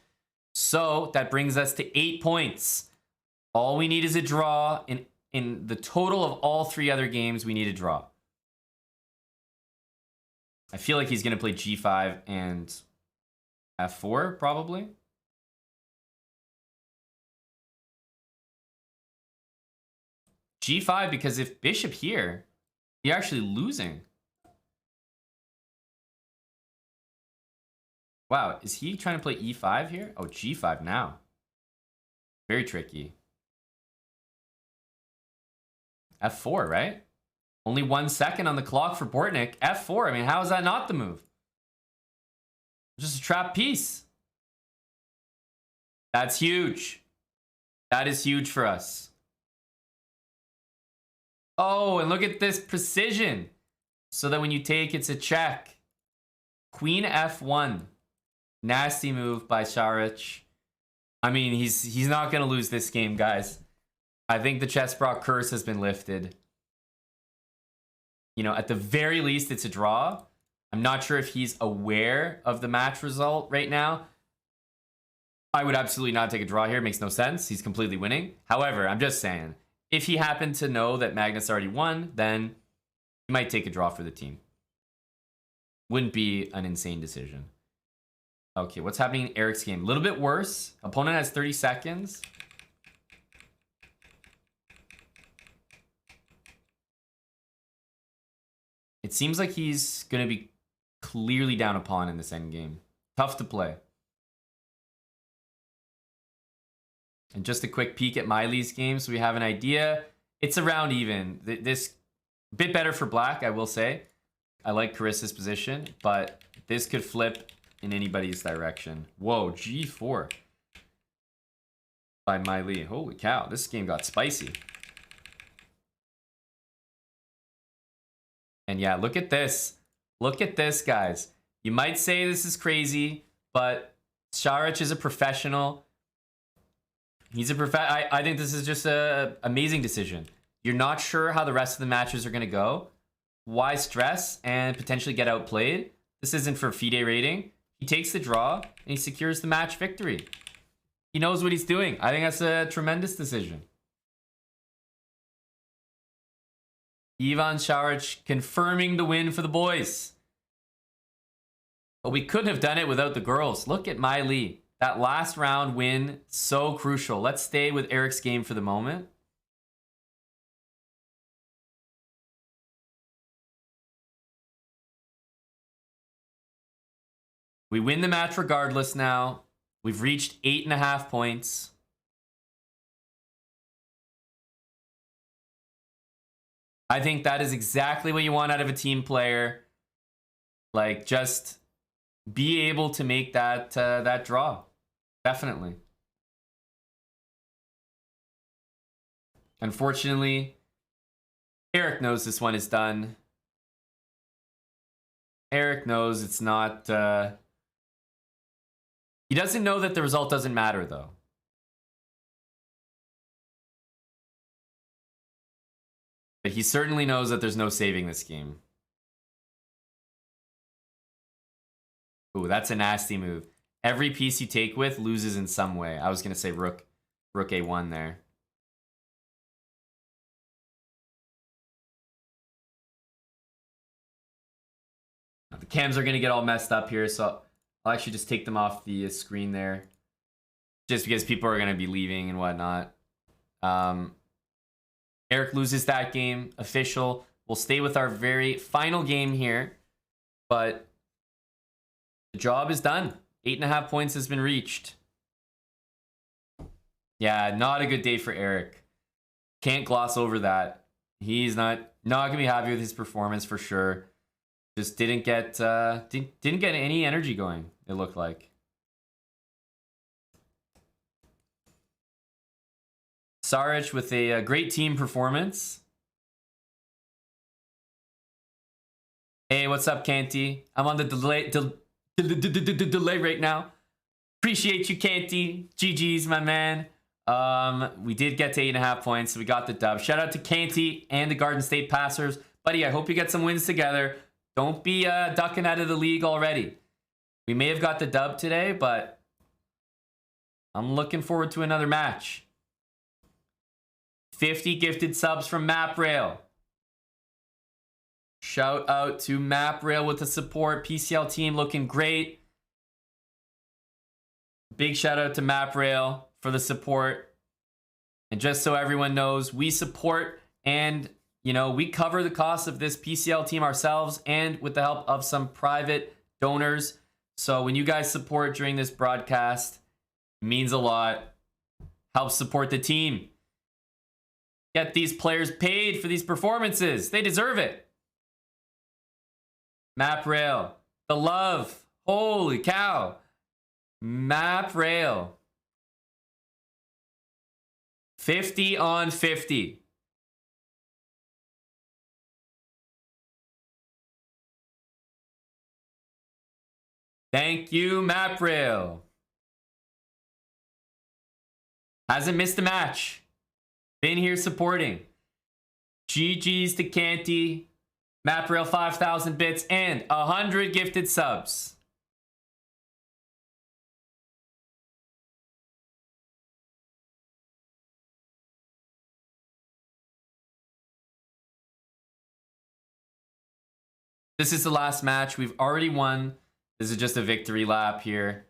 So that brings us to 8 points. All we need is a draw. In the total of all 3 other games, we need a draw. I feel like he's going to play g5 and f4, probably. G5, because if bishop here, you're actually losing. Wow, is he trying to play e5 here? Oh, g5 now. Very tricky. f4, right? Only 1 second on the clock for Bortnick. f4, I mean, how is that not the move? Just a trap piece. That's huge. That is huge for us. Oh, and look at this precision. So that when you take, it's a check. Queen f1. Nasty move by Saric. I mean, he's not going to lose this game, guys. I think the Chessbrahs curse has been lifted. You know, at the very least, it's a draw. I'm not sure if he's aware of the match result right now. I would absolutely not take a draw here. It makes no sense. He's completely winning. However, I'm just saying, if he happened to know that Magnus already won, then he might take a draw for the team. Wouldn't be an insane decision. Okay, what's happening in Eric's game? A little bit worse. Opponent has 30 seconds. It seems like he's going to be clearly down a pawn in this endgame. Tough to play. And just a quick peek at Miley's game so we have an idea. It's around even. This bit better for black, I will say. I like Carissa's position, but this could flip in anybody's direction. Whoa, G4 by Mai Li. Holy cow, this game got spicy. And yeah, look at this. Look at this, guys. You might say this is crazy, but Saric is a professional. He's a I think this is just a amazing decision. You're not sure how the rest of the matches are going to go. Why stress and potentially get outplayed? This isn't for FIDE rating. He takes the draw and he secures the match victory. He knows what he's doing. I think that's a tremendous decision. Ivan Saric confirming the win for the boys. But we couldn't have done it without the girls. Look at Mai Li. That last round win, so crucial. Let's stay with Eric's game for the moment. We win the match regardless now. We've reached 8.5 points. I think that is exactly what you want out of a team player. Like, just be able to make that that draw. Definitely. Unfortunately, Eric knows this one is done. Eric knows it's not... He doesn't know that the result doesn't matter, though. But he certainly knows that there's no saving this game. Ooh, that's a nasty move. Every piece you take with loses in some way. I was going to say rook A1 there. The cams are going to get all messed up here, so I'll actually just take them off the screen there. Just because people are going to be leaving and whatnot. Eric loses that game. Official. We'll stay with our very final game here. But the job is done. 8.5 points has been reached. Yeah, not a good day for Eric. Can't gloss over that. He's not going to be happy with his performance for sure. Just didn't get any energy going, it looked like. Saric with a great team performance. Hey, what's up, Canty? I'm on the delay right now. Appreciate you, Canty. GG's, my man. We did get to 8.5 points, so we got the dub. Shout out to Canty and the Garden State Passers. Buddy, I hope you get some wins together. Don't be ducking out of the league already. We may have got the dub today, but I'm looking forward to another match. 50 gifted subs from MapRail. Shout out to MapRail with the support. PCL team looking great. Big shout out to MapRail for the support. And just so everyone knows, we support and, you know, we cover the cost of this PCL team ourselves and with the help of some private donors. So when you guys support during this broadcast, it means a lot. Helps support the team. Get these players paid for these performances. They deserve it. MapRail. The love. Holy cow. MapRail. 50 on 50. Thank you, MapRail. Hasn't missed a match. Been here supporting. GG's to Canty. MapRail 5,000 bits and 100 gifted subs. This is the last match. We've already won. This is just a victory lap here.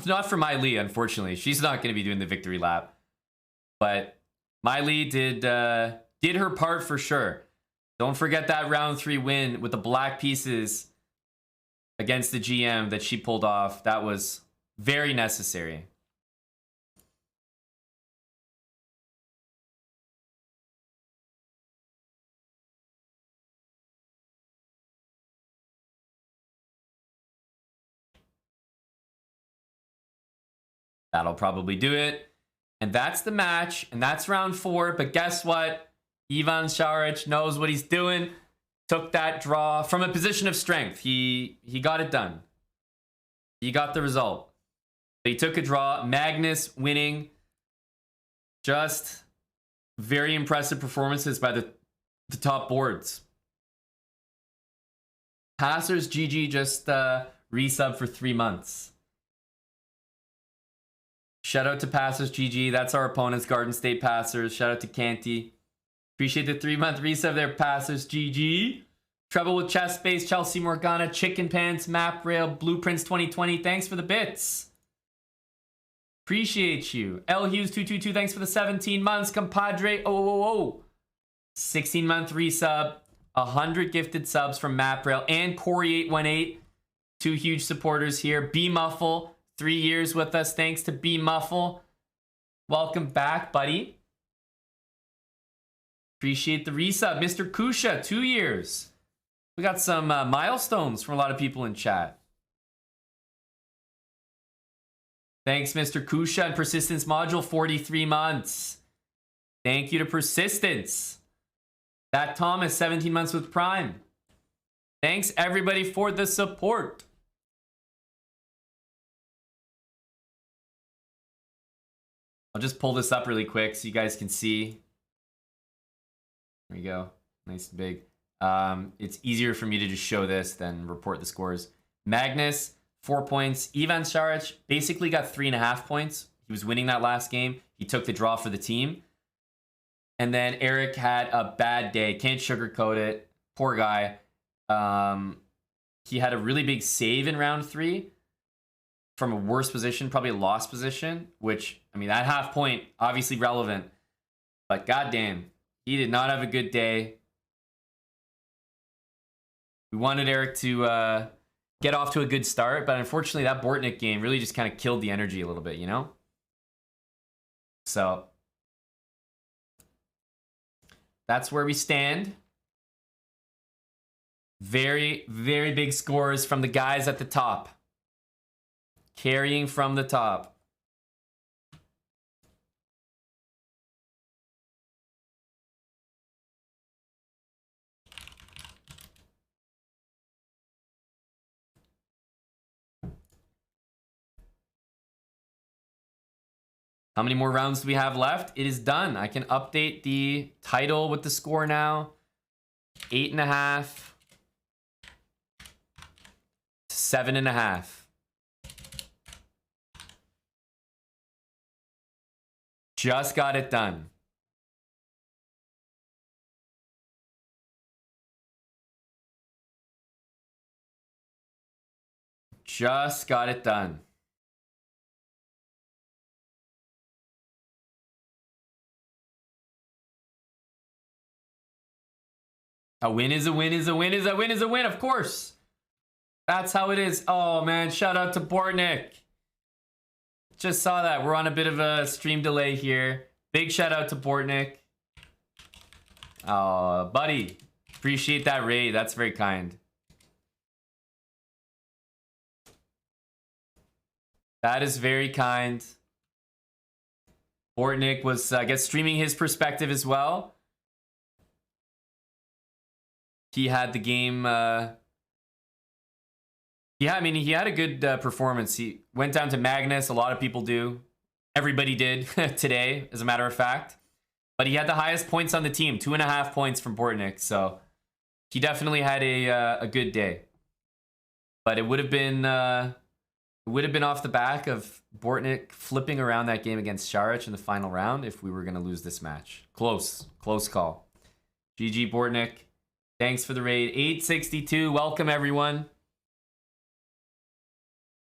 not for Mai Li, unfortunately. She's not going to be doing the victory lap. But Mai Li did her part for sure. Don't forget that round 3 win with the black pieces against the GM that she pulled off. That was very necessary. That'll probably do it. And that's the match. And that's round 4. But guess what? Ivan Šarić knows what he's doing. Took that draw from a position of strength. He got it done. He got the result. He took a draw. Magnus winning. Just very impressive performances by the top boards. Passers GG just resub for 3 months. Shout out to Passers GG. That's our opponents, Garden State Passers. Shout out to Canty. Appreciate the 3-month resub there, Passers GG. Trouble with Chess Space, Chelsea Morgana, Chicken Pants, Map Rail, Blueprints 2020. Thanks for the bits. Appreciate you. L Hughes 222. Thanks for the 17 months, compadre. 16-month resub. 100 gifted subs from MapRail and Corey818. 2 huge supporters here. B Muffle, 3 years with us. Thanks to B Muffle. Welcome back, buddy. Appreciate the resub. Mr. Kusha, 2 years. We got some milestones from a lot of people in chat. Thanks, Mr. Kusha. And Persistence Module, 43 months. Thank you to Persistence. That Thomas, 17 months with Prime. Thanks, everybody, for the support. I'll just pull this up really quick so you guys can see. There we go. Nice and big. It's easier for me to just show this than report the scores. Magnus, 4 points. Ivan Šarić basically got 3.5 points. He was winning that last game. He took the draw for the team. And then Eric had a bad day. Can't sugarcoat it. Poor guy. He had a really big save in round 3 from a worse position, probably a lost position, which, I mean, that half point, obviously relevant. But goddamn, he did not have a good day. We wanted Eric to get off to a good start, but unfortunately that Bortnick game really just kind of killed the energy a little bit, you know? So that's where we stand. Very, very big scores from the guys at the top. Carrying from the top. How many more rounds do we have left? It is done. I can update the title with the score now. 8.5 to 7.5. Just got it done. Just got it done. A win is a win is a win is a win is a win, of course. That's how it is. Oh, man. Shout out to Bortnick. Just saw that. We're on a bit of a stream delay here. Big shout out to Bortnick. Oh, buddy. Appreciate that raid. That's very kind. That is very kind. Bortnick was, I guess, streaming his perspective as well. He had the game. Yeah, I mean, he had a good performance. He went down to Magnus. A lot of people do. Everybody did today, as a matter of fact. But he had the highest points on the team, 2.5 points from Bortnick. So he definitely had a good day. But it would have been off the back of Bortnick flipping around that game against Šarić in the final round if we were going to lose this match. Close call. GG Bortnick. Thanks for the raid. 862. Welcome, everyone.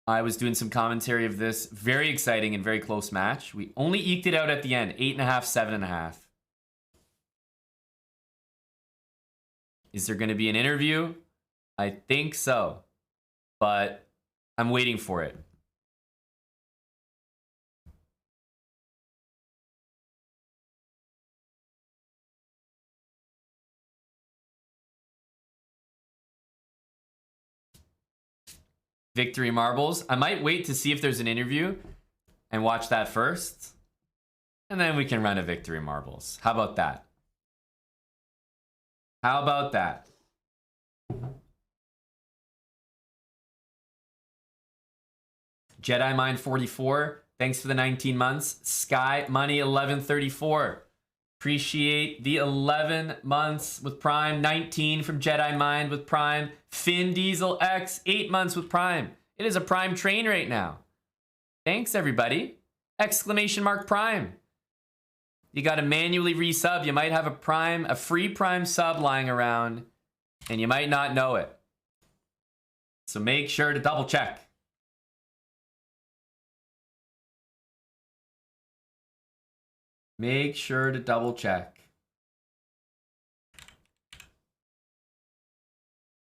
I was doing some commentary of this. Very exciting and very close match. We only eked it out at the end. 8.5, 7.5. Is there going to be an interview? I think so. But I'm waiting for it. Victory marbles. I might wait to see if there's an interview. and watch that first. And then we can run a victory marbles. How about that? How about that? Jedi Mind 44, thanks for the 19 months. Sky Money 1134. Appreciate the 11 months with Prime. 19 from Jedi Mind with Prime. Finn Diesel X, 8 months with Prime. It is a Prime train right now. Thanks, everybody. Exclamation mark Prime. You got to manually resub. You might have a free Prime sub lying around, and you might not know it. So make sure to double check. Make sure to double check.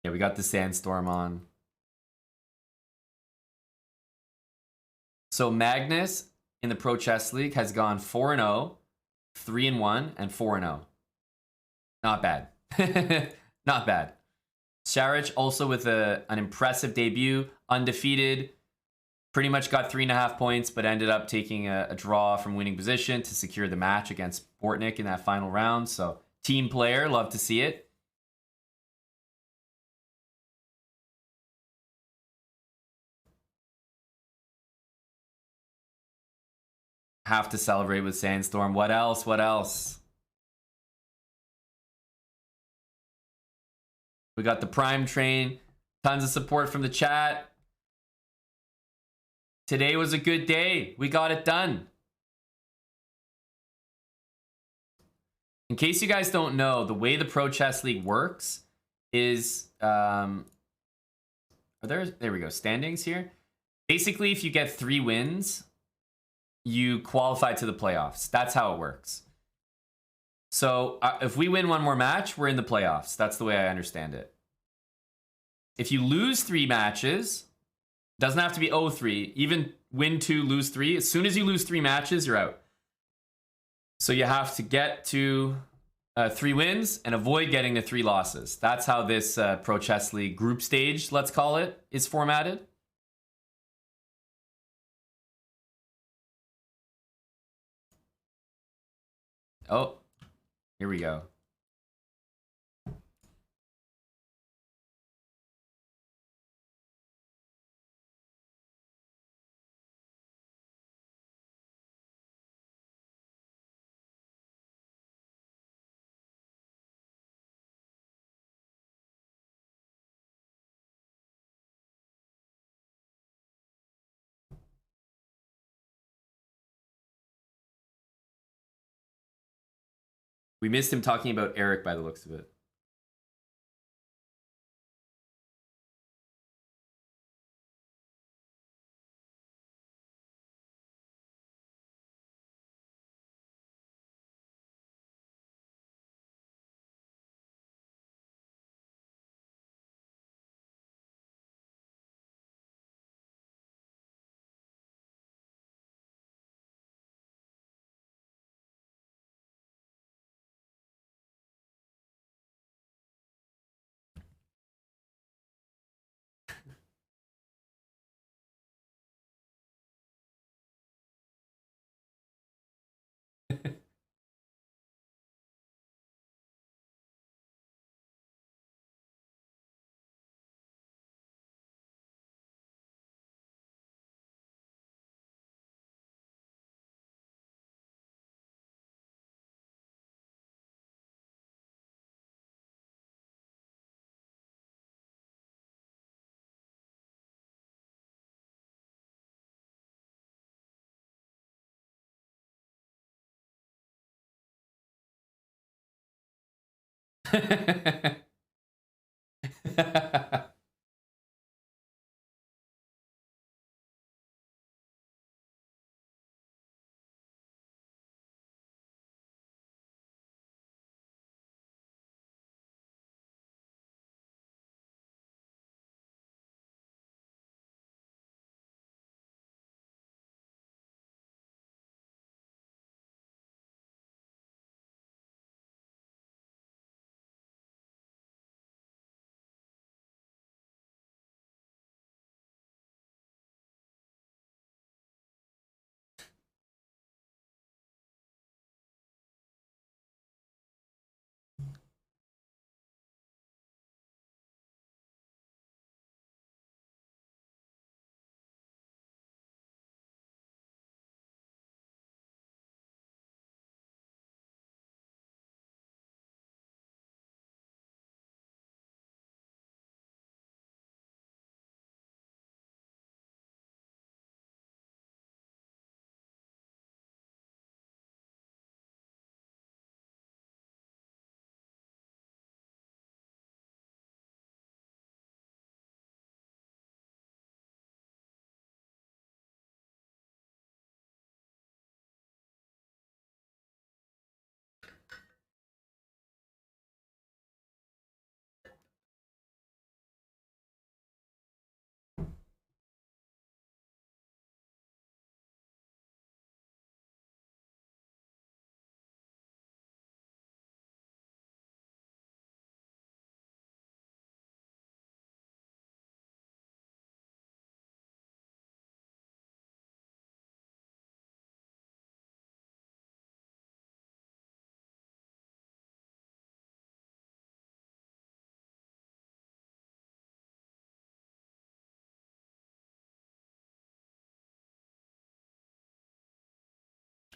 Yeah, we got the Sandstorm on. So Magnus in the Pro Chess League has gone 4-0, 3-1, and 4-0. Not bad. Not bad. Saric also with an impressive debut, undefeated. Pretty much got 3.5 points, but ended up taking a draw from winning position to secure the match against Bortnick in that final round. So team player, love to see it. Have to celebrate with Sandstorm. What else? What else? We got the Prime train. Tons of support from the chat. Today was a good day. We got it done. In case you guys don't know, the way the Pro Chess League works is... there we go. Standings here. Basically, if you get 3 wins, you qualify to the playoffs. That's how it works. So if we win one more match, we're in the playoffs. That's the way I understand it. If you lose 3 matches, doesn't have to be 0-3, even win 2, lose 3. As soon as you lose 3 matches, you're out. So you have to get to 3 wins and avoid getting to 3 losses. That's how this Pro Chess League group stage, let's call it, is formatted. Oh, here we go. We missed him talking about Eric by the looks of it.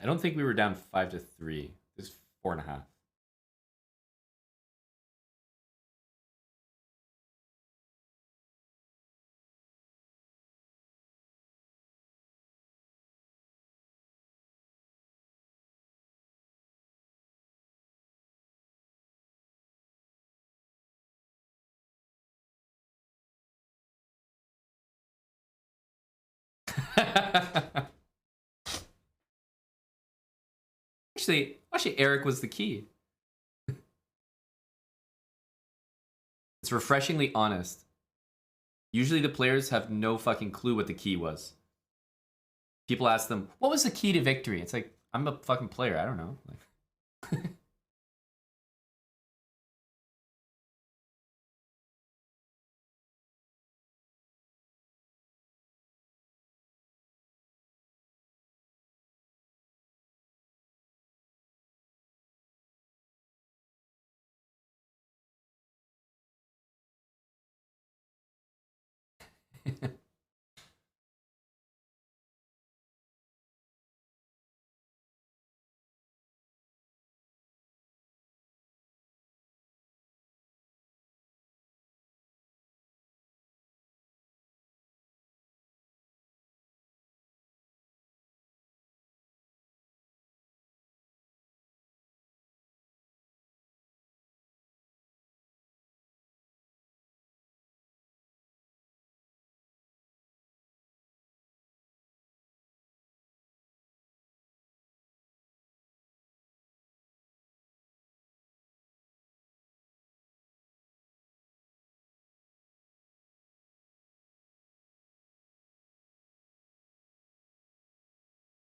I don't think we were down 5-3. It was 4.5. Actually, Eric was the key. It's refreshingly honest. Usually the players have no fucking clue what the key was. People ask them, what was the key to victory? It's like, I'm a fucking player. I don't know. Like...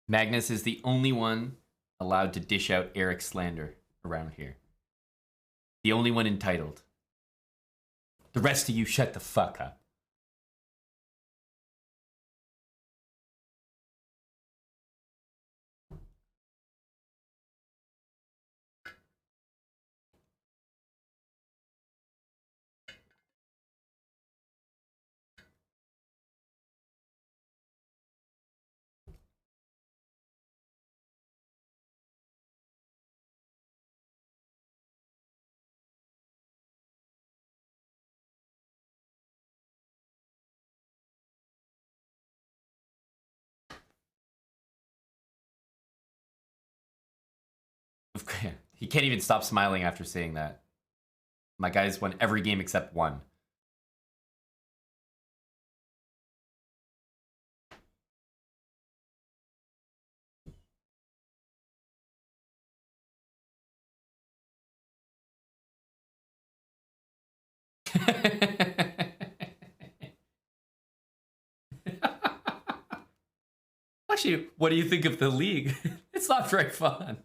Magnus is the only one allowed to dish out Eric slander around here. The only one entitled. The rest of you shut the fuck up. He can't even stop smiling after saying that. My guys won every game except one. Actually, what do you think of the league? It's not very fun.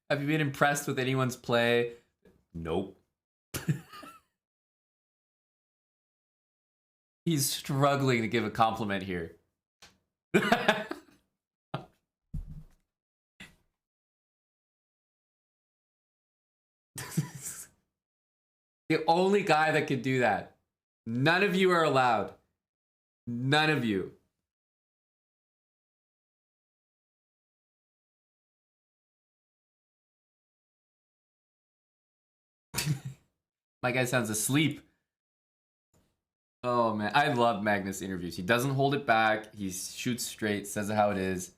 Have you been impressed with anyone's play? Nope. He's struggling to give a compliment here. The only guy that could do that. None of you are allowed. None of you. My guy sounds asleep. Oh man, I love Magnus interviews. He doesn't hold it back. He shoots straight, says it how it is,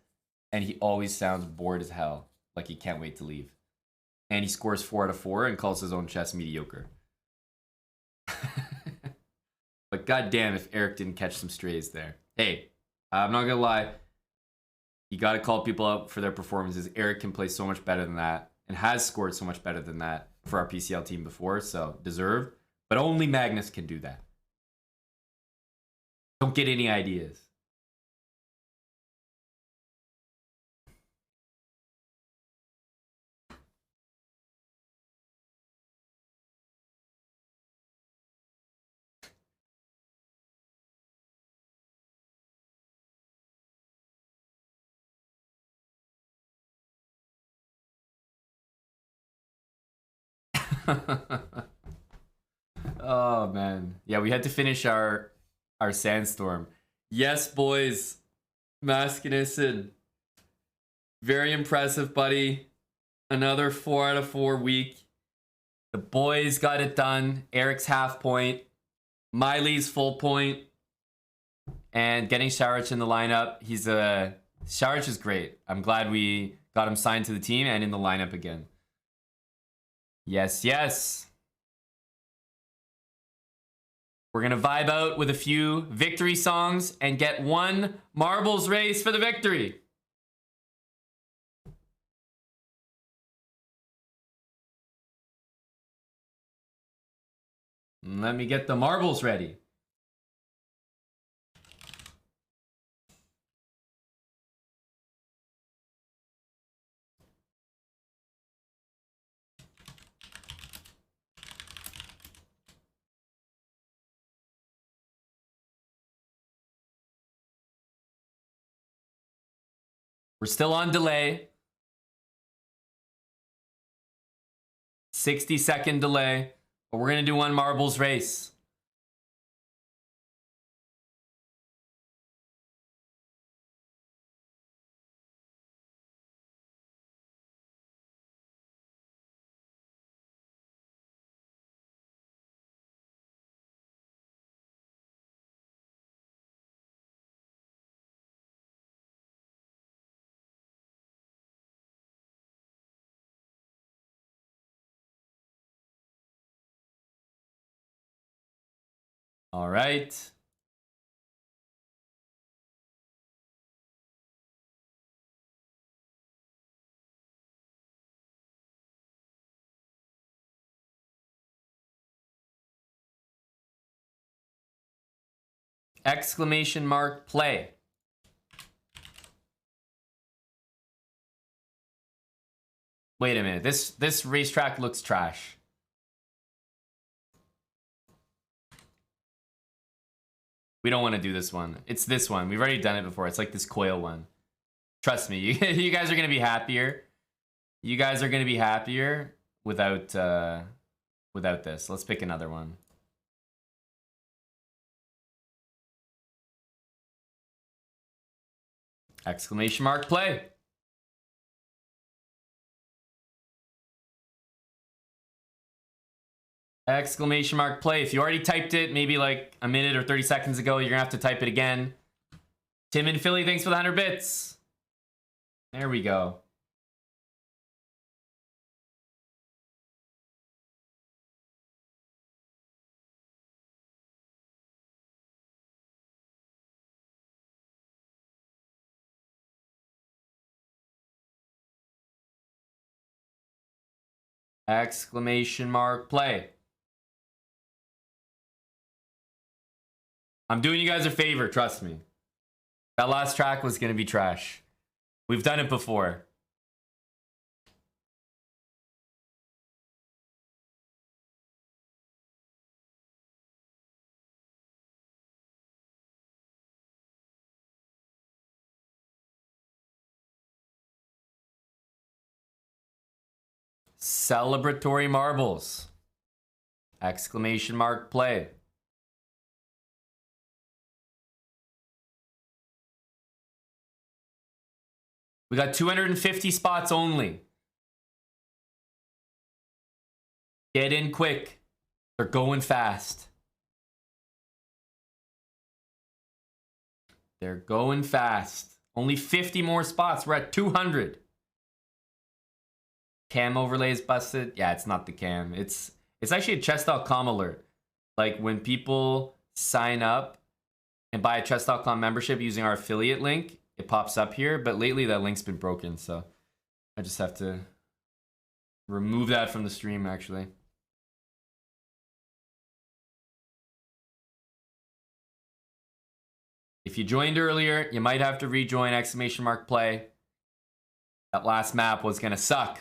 and he always sounds bored as hell, like he can't wait to leave. and he scores 4 out of 4 and calls his own chess mediocre. But goddamn, if Eric didn't catch some strays there. Hey, I'm not gonna lie. You gotta call people out for their performances. Eric can play so much better than that and has scored so much better than that for our PCL team before, so deserved. But only Magnus can do that. Don't get any ideas. Oh man, yeah, we had to finish our sandstorm. Yes, boys, Maskinison, very impressive, buddy. Another 4 out of 4 week. The boys got it done. Eric's half point, Miley's full point, and getting Sharich in the lineup. Sharich is great. I'm glad we got him signed to the team and in the lineup again. Yes, yes. We're going to vibe out with a few victory songs and get 1 marbles race for the victory. Let me get the marbles ready. We're still on delay. 60-second delay. But we're going to do 1 marbles race. All right. Exclamation mark, play. Wait a minute. This racetrack looks trash. We don't want to do this one. It's this one. We've already done it before. It's like this coil one. Trust me, you guys are going to be happier. You guys are going to be happier without this. Let's pick another one. Exclamation mark, play. Exclamation mark, play. If you already typed it maybe like a minute or 30 seconds ago, you're gonna have to type it again. Tim in Philly, thanks for the 100 bits. There we go. Exclamation mark, play. I'm doing you guys a favor, trust me. That last track was gonna be trash. We've done it before. Celebratory marbles. Exclamation mark, play. We got 250 spots only. Get in quick. They're going fast. They're going fast. Only 50 more spots. We're at 200. Cam overlay is busted. Yeah, it's not the cam. It's actually a chess.com alert. Like when people sign up and buy a chess.com membership using our affiliate link, it pops up here. But lately that link's been broken, so I just have to remove that from the stream actually. If you joined earlier, you might have to rejoin !play. That last map was gonna suck.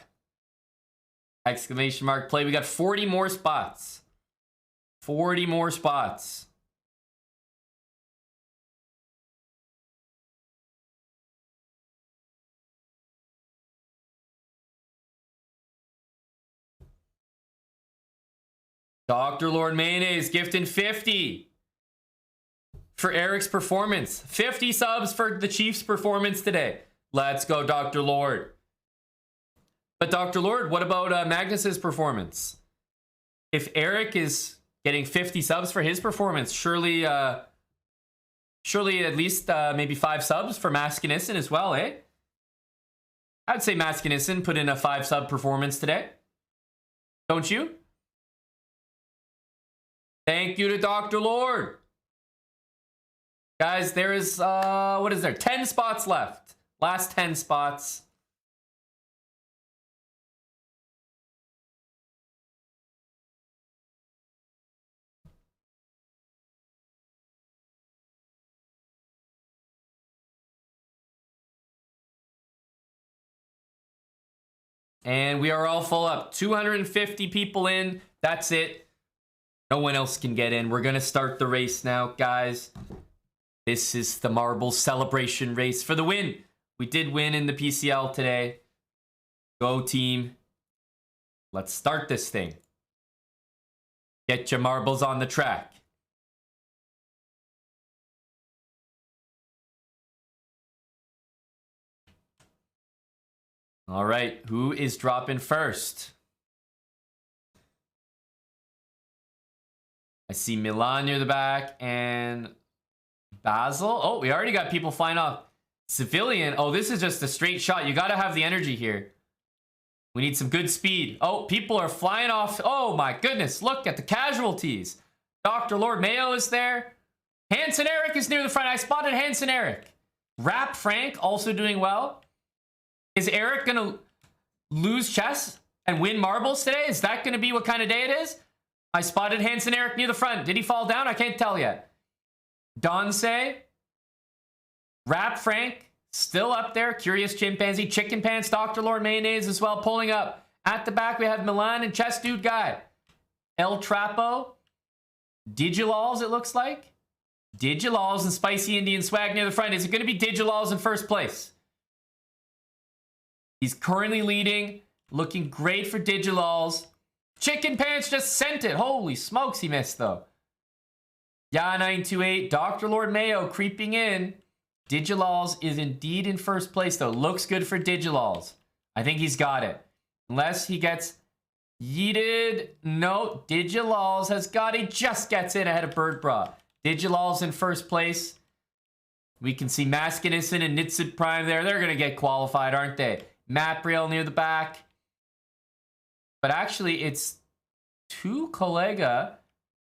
!play. We got 40 more spots. 40 more spots. Dr. Lord Mayonnaise gifting 50 for Eric's performance. 50 subs for the Chiefs' performance today. Let's go, Dr. Lord. But Dr. Lord, what about Magnus's performance? If Eric is getting 50 subs for his performance, surely at least maybe 5 subs for Maskinissen as well, eh? I'd say Maskinissen put in a 5 sub performance today. Don't you? Thank you to Dr. Lord. Guys, there is, what is there? 10 spots left. Last 10 spots. And we are all full up. 250 people in. That's it. No one else can get in. We're going to start the race now, guys. This is the marble celebration race for the win. We did win in the PCL today. Go team. Let's start this thing. Get your marbles on the track. All right, who is dropping first? I see Milan near the back and Basel. Oh, we already got people flying off. Civilian. Oh, this is just a straight shot. You got to have the energy here. We need some good speed. Oh, people are flying off. Oh, my goodness. Look at the casualties. Dr. Lord Mayo is there. Hanson Eric is near the front. I spotted Hanson Eric. Rap Frank also doing well. Is Eric going to lose chess and win marbles today? Is that going to be what kind of day it is? I spotted Hanson Eric near the front. Did he fall down? I can't tell yet. Donce. Rap Frank. Still up there. Curious Chimpanzee. Chicken Pants. Dr. Lord Mayonnaise as well. Pulling up. At the back we have Milan and Chess Dude Guy. El Trapo. Digilals it looks like. Digilals and Spicy Indian Swag near the front. Is it going to be Digilals in first place? He's currently leading. Looking great for Digilals. Chicken Pants just sent it. Holy smokes, he missed though. Yeah, 928. Dr. Lord Mayo creeping in. Digilals is indeed in first place though. Looks good for Digilals. I think he's got it. Unless he gets yeeted. No, Digilals has got it. Just gets in ahead of Bird Bra. Digilals in first place. We can see Maskinissen and Nitsid Prime there. They're going to get qualified, aren't they? Mapriel near the back. But actually, it's two Kollega,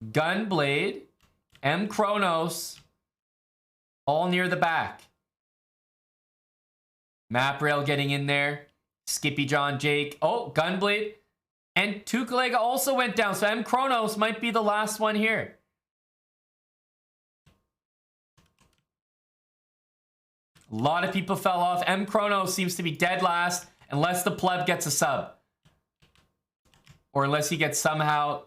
Gunblade, M. Kronos, all near the back. Mapriel getting in there. Skippy John Jake. Oh, Gunblade. And two Kollega also went down. So M. Kronos might be the last one here. A lot of people fell off. M. Kronos seems to be dead last unless the pleb gets a sub. Or unless he gets somehow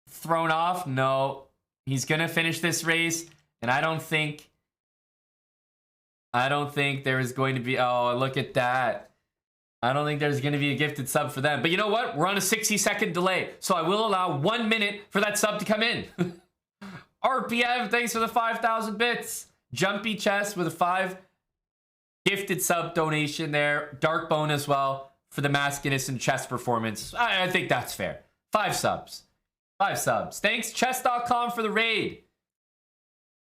thrown off. No. He's going to finish this race. And I don't think there is going to be... Oh, look at that. I don't think there's going to be a gifted sub for them. But you know what? We're on a 60-second delay. So I will allow 1 minute for that sub to come in. RPM, thanks for the 5,000 bits. Jumpy Chess with a 5 gifted sub donation there. Dark Bone as well for the Maskinissen chess performance. I think that's fair. 5 subs. 5 subs. Thanks, chess.com, for the raid.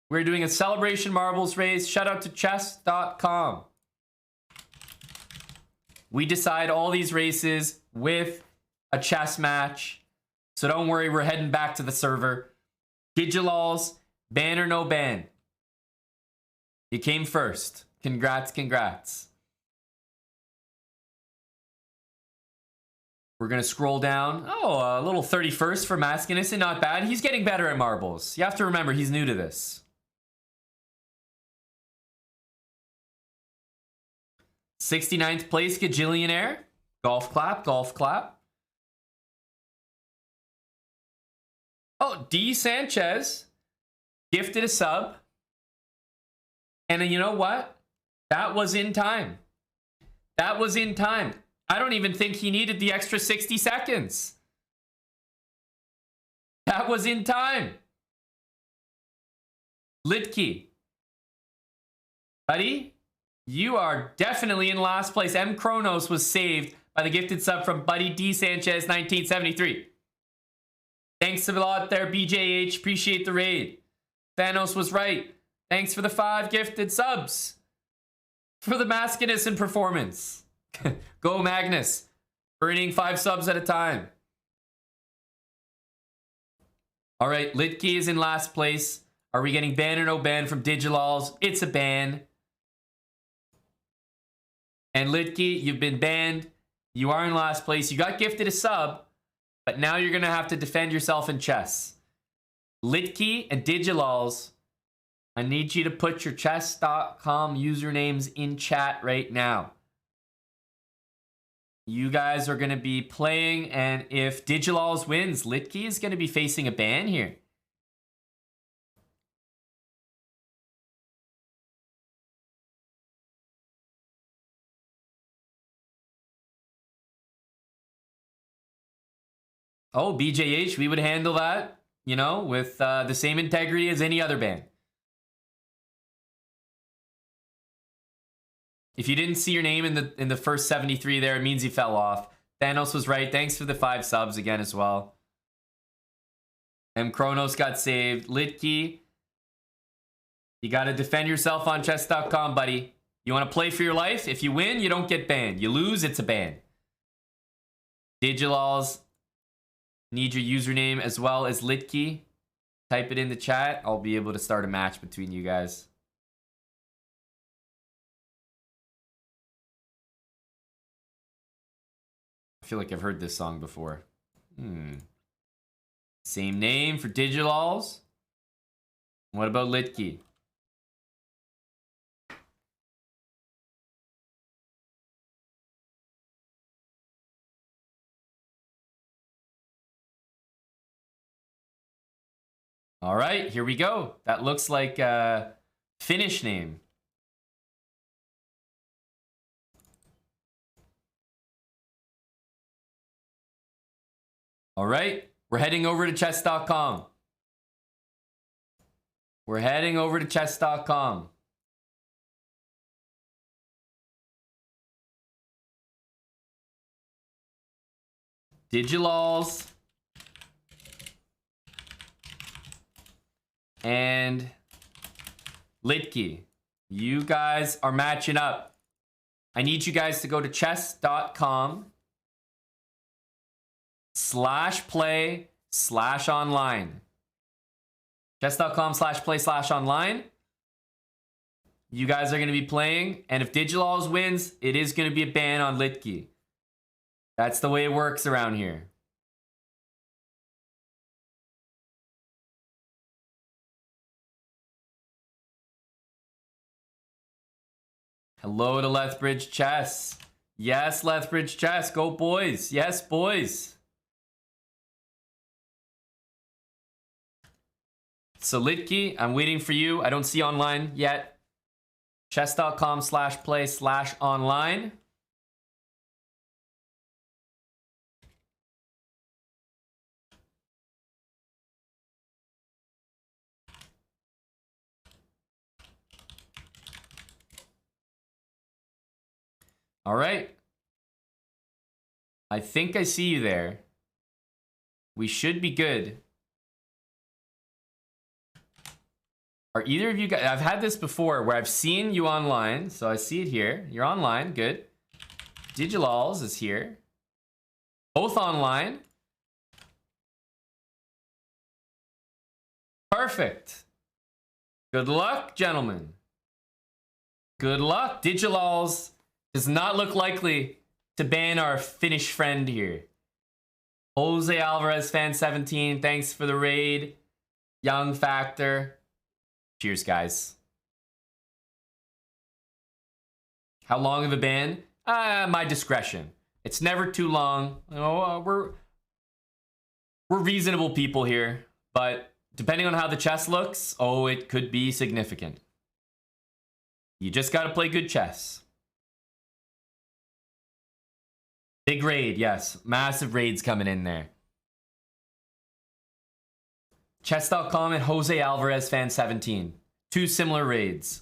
We're doing a celebration marbles raise. Shout out to chess.com. We decide all these races with a chess match. So don't worry, we're heading back to the server. Digilals, ban or no ban? You came first. Congrats, congrats. We're going to scroll down. Oh, a little 31st for Maskinison. Not bad. He's getting better at marbles. You have to remember, he's new to this. 69th place, Gajillionaire. Golf clap, golf clap. Oh, D. Sanchez gifted a sub. And you know what? That was in time. That was in time. I don't even think he needed the extra 60 seconds. That was in time. Litke. Buddy, you are definitely in last place. M. Kronos was saved by the gifted sub from Buddy D. Sanchez, 1973. Thanks a lot there, BJH. Appreciate the raid. Thanos was right. Thanks for the 5 gifted subs. For the Maskinison performance. Go Magnus. Earning 5 subs at a time. All right, Litke is in last place. Are we getting ban or no ban from Digilals? It's a ban. And Litke, you've been banned. You are in last place. You got gifted a sub, but now you're going to have to defend yourself in chess. Litke and Digilals, I need you to put your chess.com usernames in chat right now. You guys are going to be playing, and if Digilals wins, Litke is going to be facing a ban here. Oh, BJH, we would handle that, you know, with the same integrity as any other ban. If you didn't see your name in the first 73 there, it means you fell off. Thanos was right. Thanks for the 5 subs again as well. M. Kronos got saved. Litke, you got to defend yourself on chess.com, buddy. You want to play for your life? If you win, you don't get banned. You lose, it's a ban. Digilals, need your username as well as Litke. Type it in the chat. I'll be able to start a match between you guys. I feel like I've heard this song before. Same name for Digilals. What about Litke? All right, here we go. That looks like a Finnish name. All right, we're heading over to chess.com. We're heading over to chess.com. Digilals and Litke, you guys are matching up. I need you guys to go to chess.com/play/online. Chess.com/play/online. You guys are going to be playing, and if Digilals wins, it is going to be a ban on Litke. That's the way it works around here. Hello to Lethbridge Chess. Yes, Lethbridge Chess. Go boys. Yes, boys. So Litke, I'm waiting for you. I don't see online yet. Chess.com/play/online. All right. I think I see you there. We should be good. Are either of you guys... I've had this before where I've seen you online. So I see it here. You're online. Good. Digilals is here. Both online. Perfect. Good luck, gentlemen. Good luck. Digilals does not look likely to ban our Finnish friend here. Jose Alvarez, fan 17. Thanks for the raid. Young Factor. Cheers, guys. How long of a ban? My discretion. It's never too long. You know, we're reasonable people here, but depending on how the chess looks, oh, it could be significant. You just got to play good chess. Big raid, yes. Massive raids coming in there. Chess.com and Jose Alvarez fan 17. Two similar raids.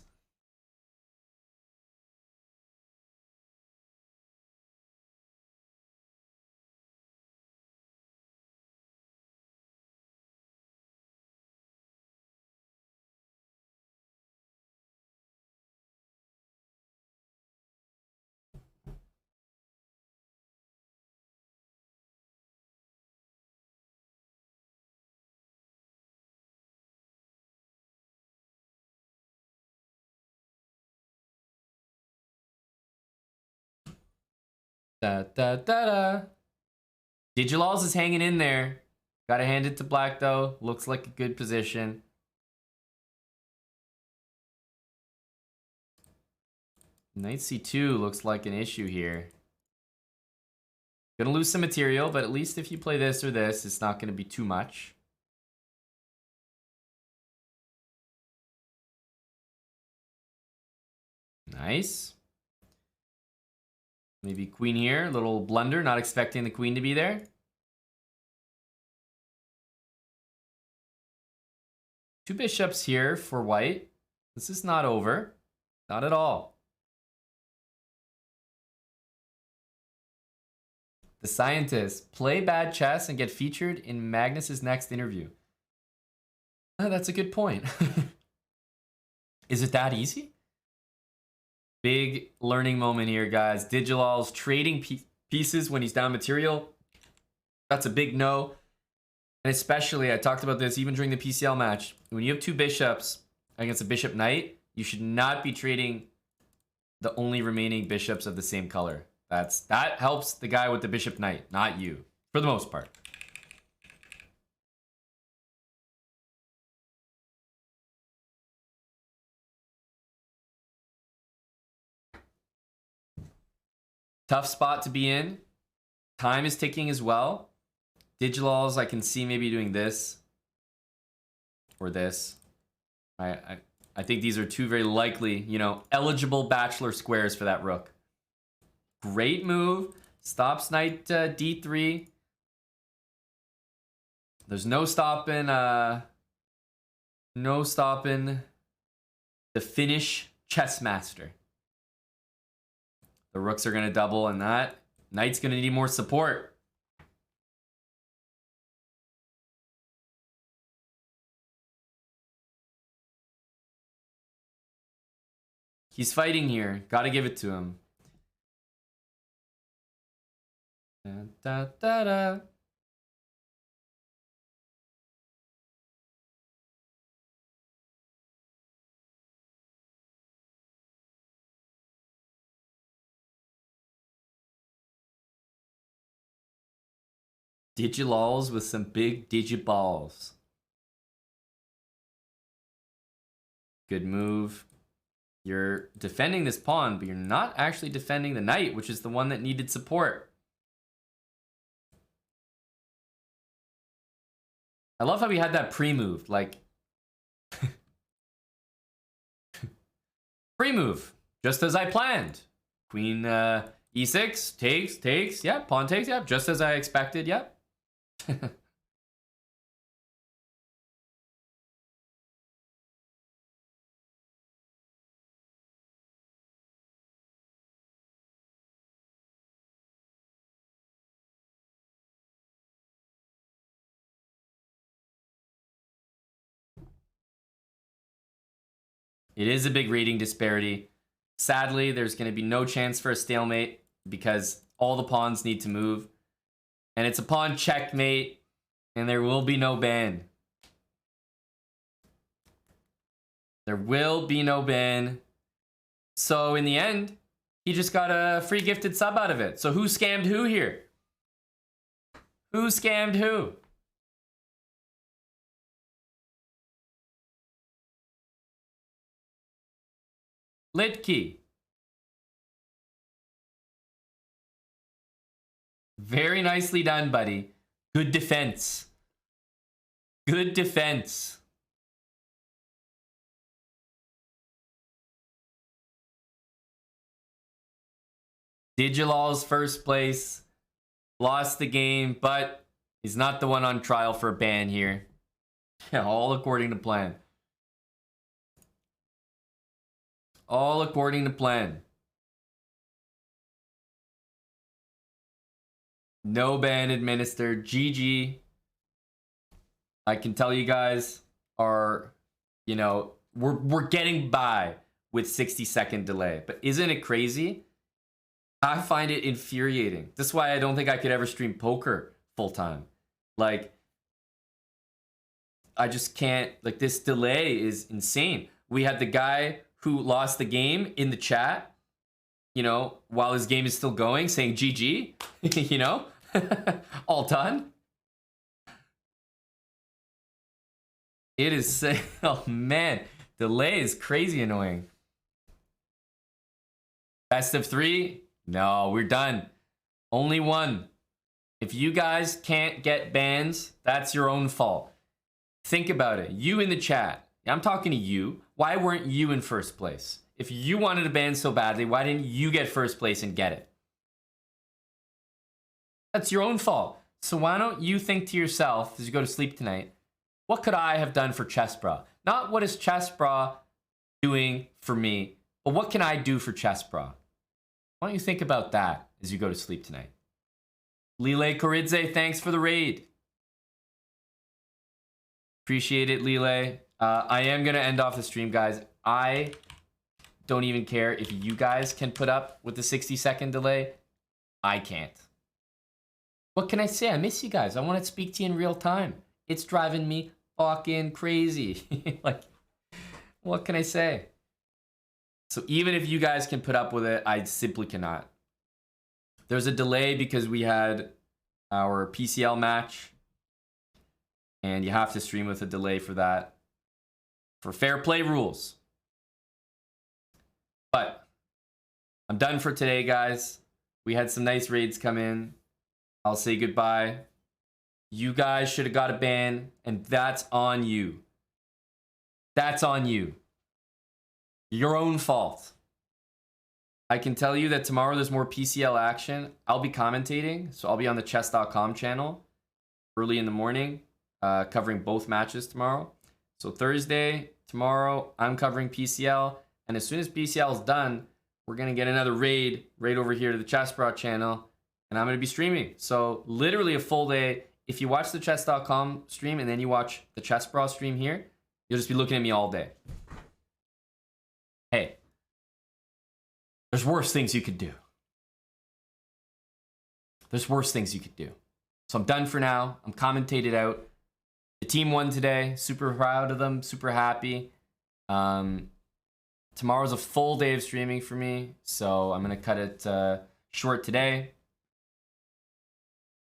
Da, da, da, da. Digilals is hanging in there. Gotta hand it to Black, though. Looks like a good position. Knight c2 looks like an issue here. Gonna lose some material, but at least if you play this or this, it's not gonna be too much. Nice. Maybe queen here, little blunder, not expecting the queen to be there. Two bishops here for white. This is not over. Not at all. The Scientist. Play bad chess and get featured in Magnus's next interview. Oh, that's a good point. Is it that easy? Big learning moment here, guys. Digilal's trading pieces when he's down material. That's a big no. And especially, I talked about this even during the PCL match. When you have two bishops against a bishop knight, you should not be trading the only remaining bishops of the same color. That helps the guy with the bishop knight, not you, for the most part. Tough spot to be in. Time is ticking as well. Digilals, I can see maybe doing this or this. I think these are two very likely, you know, eligible bachelor squares for that rook. Great move. Stops knight d3. There's no stopping the Finnish chess master. The rooks are going to double, and that knight's going to need more support. He's fighting here. Got to give it to him. Da, da, da, da. Digilals with some big digiballs. Good move. You're defending this pawn, but you're not actually defending the knight, which is the one that needed support. I love how we had that pre-move, like... pre-move, just as I planned. Queen e6, takes, yep, pawn takes, yep, just as I expected, yep. It is a big rating disparity. Sadly, there's going to be no chance for a stalemate. because all the pawns need to move. And it's a pawn checkmate, and there will be no ban. There will be no ban. So in the end, he just got a free gifted sub out of it. So who scammed who here? Who scammed who? Litke. Very nicely done, buddy. Good defense. Good defense. Digilal's first place. Lost the game, but he's not the one on trial for a ban here. Yeah, all according to plan. All according to plan. No ban administered. GG. I can tell you guys are, you know, we're getting by with 60-second delay. But isn't it crazy? I find it infuriating. That's why I don't think I could ever stream poker full time. Like, I just can't. Like, this delay is insane. We had the guy who lost the game in the chat, you know, while his game is still going, saying GG, you know, all done. It is, oh man, delay is crazy annoying. Best of 3? No, we're done. Only one. If you guys can't get bans, that's your own fault. Think about it. You in the chat. I'm talking to you. Why weren't you in first place? If you wanted a ban so badly, why didn't you get first place and get it? That's your own fault. So why don't you think to yourself as you go to sleep tonight, what could I have done for Chessbrah? Not what is Chessbrah doing for me, but what can I do for Chessbrah? Why don't you think about that as you go to sleep tonight? Lile Koridze, thanks for the raid. Appreciate it, Lile. I am going to end off the stream, guys. I don't even care if you guys can put up with the 60-second delay. I can't. What can I say? I miss you guys. I want to speak to you in real time. It's driving me fucking crazy. Like, what can I say? So even if you guys can put up with it, I simply cannot. There's a delay because we had our PCL match, and you have to stream with a delay for that, for fair play rules. But I'm done for today, guys. We had some nice raids come in. I'll say goodbye. You guys should have got a ban, and that's on you. That's on you. Your own fault. I can tell you that tomorrow there's more PCL action. I'll be commentating, so I'll be on the chess.com channel early in the morning, covering both matches tomorrow. So Thursday, tomorrow, I'm covering PCL, and as soon as PCL is done, we're going to get another raid right over here to the Chessbrahs channel, and I'm going to be streaming. So literally a full day. If you watch the chess.com stream and then you watch the Chessbrahs stream here, you'll just be looking at me all day. Hey, there's worse things you could do. There's worse things you could do. So I'm done for now. I'm commentated out. The team won today. Super proud of them. Super happy. Tomorrow's a full day of streaming for me, so I'm going to cut it short today.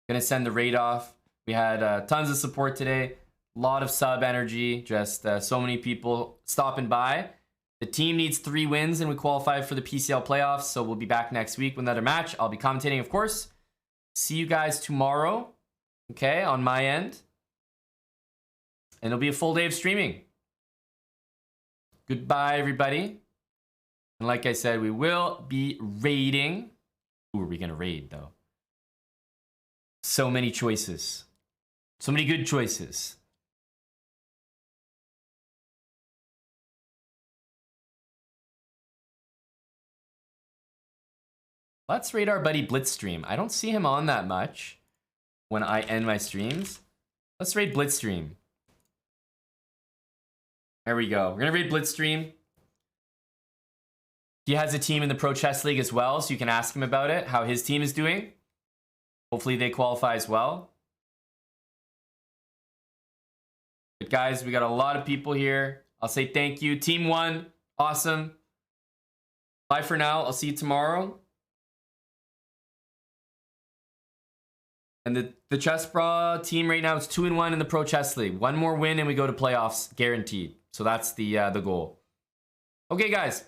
Going to send the raid off. We had tons of support today. A lot of sub energy. Just so many people stopping by. The team needs 3 wins and we qualify for the PCL playoffs. So we'll be back next week with another match. I'll be commentating, of course. See you guys tomorrow. Okay, on my end. And it'll be a full day of streaming. Goodbye, everybody. And like I said, we will be raiding. Who are we going to raid, though? So many choices. So many good choices. Let's raid our buddy Blitzstream. I don't see him on that much when I end my streams. Let's raid Blitzstream. There we go. We're going to raid Blitzstream. He has a team in the Pro Chess League as well, so you can ask him about it, how his team is doing. Hopefully they qualify as well. But guys, we got a lot of people here. I'll say thank you. Team 1, awesome. Bye for now. I'll see you tomorrow. And the Chessbrahs team right now is 2-1 in the Pro Chess League. One more win and we go to playoffs, guaranteed. So that's the goal. Okay, guys.